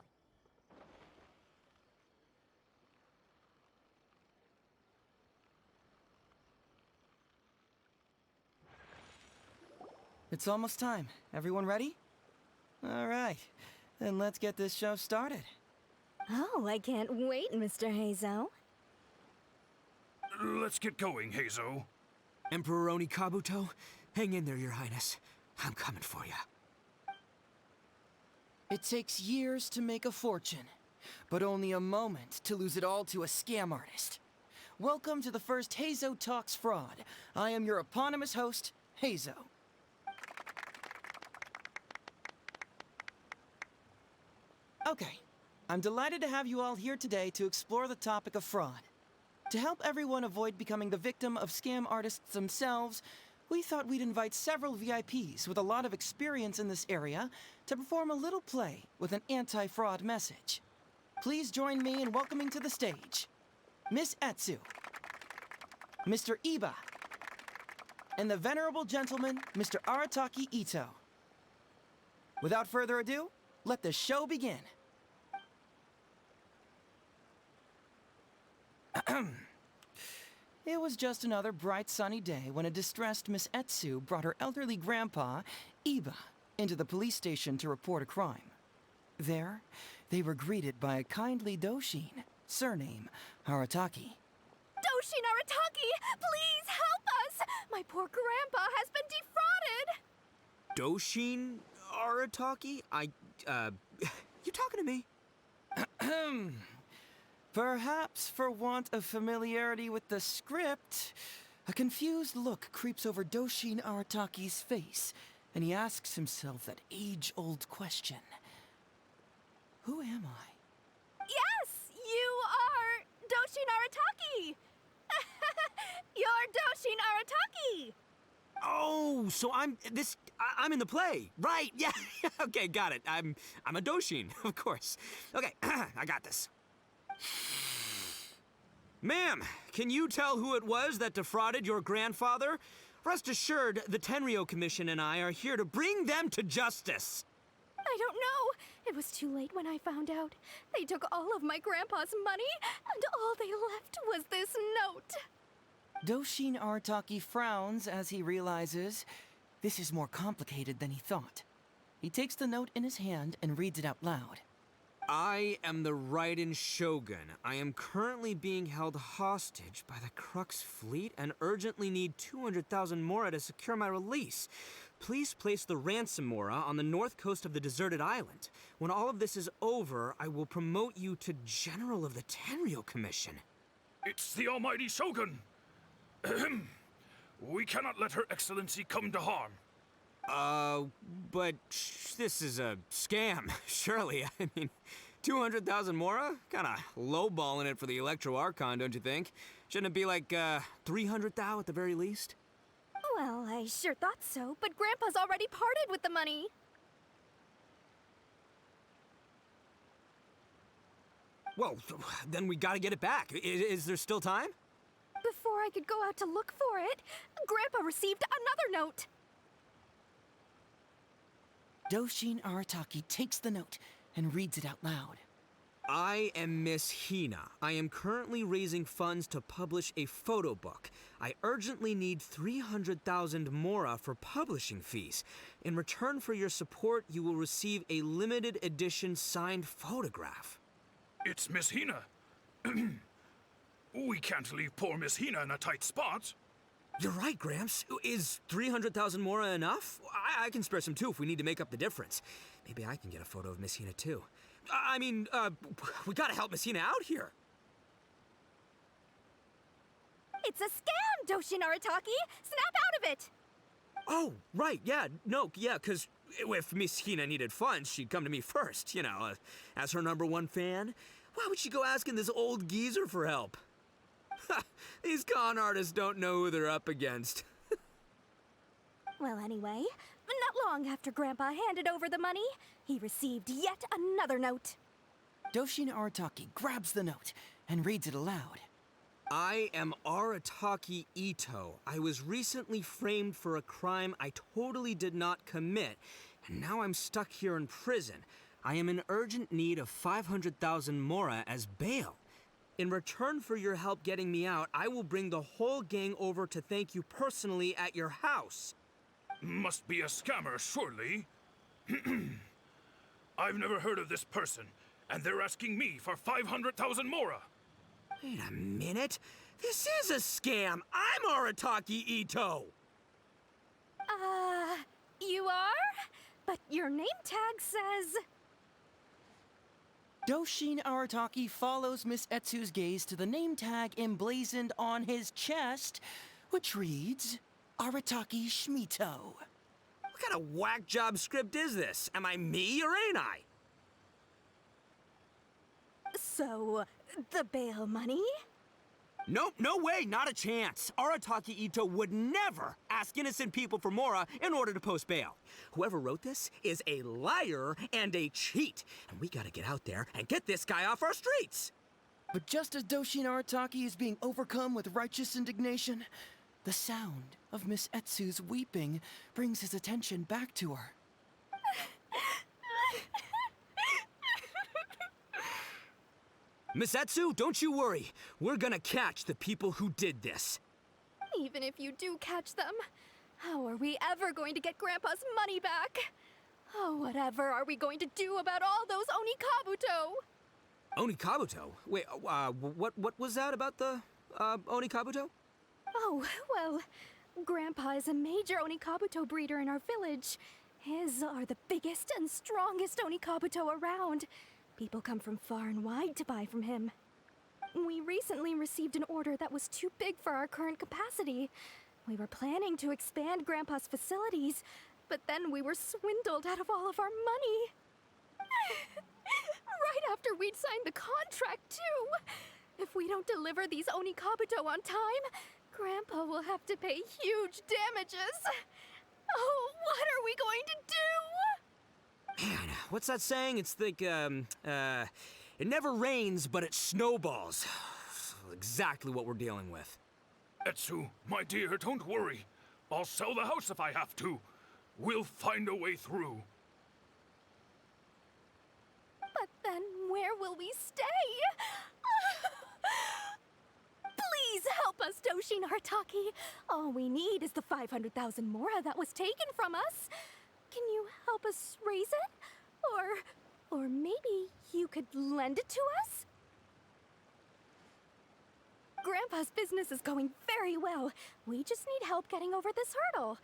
It's almost time. Everyone ready? All right. Then let's get this show started. Oh, I can't wait, Mr. Hazo. Let's get going, Hazo. Emperoroni Kabuto, hang in there, Your Highness. I'm coming for you. It takes years to make a fortune, but only a moment to lose it all to a scam artist. Welcome to the first Hazo Talks Fraud. I am your eponymous host, Hazo. Okay, I'm delighted to have you all here today to explore the topic of fraud. To help everyone avoid becoming the victim of scam artists themselves, we thought we'd invite several VIPs with a lot of experience in this area to perform a little play with an anti-fraud message. Please join me in welcoming to the stage Miss Etsu, Mr. Iba, and the venerable gentleman, Mr. Arataki Ito. Without further ado, let the show begin. It was just another bright sunny day when a distressed Miss Etsu brought her elderly grandpa, Iba, into the police station to report a crime. There, they were greeted by a kindly Doshin, surname Arataki. Doshin Arataki, please help us! My poor grandpa has been defrauded! Doshin Arataki? You talking to me? Perhaps for want of familiarity with the script, a confused look creeps over Doshin Arataki's face, and he asks himself that age-old question. Who am I? Yes, you are Doshin Arataki! You're Doshin Arataki! Oh, so I'm in the play. Right, yeah. Okay, got it. I'm a Doshin, of course. Okay, I got this. Ma'am, can you tell who it was that defrauded your grandfather? Rest assured, the Tenryo Commission and I are here to bring them to justice. I don't know. It was too late when I found out. They took all of my grandpa's money, and all they left was this note. Doshin Arataki frowns as he realizes this is more complicated than he thought. He takes the note in his hand and reads it out loud. I am the Raiden Shogun. I am currently being held hostage by the Crux fleet and urgently need 200,000 mora to secure my release. Please place the ransom mora on the north coast of the deserted island. When all of this is over, I will promote you to General of the Tenryo Commission. It's the almighty Shogun! We cannot let Her Excellency come to harm. But this is a scam, surely. I mean, 200,000 mora? Kinda lowballing it for the Electro Archon, don't you think? Shouldn't it be like, 300,000 at the very least? Well, I sure thought so, but Grandpa's already parted with the money. Well, then we gotta get it back. Is there still time? Before I could go out to look for it, Grandpa received another note. Doshin Arataki takes the note and reads it out loud. I am Miss Hina. I am currently raising funds to publish a photo book. I urgently need 300,000 mora for publishing fees. In return for your support, you will receive a limited edition signed photograph. It's Miss Hina. We can't leave poor Miss Hina in a tight spot. You're right, Gramps. Is 300,000 mora enough? I can spare some too if we need to make up the difference. Maybe I can get a photo of Miss Hina too. We gotta help Miss Hina out here. It's a scam, Doshin Arataki! Snap out of it! Oh, right, yeah, because if Miss Hina needed funds, she'd come to me first, as her #1 fan. Why would she go asking this old geezer for help? These con artists don't know who they're up against. Well, anyway, not long after Grandpa handed over the money, he received yet another note. Doshin Arataki grabs the note and reads it aloud. I am Arataki Ito. I was recently framed for a crime I totally did not commit, and now I'm stuck here in prison. I am in urgent need of 500,000 mora as bail. In return for your help getting me out, I will bring the whole gang over to thank you personally at your house. Must be a scammer, surely. I've never heard of this person, and they're asking me for 500,000 mora. Wait a minute. This is a scam. I'm Arataki Ito. You are? But your name tag says... Doshin Arataki follows Miss Etsu's gaze to the name tag emblazoned on his chest, which reads, Arataki Shmito. What kind of whack job script is this? Am I me or ain't I? So, the bail money? Nope, no way, not a chance. Arataki Ito would never ask innocent people for mora in order to post bail. Whoever wrote this is a liar and a cheat, and we gotta get out there and get this guy off our streets. But just as Doshin Arataki is being overcome with righteous indignation, the sound of Miss Etsu's weeping brings his attention back to her. Miss Etsu, don't you worry. We're gonna catch the people who did this. Even if you do catch them, how are we ever going to get Grandpa's money back? Oh, whatever are we going to do about all those Onikabuto? Onikabuto? Wait, what was that about the, Onikabuto? Oh, well, Grandpa is a major Onikabuto breeder in our village. His are the biggest and strongest Onikabuto around. People come from far and wide to buy from him. We recently received an order that was too big for our current capacity. We were planning to expand Grandpa's facilities, but then we were swindled out of all of our money. Right after we'd signed the contract, too. If we don't deliver these Onikabuto on time, Grandpa will have to pay huge damages. Oh, what are we going to do? Man, what's that saying? It's like, it never rains, but it snowballs. Exactly what we're dealing with. Etsu, my dear, don't worry. I'll sell the house if I have to. We'll find a way through. But then where will we stay? Please help us, Doshin Arataki. All we need is the 500,000 mora that was taken from us. Can you help us raise it? Or maybe you could lend it to us? Grandpa's business is going very well. We just need help getting over this hurdle.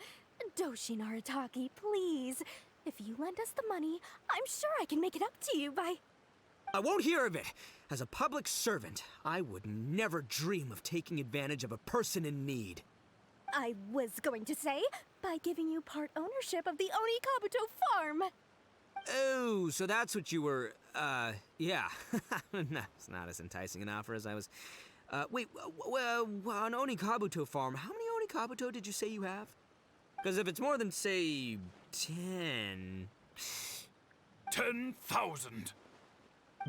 Doshin Arataki, please. If you lend us the money, I'm sure I can make it up to you by... I won't hear of it. As a public servant, I would never dream of taking advantage of a person in need. I was going to say, by giving you part ownership of the Onikabuto farm. Oh, so that's what you were, yeah. That's not as enticing an offer as I was... wait, an Onikabuto farm, how many Onikabuto did you say you have? Because if it's more than, say, 10... 10,000.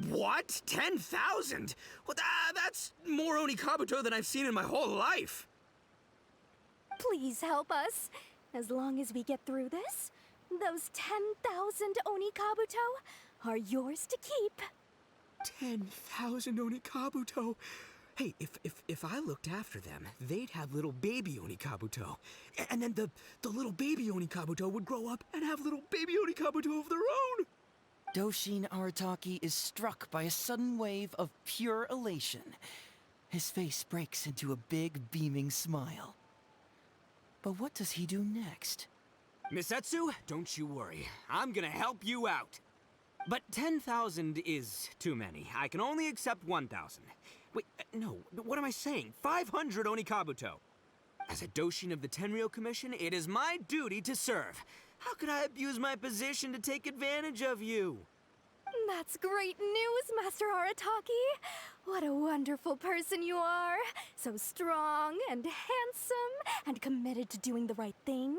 What? 10,000? Well, that's more Onikabuto than I've seen in my whole life. Please help us. As long as we get through this, those 10,000 Onikabuto are yours to keep. 10,000 Onikabuto? Hey, if I looked after them, they'd have little baby Onikabuto. And then the little baby Onikabuto would grow up and have little baby Onikabuto of their own. Doshin Arataki is struck by a sudden wave of pure elation. His face breaks into a big, beaming smile. But what does he do next? Miss Etsu, don't you worry. I'm gonna help you out. But 10,000 is too many. I can only accept 1,000. Wait, no, what am I saying? 500 Onikabuto. As a Doshin of the Tenryou Commission, it is my duty to serve. How could I abuse my position to take advantage of you? That's great news, Master Arataki. What a wonderful person you are. So strong and handsome and committed to doing the right thing.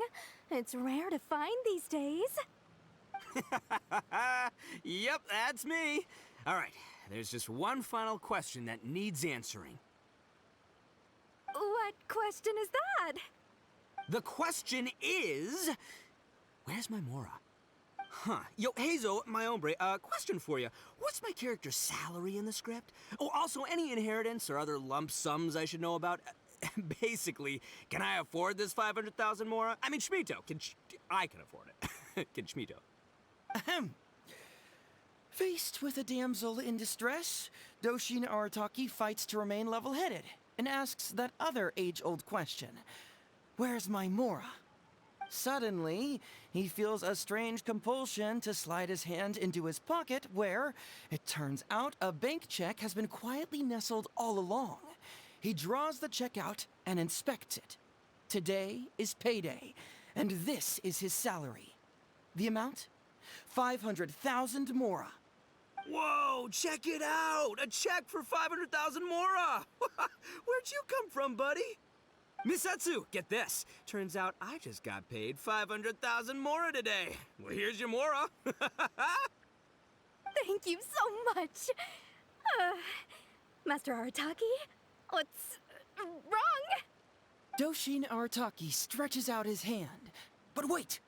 It's rare to find these days. Yep, that's me. All right, there's just one final question that needs answering. What question is that? The question is... Where's my Mora? Huh. Yo, Hazel, my hombre, question for you. What's my character's salary in the script? Oh, also, any inheritance or other lump sums I should know about? Basically, can I afford this 500,000 Mora? I mean, Shmito, I can afford it. Can Shmito? Ahem. Faced with a damsel in distress, Doshin Arataki fights to remain level-headed and asks that other age-old question. Where's my Mora? Suddenly, he feels a strange compulsion to slide his hand into his pocket where, it turns out, a bank check has been quietly nestled all along. He draws the check out and inspects it. Today is payday, and this is his salary. The amount? 500,000 Mora. Whoa, check it out! A check for 500,000 Mora! Where'd you come from, buddy? Misetsu, get this. Turns out I just got paid 500,000 Mora today. Well, here's your Mora. Thank you so much. Master Arataki, what's wrong? Doshin Arataki stretches out his hand. But wait!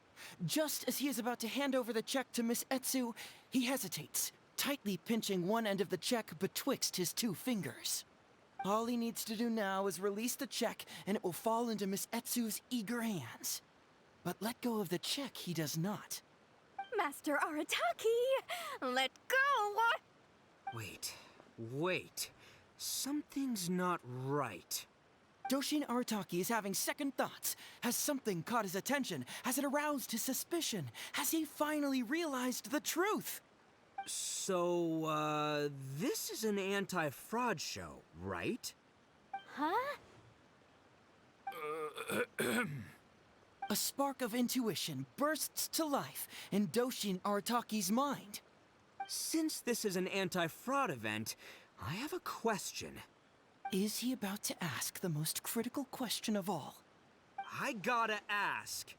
Just as he is about to hand over the check to Miss Etsu, he hesitates, tightly pinching one end of the check betwixt his two fingers. All he needs to do now is release the check, and it will fall into Miss Etsu's eager hands. But let go of the check he does not. Master Arataki, let go! Wait. Something's not right. Doshin Arataki is having second thoughts. Has something caught his attention? Has it aroused his suspicion? Has he finally realized the truth? So, this is an anti-fraud show, right? Huh? A spark of intuition bursts to life in Doshin Arataki's mind. Since this is an anti-fraud event, I have a question. Is he about to ask the most critical question of all? I gotta ask.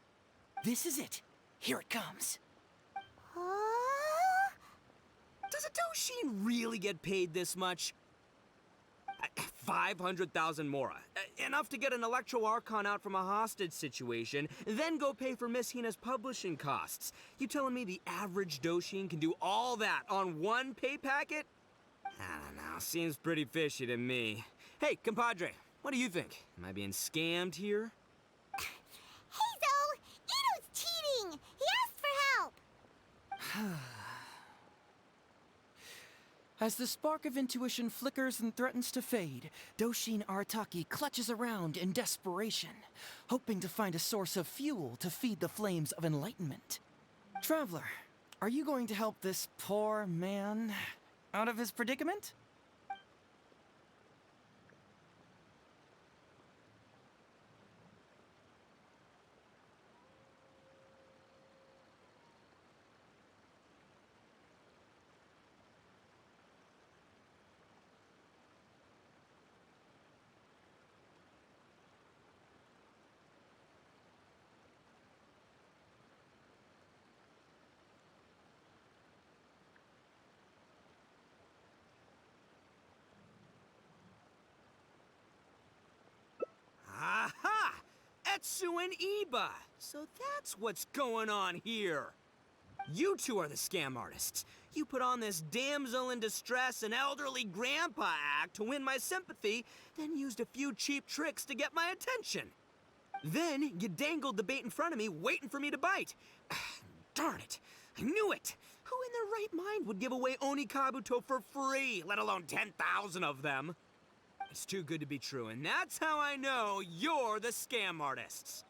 This is it. Here it comes. Does a Doshin really get paid this much? 500,000 Mora. Enough to get an Electro Archon out from a hostage situation, then go pay for Miss Hina's publishing costs. You telling me the average Doshin can do all that on one pay packet? I don't know, seems pretty fishy to me. Hey, compadre, what do you think? Am I being scammed here? Heizo! Ito's cheating! He asked for help! As the spark of intuition flickers and threatens to fade, Doshin Arataki clutches around in desperation, hoping to find a source of fuel to feed the flames of enlightenment. Traveler, are you going to help this poor man out of his predicament? Aha! Etsu and Iba! So that's what's going on here. You two are the scam artists. You put on this damsel in distress and elderly grandpa act to win my sympathy, then used a few cheap tricks to get my attention. Then you dangled the bait in front of me, waiting for me to bite. Darn it! I knew it! Who in their right mind would give away Oni Kabuto for free, let alone 10,000 of them? It's too good to be true, and that's how I know you're the scam artists.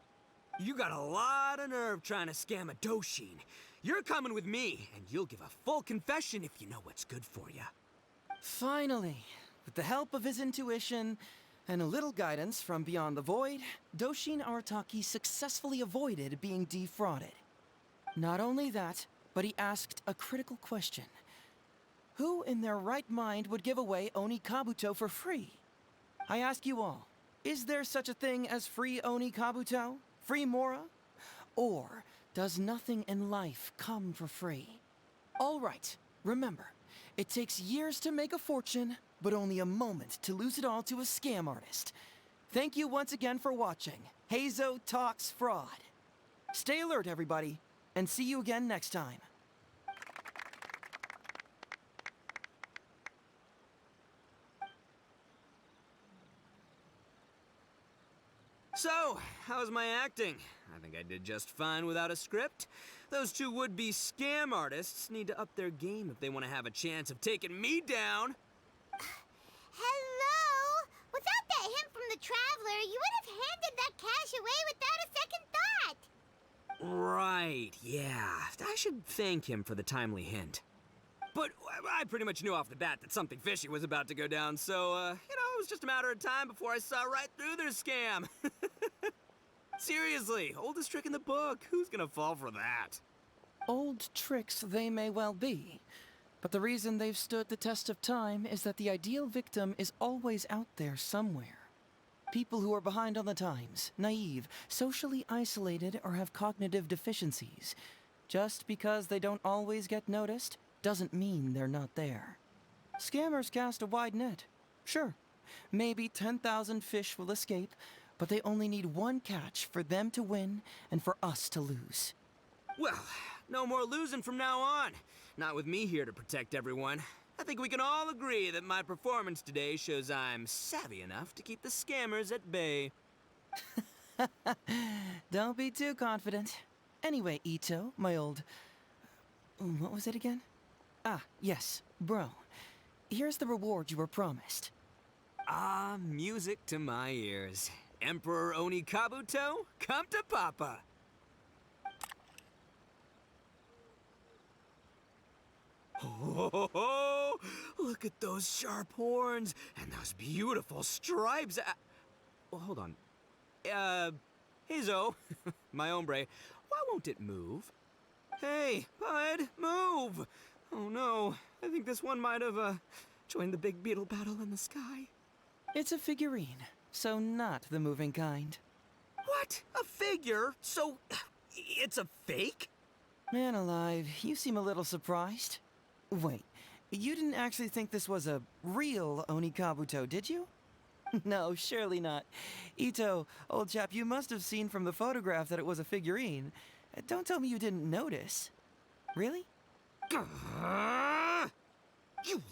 You got a lot of nerve trying to scam a Doshin. You're coming with me, and you'll give a full confession if you know what's good for you. Finally, with the help of his intuition and a little guidance from beyond the void, Doshin Arataki successfully avoided being defrauded. Not only that, but he asked a critical question. Who in their right mind would give away Oni Kabuto for free? I ask you all, is there such a thing as free Oni Kabuto? Free Mora? Or does nothing in life come for free? All right, remember, it takes years to make a fortune, but only a moment to lose it all to a scam artist. Thank you once again for watching Heizo Talks Fraud. Stay alert, everybody, and see you again next time. So, how's my acting? I think I did just fine without a script. Those two would-be scam artists need to up their game if they want to have a chance of taking me down. Hello? Without that hint from the Traveler, you would have handed that cash away without a second thought. Right, yeah. I should thank him for the timely hint. But I pretty much knew off the bat that something fishy was about to go down, so, it was just a matter of time before I saw right through their scam. Seriously, oldest trick in the book. Who's gonna fall for that? Old tricks they may well be, but the reason they've stood the test of time is that the ideal victim is always out there somewhere. People who are behind on the times, naive, socially isolated, or have cognitive deficiencies. Just because they don't always get noticed doesn't mean they're not there. Scammers cast a wide net. Sure, maybe 10,000 fish will escape, but they only need one catch for them to win and for us to lose. Well, no more losing from now on. Not with me here to protect everyone. I think we can all agree that my performance today shows I'm savvy enough to keep the scammers at bay. Don't be too confident. Anyway, Ito, my old... what was it again? Ah, yes, bro. Here's the reward you were promised. Ah, music to my ears. Emperor Oni Kabuto, come to Papa. Oh, look at those sharp horns and those beautiful stripes. Well, hold on. Hazo, my hombre, why won't it move? Hey, bud, move! Oh no, I think this one might have, joined the big beetle battle in the sky. It's a figurine, so not the moving kind. What? A figure? So, it's a fake? Man alive, you seem a little surprised. Wait, you didn't actually think this was a real Oni Kabuto, did you? No, surely not. Ito, old chap, you must have seen from the photograph that it was a figurine. Don't tell me you didn't notice. Really? You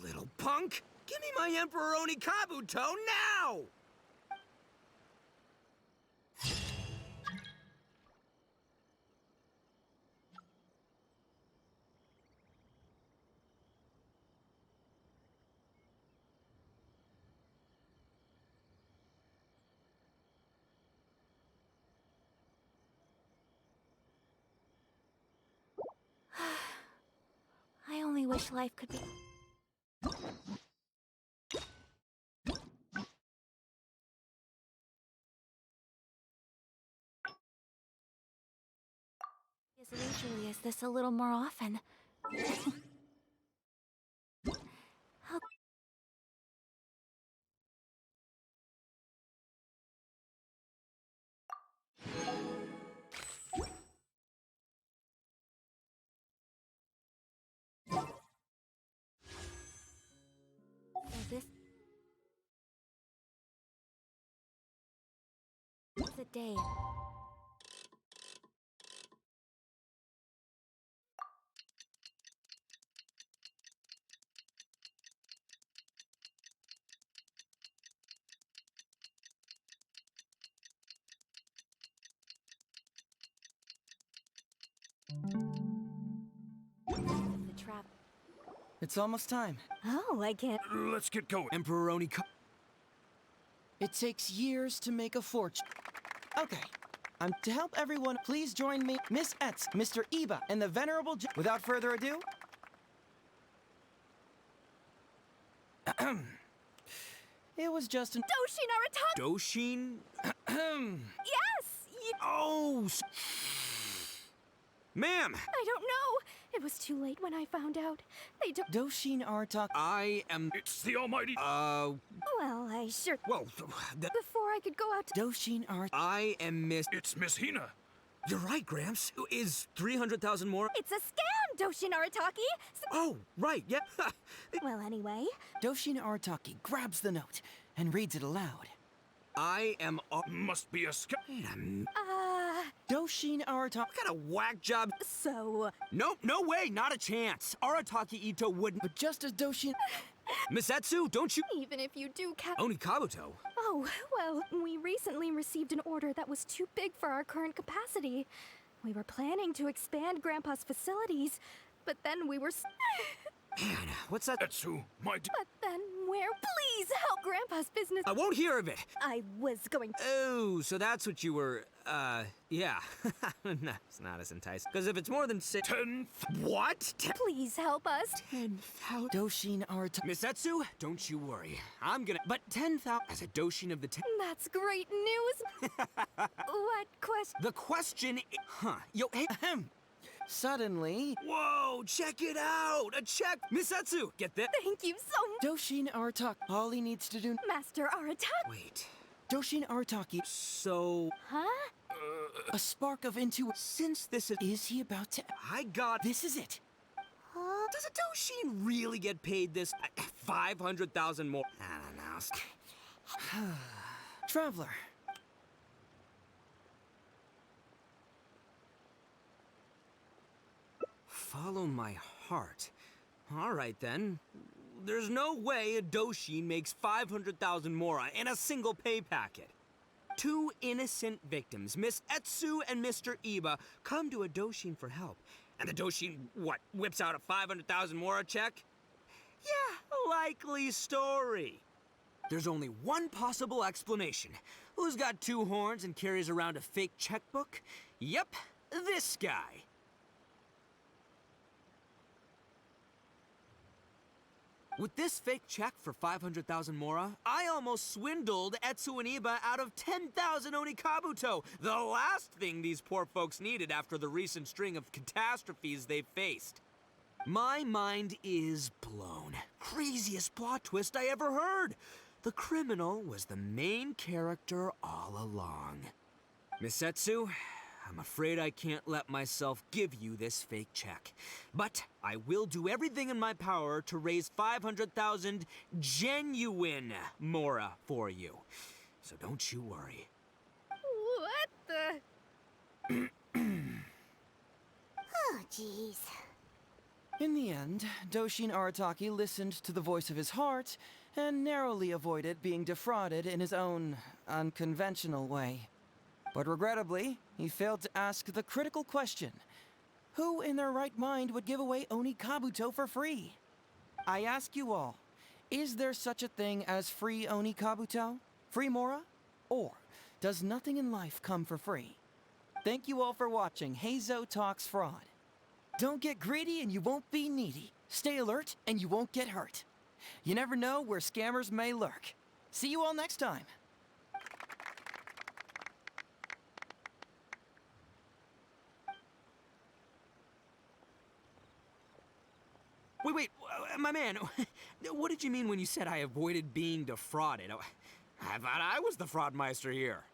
little punk! Give me my Emperor Oni Kabuto now! I only wish life could be... as leisurely as this a little more often. How... So this is a day. The trap. It's almost time. Oh, I can't. Let's get going. Emperor Oni It takes years to make a fortune. Okay. To help everyone, please join me, Miss Etz, Mr. Iba, and the Venerable Without further ado... It was just an... Doshin Arataki! Doshin? Yes! Oh! Ma'am! I don't know. It was too late when I found out. They don't... Doshin Arataki... I am... It's the almighty... Well, I sure... Whoa, Before I could go out to... Doshin Arataki... I am Miss... It's Miss Hina. You're right, Gramps. Is 300,000 more? It's a scam, Doshin Arataki! Oh, right, yeah. Well, anyway... Doshin Arataki grabs the note and reads it aloud. I am... Must be a scam. Doshin Arataki... What kind of whack job? So... No way, not a chance. Arataki Ito wouldn't... But just as Doshin... Misatsu, don't you... Even if you do Oni Kabuto. Oh, well, we recently received an order that was too big for our current capacity. We were planning to expand Grandpa's facilities, but then we were Man, what's that? Etsu, my d- But then where? Please help Grandpa's business. I won't hear of it. I was going to. Oh, so that's what you were, yeah. No, it's not as enticing. Because if it's more than 10... What? Please help us. 10,000... Doshin Arata... Missetsu, don't you worry. I'm gonna... But 10,000... As a Doshin of the 10... That's great news. What question? The question Huh. Yo, hey... Suddenly... Whoa, check it out! A check! Missetsu, get that? Thank you so much. Doshin Arata... All he needs to do... Master Arataki. Wait. Doshin Arataki... So... Huh? A spark of intuition. Since this is... Is he about to... I got... This is it. Does a Doshin really get paid this 500,000 more? I don't know. Traveler. Follow my heart. All right, then. There's no way a Doshin makes 500,000 mora in a single pay packet. Two innocent victims, Miss Etsu and Mr. Iba, come to a Doshin for help. And the Doshin, what, whips out a 500,000 mora check? Yeah, likely story. There's only one possible explanation. Who's got two horns and carries around a fake checkbook? Yep, this guy. With this fake check for 500,000 mora, I almost swindled Etsu and Iba out of 10,000 Onikabuto, the last thing these poor folks needed after the recent string of catastrophes they've faced. My mind is blown. Craziest plot twist I ever heard. The criminal was the main character all along. Miss Etsu, I'm afraid I can't let myself give you this fake check. But I will do everything in my power to raise 500,000 genuine mora for you. So don't you worry. What the? Oh, jeez. In the end, Doshin Arataki listened to the voice of his heart and narrowly avoided being defrauded in his own unconventional way. But regrettably, he failed to ask the critical question: who in their right mind would give away Onikabuto for free? I ask you all, is there such a thing as free Onikabuto? Free mora? Or does nothing in life come for free? Thank you all for watching Heizo Talks Fraud. Don't get greedy and you won't be needy. Stay alert and you won't get hurt. You never know where scammers may lurk. See you all next time. Wait, my man, what did you mean when you said I avoided being defrauded? I thought I was the fraudmeister here.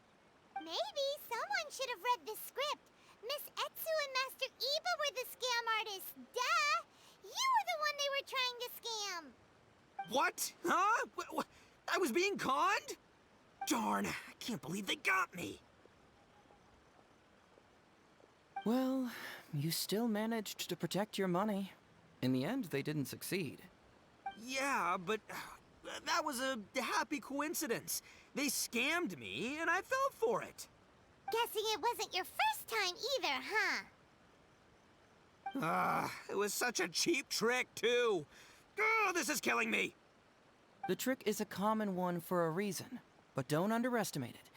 Maybe someone should have read the script. Miss Etsu and Master Iba were the scam artists. Duh! You were the one they were trying to scam. What? Huh? I was being conned? Darn, I can't believe they got me. Well, you still managed to protect your money. In the end, they didn't succeed. Yeah, but that was a happy coincidence. They scammed me, and I fell for it. Guessing it wasn't your first time either, huh? It was such a cheap trick, too. Oh, this is killing me. The trick is a common one for a reason, but don't underestimate it.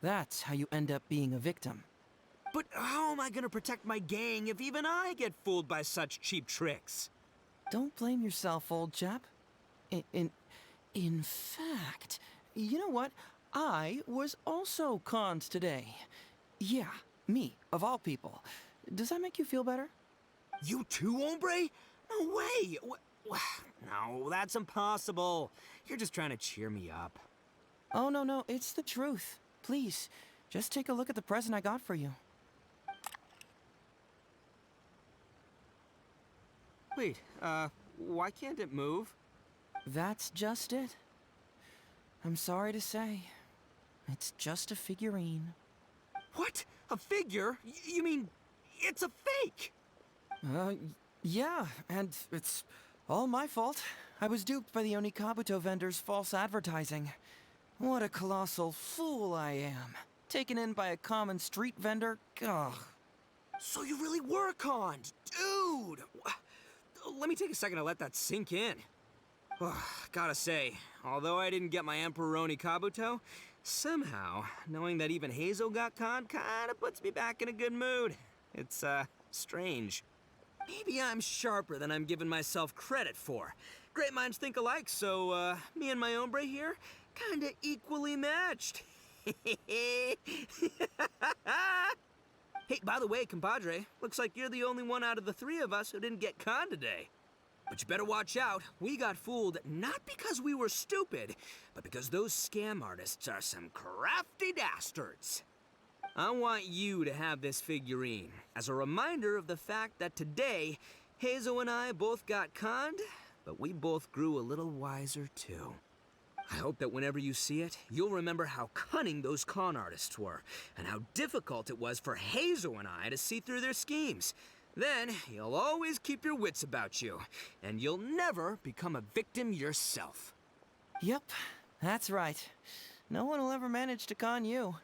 That's how you end up being a victim. But how am I gonna protect my gang if even I get fooled by such cheap tricks? Don't blame yourself, old chap. In fact, you know what? I was also conned today. Yeah, me, of all people. Does that make you feel better? You too, hombre? No way! No, that's impossible. You're just trying to cheer me up. Oh, no, it's the truth. Please, just take a look at the present I got for you. Wait, why can't it move? That's just it. I'm sorry to say, it's just a figurine. What? A figure? You mean, it's a fake? Yeah, and it's all my fault. I was duped by the Onikabuto vendor's false advertising. What a colossal fool I am. Taken in by a common street vendor? Ugh. So you really were conned, dude! Let me take a second to let that sink in. Gotta say, although I didn't get my Emperoroni Kabuto, somehow, knowing that even Hazel got conned kinda puts me back in a good mood. It's, strange. Maybe I'm sharper than I'm giving myself credit for. Great minds think alike, so, me and my hombre here, kinda equally matched. Hey, by the way, compadre, looks like you're the only one out of the three of us who didn't get conned today. But you better watch out. We got fooled not because we were stupid, but because those scam artists are some crafty dastards. I want you to have this figurine as a reminder of the fact that today, Hazel and I both got conned, but we both grew a little wiser too. I hope that whenever you see it, you'll remember how cunning those con artists were, and how difficult it was for Hazel and I to see through their schemes. Then, you'll always keep your wits about you, and you'll never become a victim yourself. Yep, that's right. No one will ever manage to con you.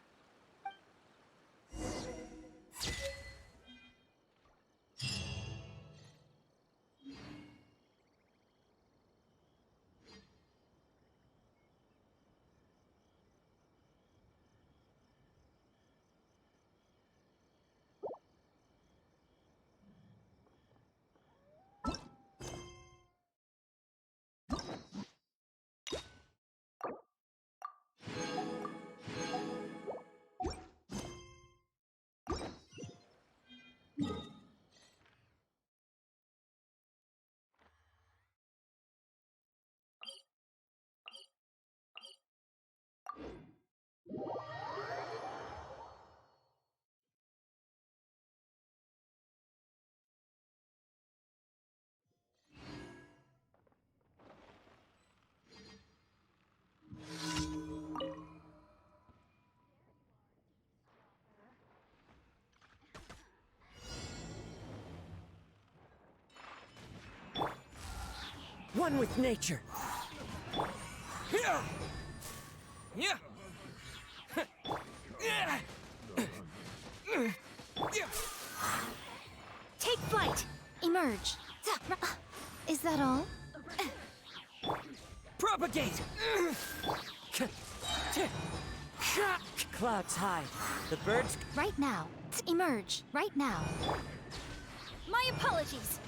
One with nature. Take flight! Emerge! Is that all? Propagate! Clouds hide. The birds... Right now. Emerge. Right now. My apologies!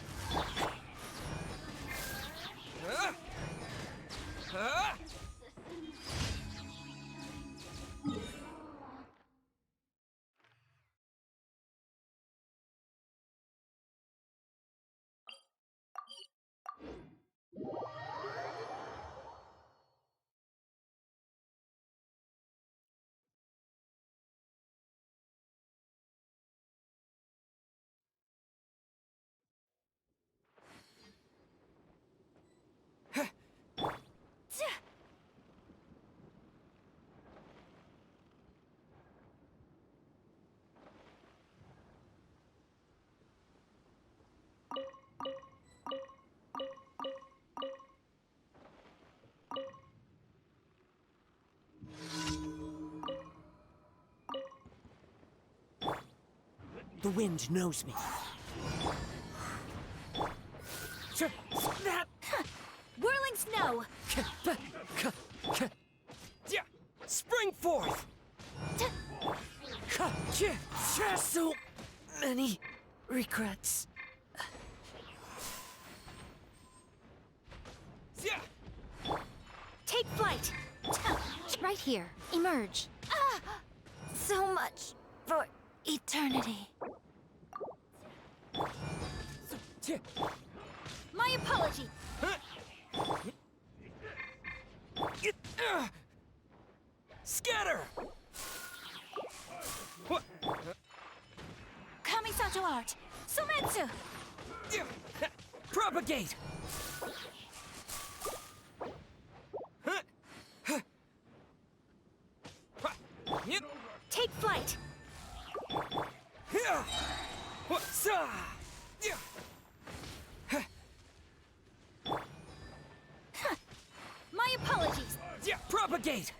The wind knows me. Whirling snow! Spring forth! So many regrets. Take flight! Right here. Emerge. So much for eternity. My apology! Scatter! Kamisato art! Sumetsu! Propagate! Take flight! My apologies! Propagate!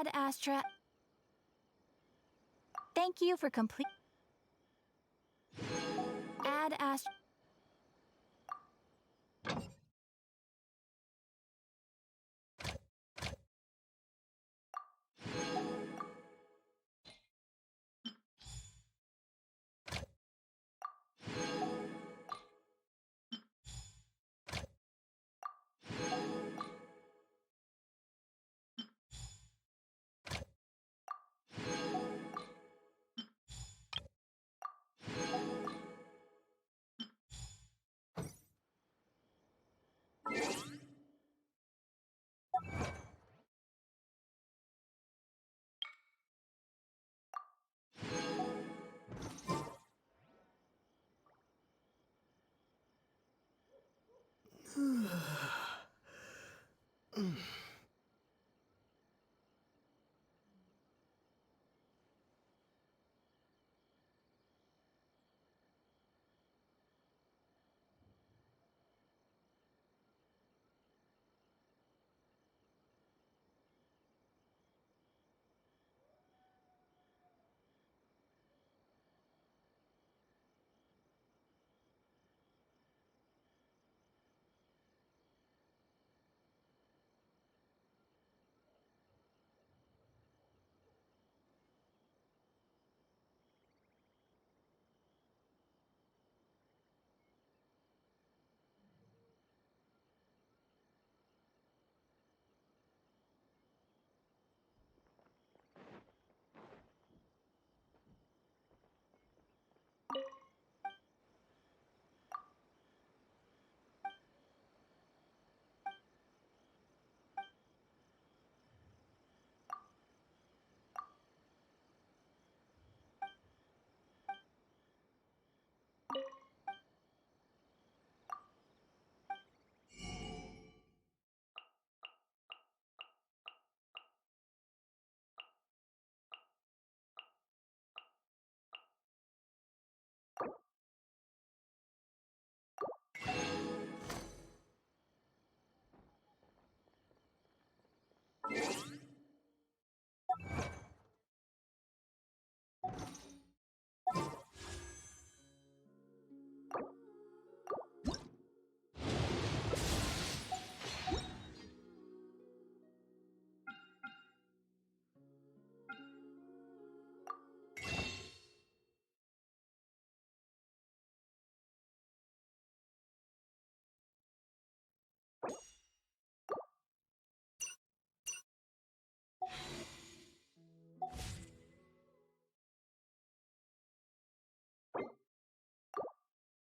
Ad Astra. Thank you for complete.